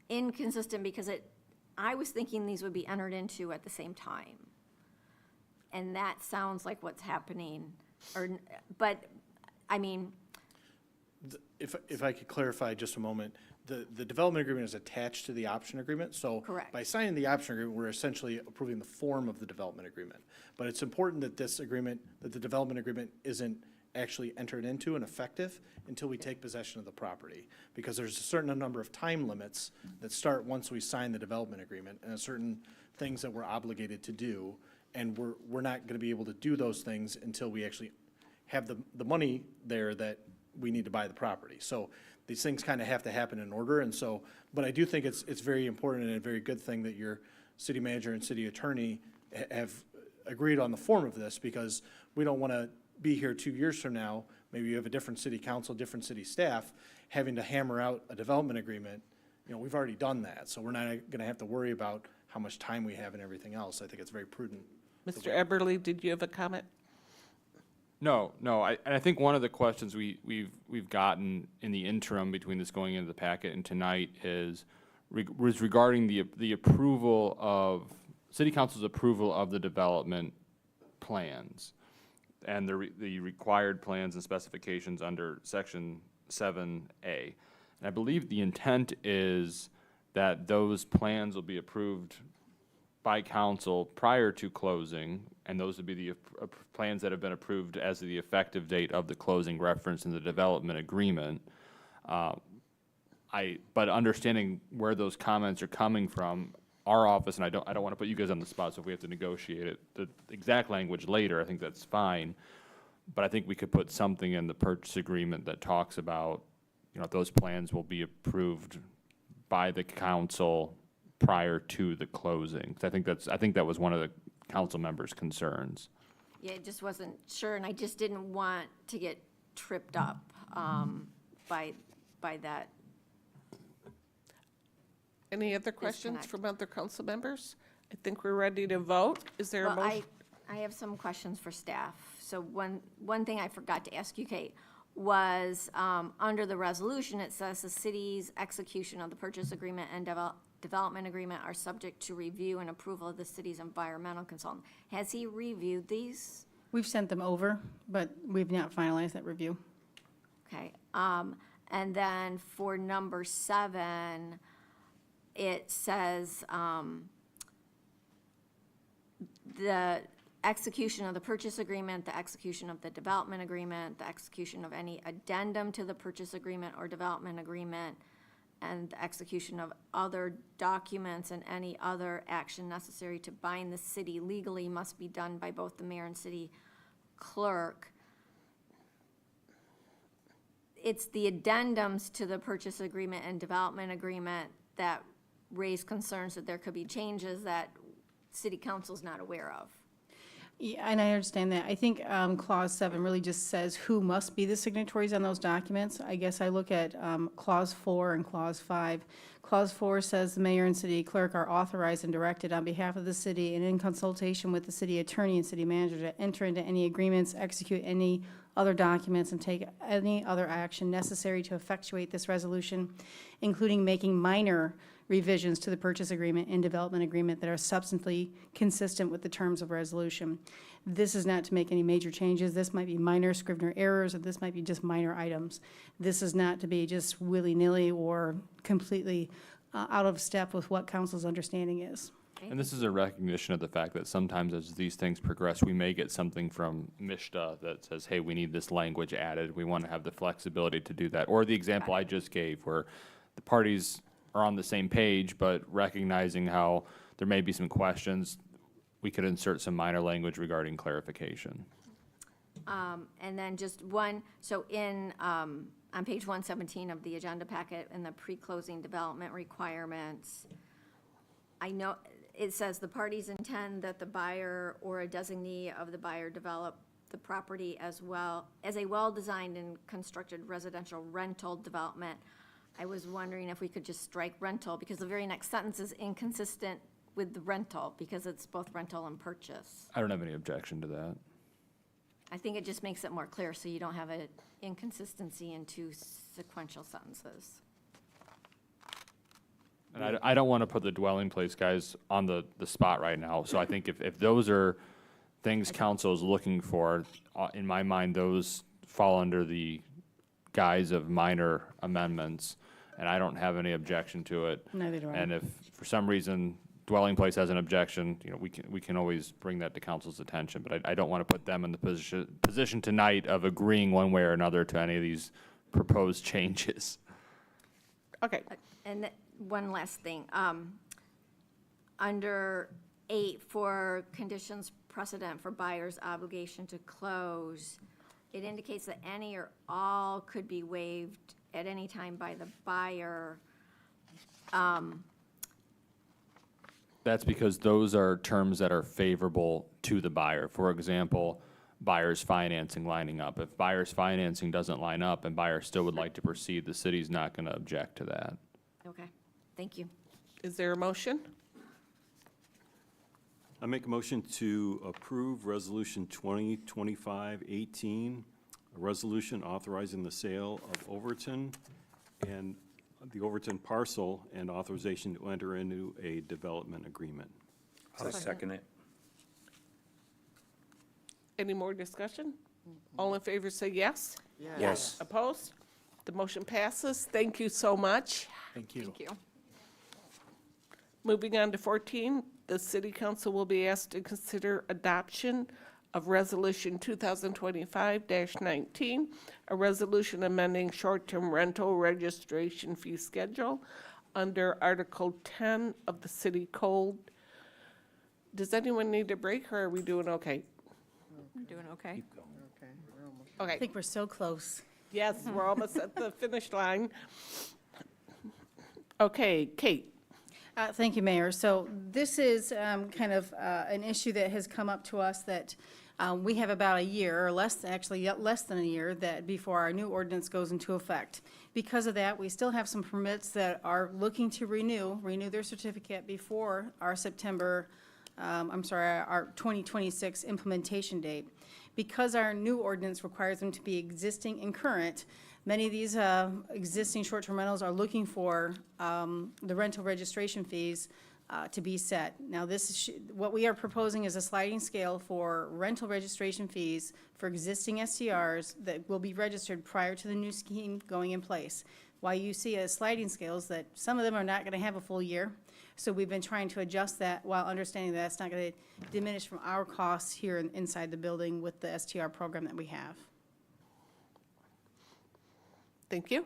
inconsistent because I was thinking these would be entered into at the same time. And that sounds like what's happening But, I mean, If I could clarify just a moment, the development agreement is attached to the option agreement. So Correct. by signing the option agreement, we're essentially approving the form of the development agreement. But it's important that this agreement, that the development agreement isn't actually entered into and effective until we take possession of the property. Because there's a certain number of time limits that start once we sign the development agreement, and certain things that we're obligated to do. And we're not gonna be able to do those things until we actually have the money there that we need to buy the property. So these things kind of have to happen in order, and so, but I do think it's very important and a very good thing that your city manager and city attorney have agreed on the form of this, because we don't want to be here 2 years from now, maybe you have a different city council, different city staff, having to hammer out a development agreement. You know, we've already done that, so we're not going to have to worry about how much time we have and everything else. I think it's very prudent. Mr. Eberly, did you have a comment? No, I think one of the questions we've gotten in the interim between this going into the packet and tonight was regarding the approval of, city council's approval of the development plans and the required plans and specifications under section 7A. And I believe the intent is that those plans will be approved by council prior to closing, and those would be the plans that have been approved as of the effective date of the closing reference in the development agreement. But understanding where those comments are coming from, our office, and I don't want to put you guys on the spot, so if we have to negotiate it, the exact language later, I think that's fine. But I think we could put something in the purchase agreement that talks about, you know, those plans will be approved by the council prior to the closing. 'Cause I think that was one of the council members' concerns. yeah, I just wasn't sure, and I just didn't want to get tripped up by that. Any other questions Disconnect. from other council members? I think we're ready to vote. Is there a Well, motion? I have some questions for staff. So one thing I forgot to ask you, Kate, was under the resolution, it says the city's execution of the purchase agreement and development agreement are subject to review and approval of the city's environmental consultant. Has he reviewed these? We've sent them over, but we've not finalized that review. Okay. And then for number 7, it says the execution of the purchase agreement, the execution of the development agreement, the execution of any addendum to the purchase agreement or development agreement, and the execution of other documents and any other action necessary to bind the city legally must be done by both the mayor and city clerk. It's the addendums to the purchase agreement and development agreement that raise concerns that there could be changes that city council's not aware of. Yeah, and I understand that. I think Clause 7 really just says who must be the signatories on those documents. I guess I look at Clause 4 and Clause 5. Clause 4 says the mayor and city clerk are authorized and directed on behalf of the city and in consultation with the city attorney and city manager to enter into any agreements, execute any other documents, and take any other action necessary to effectuate this resolution, including making minor revisions to the purchase agreement and development agreement that are substantially consistent with the terms of resolution. This is not to make any major changes. This might be minor Scrivener errors, or this might be just minor items. This is not to be just willy-nilly or completely out of step with what council's understanding is. And this is a recognition of the fact that sometimes as these things progress, we may get something from MISTA that says, hey, we need this language added. We want to have the flexibility to do that. Or the example I just gave where the parties are on the same page, but recognizing how there may be some questions, we could insert some minor language regarding clarification. And then just one, so on page 117 of the agenda packet, in the pre-closing development requirements, I know it says the parties intend that the buyer or a designee of the buyer develop the property as well as a well-designed and constructed residential rental development. I was wondering if we could just strike rental, because the very next sentence is inconsistent with the rental, because it's both rental and purchase. I don't have any objection to that. I think it just makes it more clear, so you don't have an inconsistency in 2 sequential sentences. And I don't want to put the dwelling place guys on the spot right now. So I think if those are things council is looking for, in my mind, those fall under the guise of minor amendments, and I don't have any objection to it. Neither do I. And if for some reason dwelling place has an objection, you know, we can always bring that to council's attention, but I don't want to put them in the position tonight of agreeing one way or another to any of these proposed changes. Okay, And one last thing, under 8, for conditions precedent for buyer's obligation to close, it indicates that any or all could be waived at any time by the buyer. That's because those are terms that are favorable to the buyer. For example, buyer's financing lining up. If buyer's financing doesn't line up and buyer still would like to proceed, the city's not going to object to that. Okay, thank you. is there a motion? I make a motion to approve Resolution 2025-18, a resolution authorizing the sale of Overton and the Overton parcel and authorization to enter into a development agreement. I'll second it. Any more discussion? All in favor say yes. Yes. Opposed? The motion passes. Thank you so much. Thank you. Thank you. Moving on to 14, the city council will be asked to consider adoption of Resolution 2025-19, a resolution amending short-term rental registration fee schedule under Article 10 of the city code. Does anyone need a break, or are we doing okay? We're doing okay. Okay, we're almost. I Okay, think we're so close. yes, we're almost at the finish line. Okay, Kate. Thank you, Mayor. So this is kind of an issue that has come up to us that we have about a year, or less, actually less than a year, that before our new ordinance goes into effect. Because of that, we still have some permits that are looking to renew their certificate before our our 2026 implementation date. Because our new ordinance requires them to be existing and current, many of these existing short-term rentals are looking for the rental registration fees to be set. Now, what we are proposing is a sliding scale for rental registration fees for existing STRs that will be registered prior to the new scheme going in place. Why you see a sliding scale is that some of them are not going to have a full year. So we've been trying to adjust that while understanding that it's not going to diminish from our costs here inside the building with the STR program that we have. Thank you.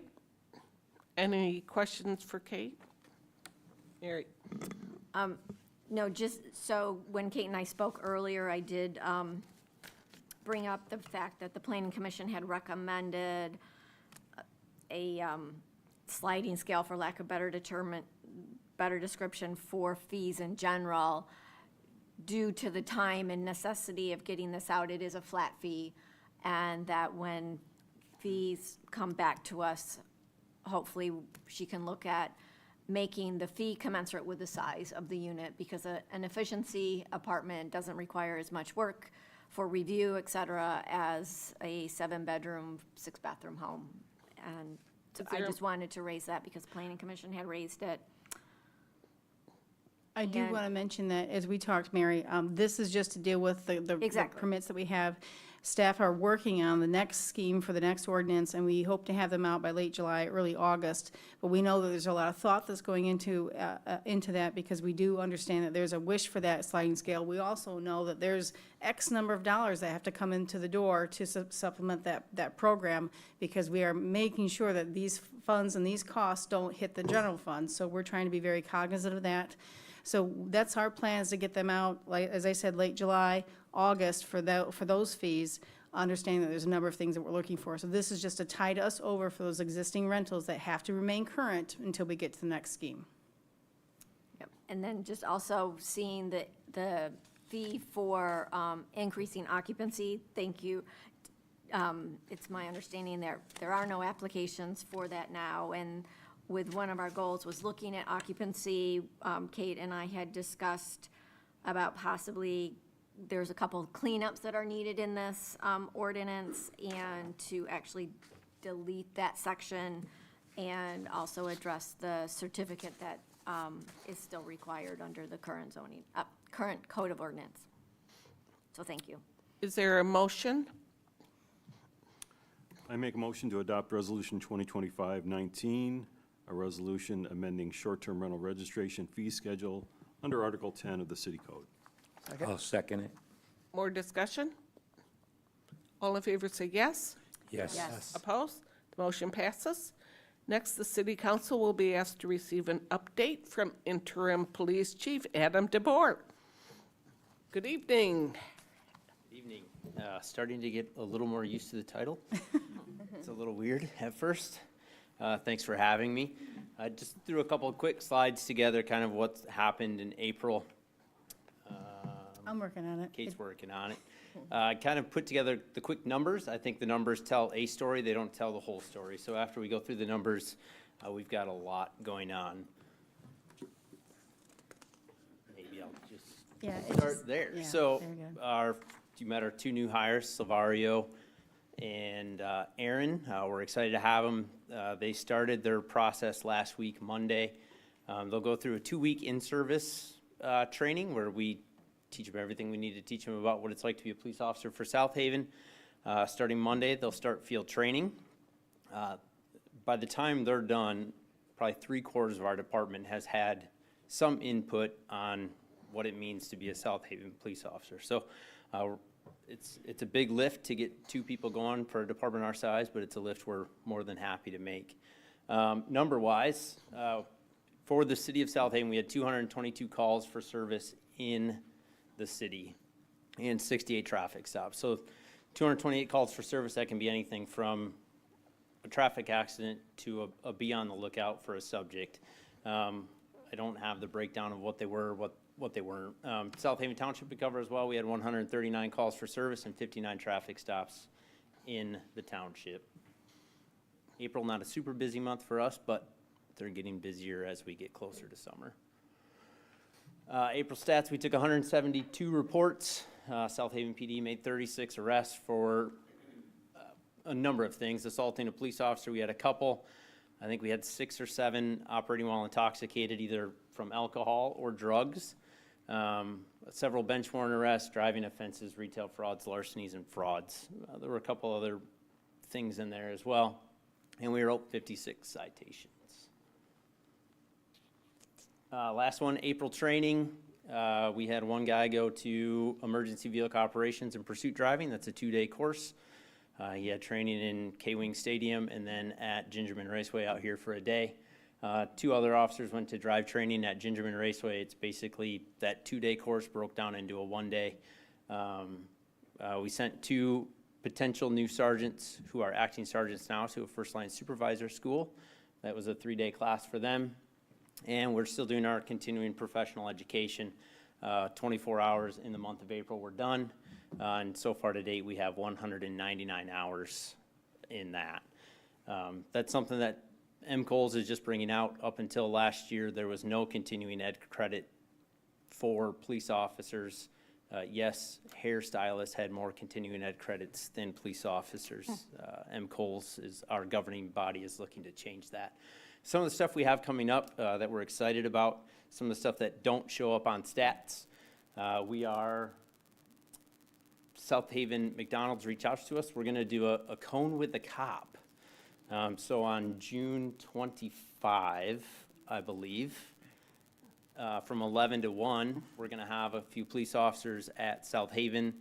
Any questions for Kate? Mary? No, just so when Kate and I spoke earlier, I did bring up the fact that the Planning Commission had recommended a sliding scale, for lack of better description, for fees in general. Due to the time and necessity of getting this out, it is a flat fee, and that when fees come back to us, hopefully she can look at making the fee commensurate with the size of the unit, because an efficiency apartment doesn't require as much work for review, et cetera, as a 7-bedroom, 6-bathroom home. And so I just wanted to raise that because Planning Commission had raised it. I do And- want to mention that, as we talked, Mary, this is just to deal with the Exactly. permits that we have. Staff are working on the next scheme for the next ordinance, and we hope to have them out by late July, early August. But we know that there's a lot of thought that's going into that, because we do understand that there's a wish for that sliding scale. We also know that there's X number of dollars that have to come into the door to supplement that program, because we are making sure that these funds and these costs don't hit the general fund. So we're trying to be very cognizant of that. So that's our plans, to get them out, like, as I said, late July, August for those fees, understanding that there's a number of things that we're looking for. So this is just to tide us over for those existing rentals that have to remain current until we get to the next scheme. Yep. And then just also seeing the fee for increasing occupancy, thank you. It's my understanding there are no applications for that now, and with one of our goals was looking at occupancy. Kate and I had discussed about possibly, there's a couple of cleanups that are needed in this ordinance, and to actually delete that section and also address the certificate that is still required under the current zoning, current code of ordinance. So thank you. Is there a motion? I make a motion to adopt Resolution 2025-19, a resolution amending short-term rental registration fee schedule under Article 10 of the City Code. I'll second it. More discussion? All in favor say yes. Yes. Opposed? The motion passes. Next, the city council will be asked to receive an update from interim police chief Adam DeBoer. Good evening. Evening. Starting to get a little more used to the title. It's a little weird at first. Thanks for having me. I just threw a couple of quick slides together, kind of what's happened in April. I'm working on it. Kate's working on it. I kind of put together the quick numbers. I think the numbers tell a story. They don't tell the whole story. So after we go through the numbers, we've got a lot going on. Maybe I'll just start there. Yeah, So very good. you met our two new hires, Silvario and Aaron. We're excited to have them. They started their process last week, Monday. They'll go through a 2-week in-service training where we teach them everything we need to teach them about what it's like to be a police officer for South Haven. Starting Monday, they'll start field training. By the time they're done, probably 3/4 of our department has had some input on what it means to be a South Haven police officer. So it's a big lift to get 2 people going for a department our size, but it's a lift we're more than happy to make. Number-wise, for the city of South Haven, we had 222 calls for service in the city and 68 traffic stops. So 228 calls for service, that can be anything from a traffic accident to a be on the lookout for a subject. I don't have the breakdown of what they were, what they weren't. South Haven Township to cover as well. We had 139 calls for service and 59 traffic stops in the township. April, not a super busy month for us, but they're getting busier as we get closer to summer. April stats, we took 172 reports. South Haven PD made 36 arrests for a number of things. Assaulting a police officer, we had a couple. I think we had 6 or 7 operating while intoxicated, either from alcohol or drugs. Several bench warrant arrests, driving offenses, retail frauds, larcenies, and frauds. There were a couple other things in there as well. And we wrote 56 citations. Last one, April training. We had one guy go to emergency vehicle operations and pursuit driving. That's a 2-day course. He had training in K-Wing Stadium and then at Gingerman Raceway out here for a day. 2 other officers went to drive training at Gingerman Raceway. It's basically that 2-day course broke down into a 1-day. We sent 2 potential new sergeants who are acting sergeants now to a first line supervisor school. That was a 3-day class for them. And we're still doing our continuing professional education. 24 hours in the month of April, we're done. And so far to date, we have 199 hours in that. That's something that MCOLS is just bringing out. Up until last year, there was no continuing ed credit for police officers. Yes, hairstylists had more continuing ed credits than police officers. MCOLS is our governing body is looking to change that. Some of the stuff we have coming up that we're excited about, some of the stuff that don't show up on stats. We are, South Haven McDonald's reached out to us. We're gonna do a cone with the cop. So on June 25, I believe, from 11 to 1, we're gonna have a few police officers at South Haven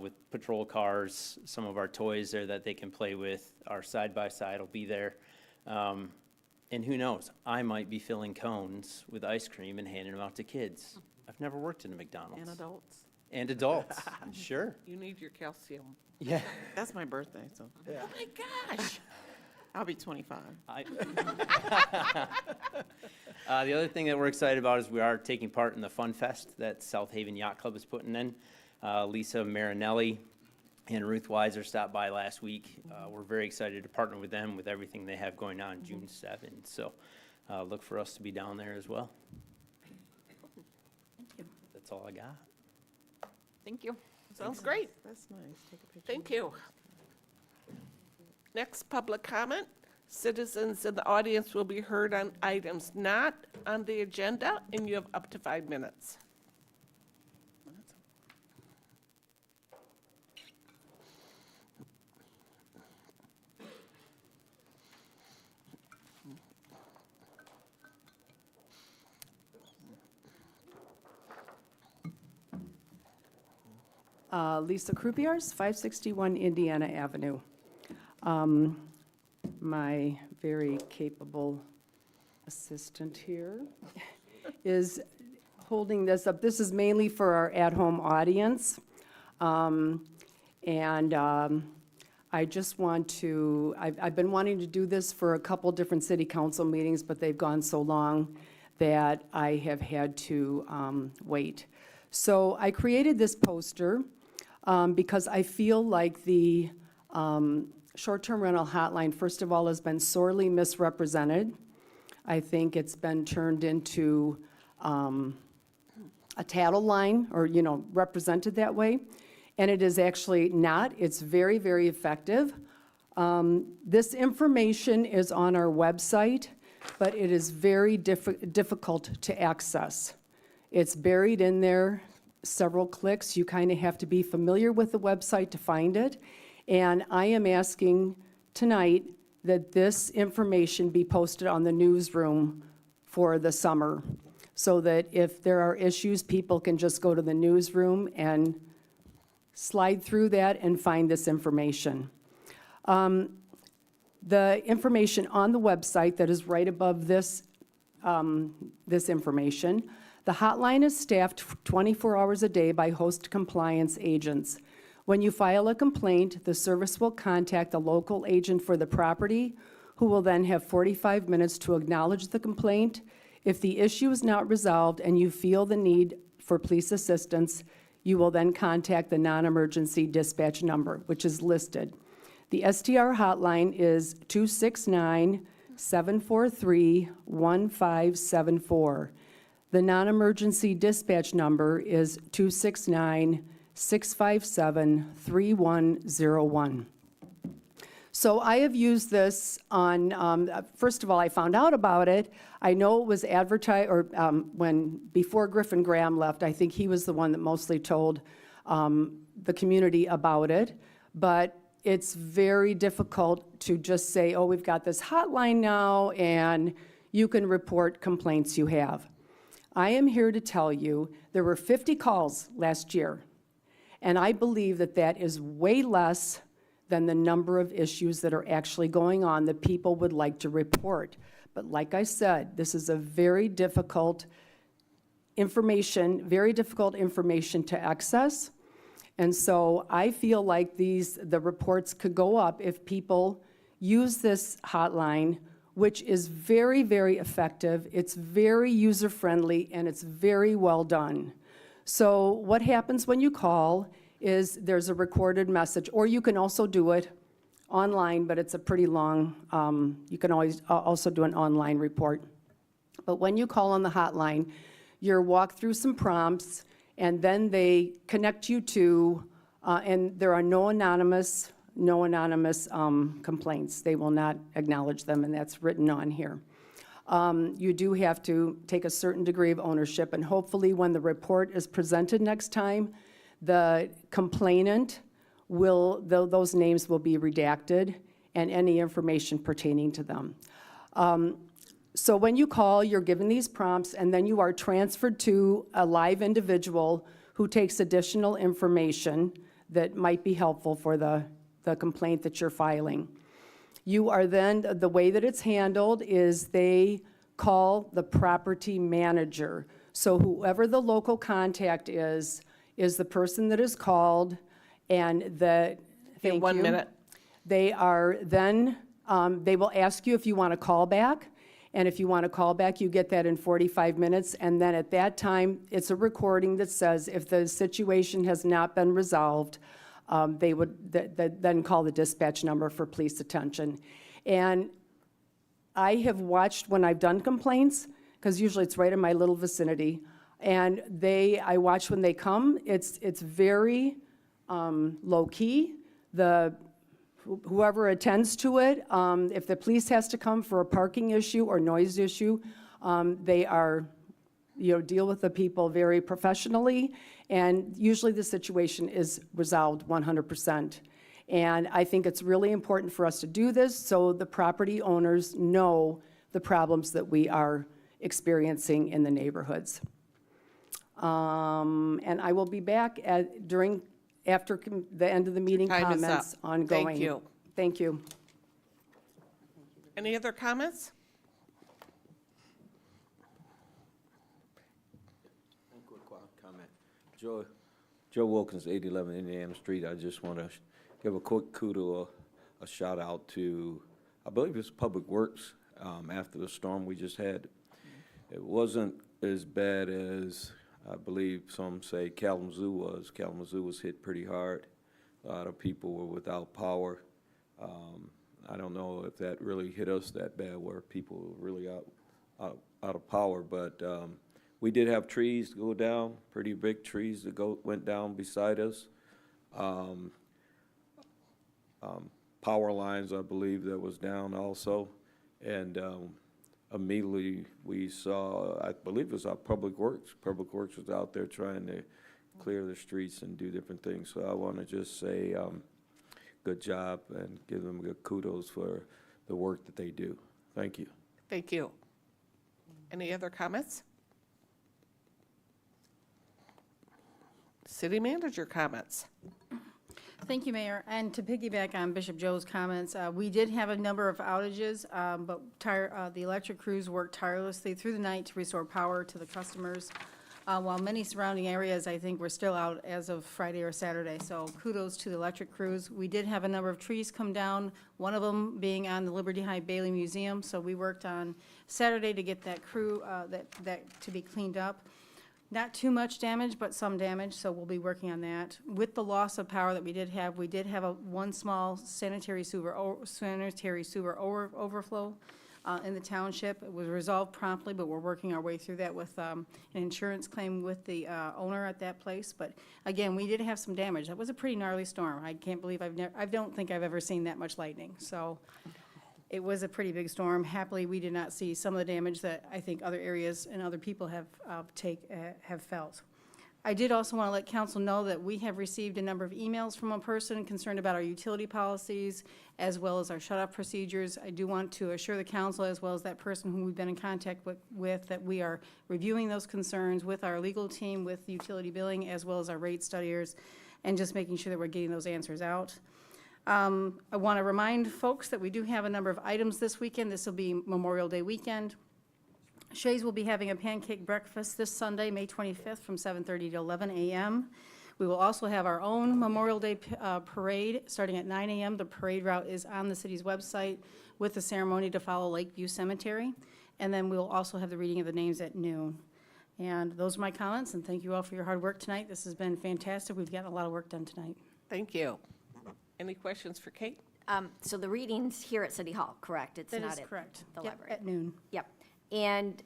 with patrol cars, some of our toys there that they can play with. Our side-by-side will be there. And who knows, I might be filling cones with ice cream and handing them out to kids. I've never worked in a McDonald's. And adults. And adults, sure. You need your calcium. Yeah. That's my birthday, so. Oh my gosh. I'll be 25. The other thing that we're excited about is we are taking part in the Fun Fest that South Haven Yacht Club is putting in. Lisa Marinelli and Ruth Weiser stopped by last week. We're very excited to partner with them with everything they have going on June 7th. So look for us to be down there as well. Thank you. That's all I got. Thank you. Sounds great. That's nice. Take a picture. Thank you. Next public comment. Citizens in the audience will be heard on items not on the agenda, and you have up to 5 minutes. Lisa Croupiers, 561 Indiana Avenue. My very capable assistant here is holding this up. This is mainly for our at-home audience. I just want to, I've been wanting to do this for a couple different city council meetings, but they've gone so long that I have had to wait. So I created this poster because I feel like the short-term rental hotline, first of all, has been sorely misrepresented. I think it's been turned into a tattle line, or, represented that way. And it is actually not. It's very, very effective. This information is on our website, but it is very difficult to access. It's buried in there, several clicks. You kind of have to be familiar with the website to find it. And I am asking tonight that this information be posted on the newsroom for the summer, so that if there are issues, people can just go to the newsroom and slide through that and find this information. The information on the website that is right above this, this information, the hotline is staffed 24 hours a day by host compliance agents. When you file a complaint, the service will contact the local agent for the property, who will then have 45 minutes to acknowledge the complaint. If the issue is not resolved and you feel the need for police assistance, you will then contact the non-emergency dispatch number, which is listed. The STR hotline is 269-743-1574. The non-emergency dispatch number is 269-657-3101. So I have used this on, first of all, I found out about it. I know it was advertised, or before Griffin Graham left, I think he was the one that mostly told the community about it. But it's very difficult to just say, oh, we've got this hotline now, and you can report complaints you have. I am here to tell you there were 50 calls last year, and I believe that that is way less than the number of issues that are actually going on that people would like to report. But like I said, this is a very difficult information to access. And so I feel like the reports could go up if people use this hotline, which is very, very effective. It's very user-friendly, and it's very well done. So what happens when you call is there's a recorded message, or you can also do it online, but it's a pretty long, you can always also do an online report. But when you call on the hotline, you're walked through some prompts, and then they connect you to, and there are no anonymous complaints. They will not acknowledge them, and that's written on here. You do have to take a certain degree of ownership, and hopefully when the report is presented next time, the complainant those names will be redacted, and any information pertaining to them. So when you call, you're given these prompts, and then you are transferred to a live individual who takes additional information that might be helpful for the complaint that you're filing. You are then, the way that it's handled is they call the property manager. So whoever the local contact is the person that is called, and In 1 minute. They are then, they will ask you if you want to call back, and if you want to call back, you get that in 45 minutes, and then at that time, it's a recording that says if the situation has not been resolved, they would then call the dispatch number for police attention. And I have watched when I've done complaints, because usually it's right in my little vicinity, and I watch when they come. It's very low-key. Whoever attends to it, if the police has to come for a parking issue or noise issue, they are, deal with the people very professionally, and usually the situation is resolved 100%. And I think it's really important for us to do this so the property owners know the problems that we are experiencing in the neighborhoods. And I will be back after the end of the meeting Time is comments up. ongoing. Thank you. Thank you. Any other comments? Comment. Joe Wilkins, 811 Indiana Street. I just want to give a quick kudo, a shout out to, I believe it's Public Works, after the storm we just had. It wasn't as bad as I believe some say Kalamazoo was. Kalamazoo was hit pretty hard. A lot of people were without power. I don't know if that really hit us that bad where people were really out of power, but we did have trees go down, pretty big trees that went down beside us. Power lines, I believe, that was down also. And immediately we saw, I believe it was our Public Works. Public Works was out there trying to clear the streets and do different things. So I want to just say good job and give them good kudos for the work that they do. Thank you. Thank you. Any other comments? City manager comments. Thank you, Mayor. And to piggyback on Bishop Joe's comments, we did have a number of outages, but the electric crews worked tirelessly through the night to restore power to the customers, while many surrounding areas, I think, were still out as of Friday or Saturday. So kudos to the electric crews. We did have a number of trees come down, one of them being on the Liberty High Bailey Museum. So we worked on Saturday to get that crew, that to be cleaned up. Not too much damage, but some damage, so we'll be working on that. With the loss of power that we did have one small sanitary sewer overflow in the township. It was resolved promptly, but we're working our way through that with an insurance claim with the owner at that place. But again, we did have some damage. That was a pretty gnarly storm. I can't believe I don't think I've ever seen that much lightning. So it was a pretty big storm. Happily, we did not see some of the damage that I think other areas and other people have felt. I did also want to let council know that we have received a number of emails from a person concerned about our utility policies as well as our shut-off procedures. I do want to assure the council as well as that person who we've been in contact with that we are reviewing those concerns with our legal team, with utility billing, as well as our rate studiers, and just making sure that we're getting those answers out. I want to remind folks that we do have a number of items this weekend. This will be Memorial Day weekend. Shays will be having a pancake breakfast this Sunday, May 25th, from 7:30 to 11 a.m. We will also have our own Memorial Day parade starting at 9 a.m. The parade route is on the city's website with the ceremony to follow Lakeview Cemetery. And then we'll also have the reading of the names at noon. And those are my comments, and thank you all for your hard work tonight. This has been fantastic. We've gotten a lot of work done tonight. Thank you. Any questions for Kate? So the reading's here at City Hall, correct? It's That not is at correct. the Yep, library? at noon. Yep. And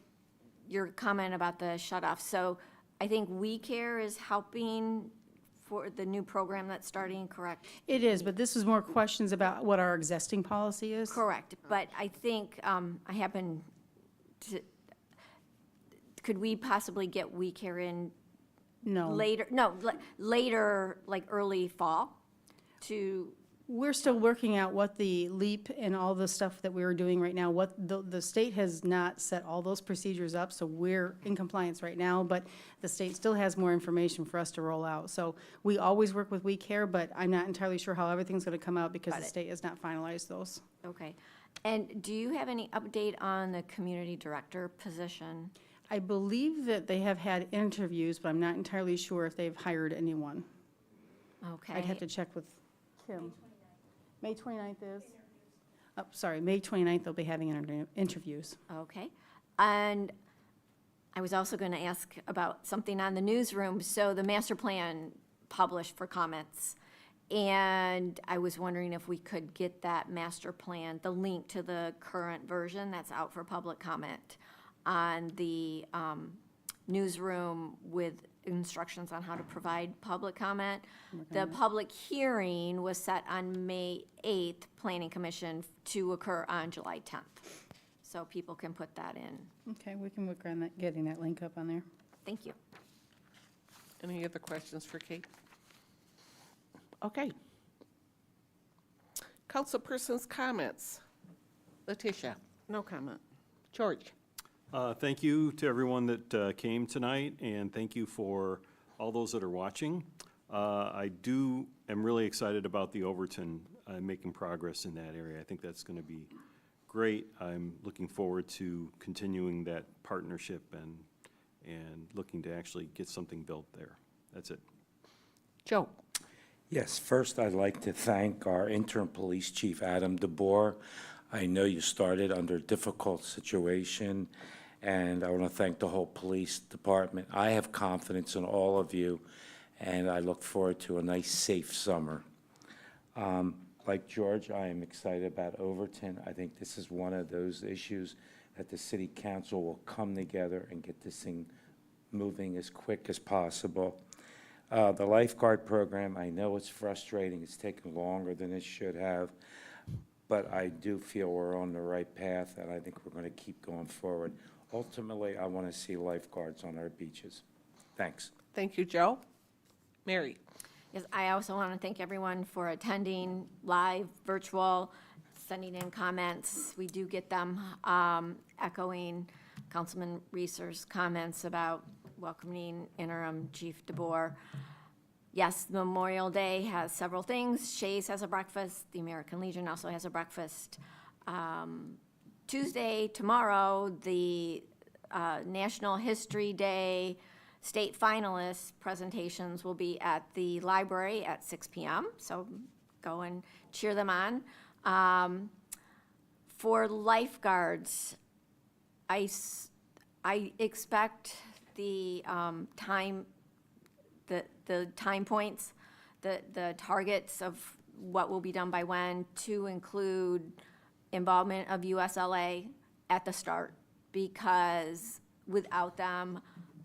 your comment about the shut-off. So I think We Care is helping for the new program that's starting, correct? It is, but this is more questions about what our existing policy is. Correct. But I think I happen to, could we possibly get We Care in No. later? No, later, like early fall to. We're still working out what the LEAP and all the stuff that we're doing right now, what the state has not set all those procedures up, so we're in compliance right now, but the state still has more information for us to roll out. So we always work with We Care, but I'm not entirely sure how everything's gonna come out because the state has not finalized those. Okay. And do you have any update on the community director position? I believe that they have had interviews, but I'm not entirely sure if they've hired anyone. Okay. I'd have to check with Kim. May 29th is? Oh, sorry, May 29th they'll be having interviews. Okay. And I was also going to ask about something on the newsroom. So the master plan published for comments. And I was wondering if we could get that master plan, the link to the current version that's out for public comment on the newsroom with instructions on how to provide public comment. The public hearing was set on May 8th, Planning Commission, to occur on July 10th. So people can put that in. Okay, we can work on that, getting that link up on there. Thank you. Any other questions for Kate? Okay. Councilperson's comments. Letitia? No comment. George? Thank you to everyone that came tonight, and thank you for all those that are watching. am really excited about the Overton making progress in that area. I think that's going to be great. I'm looking forward to continuing that partnership and looking to actually get something built there. That's it. Joe? Yes, first I'd like to thank our interim police chief, Adam DeBoer. I know you started under a difficult situation, and I want to thank the whole police department. I have confidence in all of you, and I look forward to a nice, safe summer. Like George, I am excited about Overton. I think this is one of those issues that the city council will come together and get this thing moving as quick as possible. The lifeguard program, I know it's frustrating. It's taken longer than it should have, but I do feel we're on the right path, and I think we're going to keep going forward. Ultimately, I want to see lifeguards on our beaches. Thanks. Thank you, Joe. Mary? Yes, I also want to thank everyone for attending live, virtual, sending in comments. We do get them, echoing Councilman Reeser's comments about welcoming interim Chief DeBoer. Yes, Memorial Day has several things. Shays has a breakfast. The American Legion also has a breakfast. Tuesday, tomorrow, the National History Day state finalists presentations will be at the library at 6 p.m., so go and cheer them on. For lifeguards, I expect the time points, the targets of what will be done by when to include involvement of USLA at the start, because without them,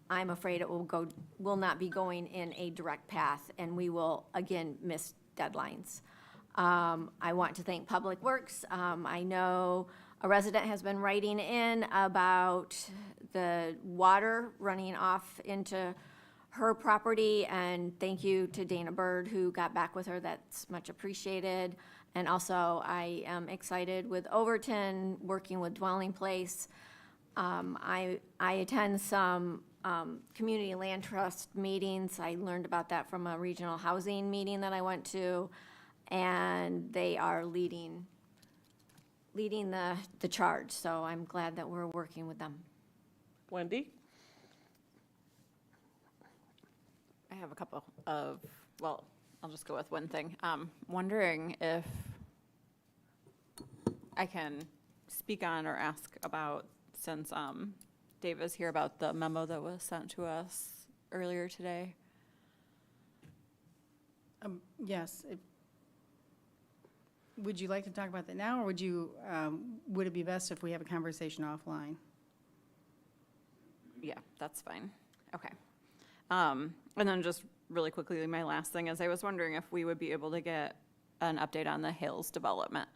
I'm afraid it will not be going in a direct path, and we will again miss deadlines. I want to thank Public Works. I know a resident has been writing in about the water running off into her property, and thank you to Dana Bird who got back with her. That's much appreciated. And also, I am excited with Overton, working with Dwelling Place. I attend some community land trust meetings. I learned about that from a regional housing meeting that I went to, and they are leading the charge. So I'm glad that we're working with them. Wendy? I have a couple of, well, I'll just go with one thing. Wondering if I can speak on or ask about, since Dave is here, about the memo that was sent to us earlier today. Yes. Would you like to talk about that now, or would it be best if we have a conversation offline? Yeah, that's fine. Okay. And then just really quickly, my last thing is I was wondering if we would be able to get an update on the Hills development.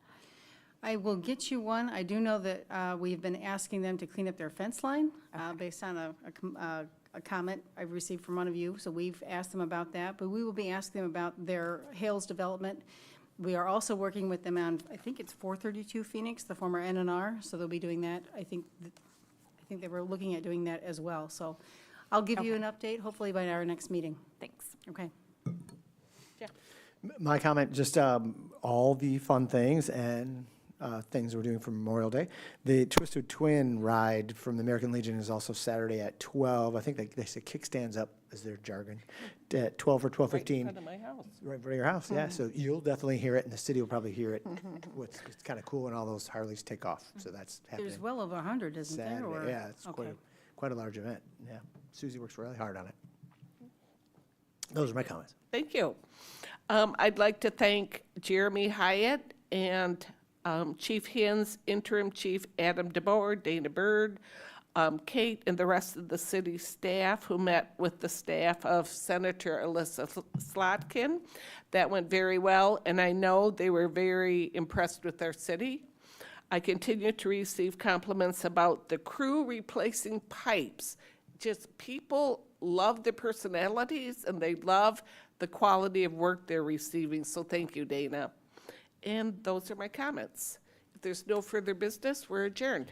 I will get you one. I do know that we've been asking them to clean up their fence line based on a comment I've received from one of you. So we've asked them about that, but we will be asking them about their Hills development. We are also working with them on, I think it's 432 Phoenix, the former NNR, so they'll be doing that. I think they were looking at doing that as well. So I'll give you an update, hopefully by our next meeting. Thanks. Okay. My comment, just all the fun things and things we're doing for Memorial Day. The Twisted Twin ride from the American Legion is also Saturday at 12. I think they say kickstands up as their jargon, at 12 or 12:15. Right in front of my house. Right in front of your house, yeah. So you'll definitely hear it, and the city will probably hear it. It's kind of cool when all those Harleys take off, so that's happening. There's well over 100, isn't there? Saturday. Or- Yeah, it's Okay. quite a large event, yeah. Susie works really hard on it. Those are my comments. Thank you. I'd like to thank Jeremy Hyatt and Chief Hins, Interim Chief Adam DeBoer, Dana Bird, Kate, and the rest of the city staff who met with the staff of Senator Alyssa Slotkin. That went very well, and I know they were very impressed with our city. I continue to receive compliments about the crew replacing pipes. Just people love their personalities, and they love the quality of work they're receiving, so thank you, Dana. And those are my comments. If there's no further business, we're adjourned.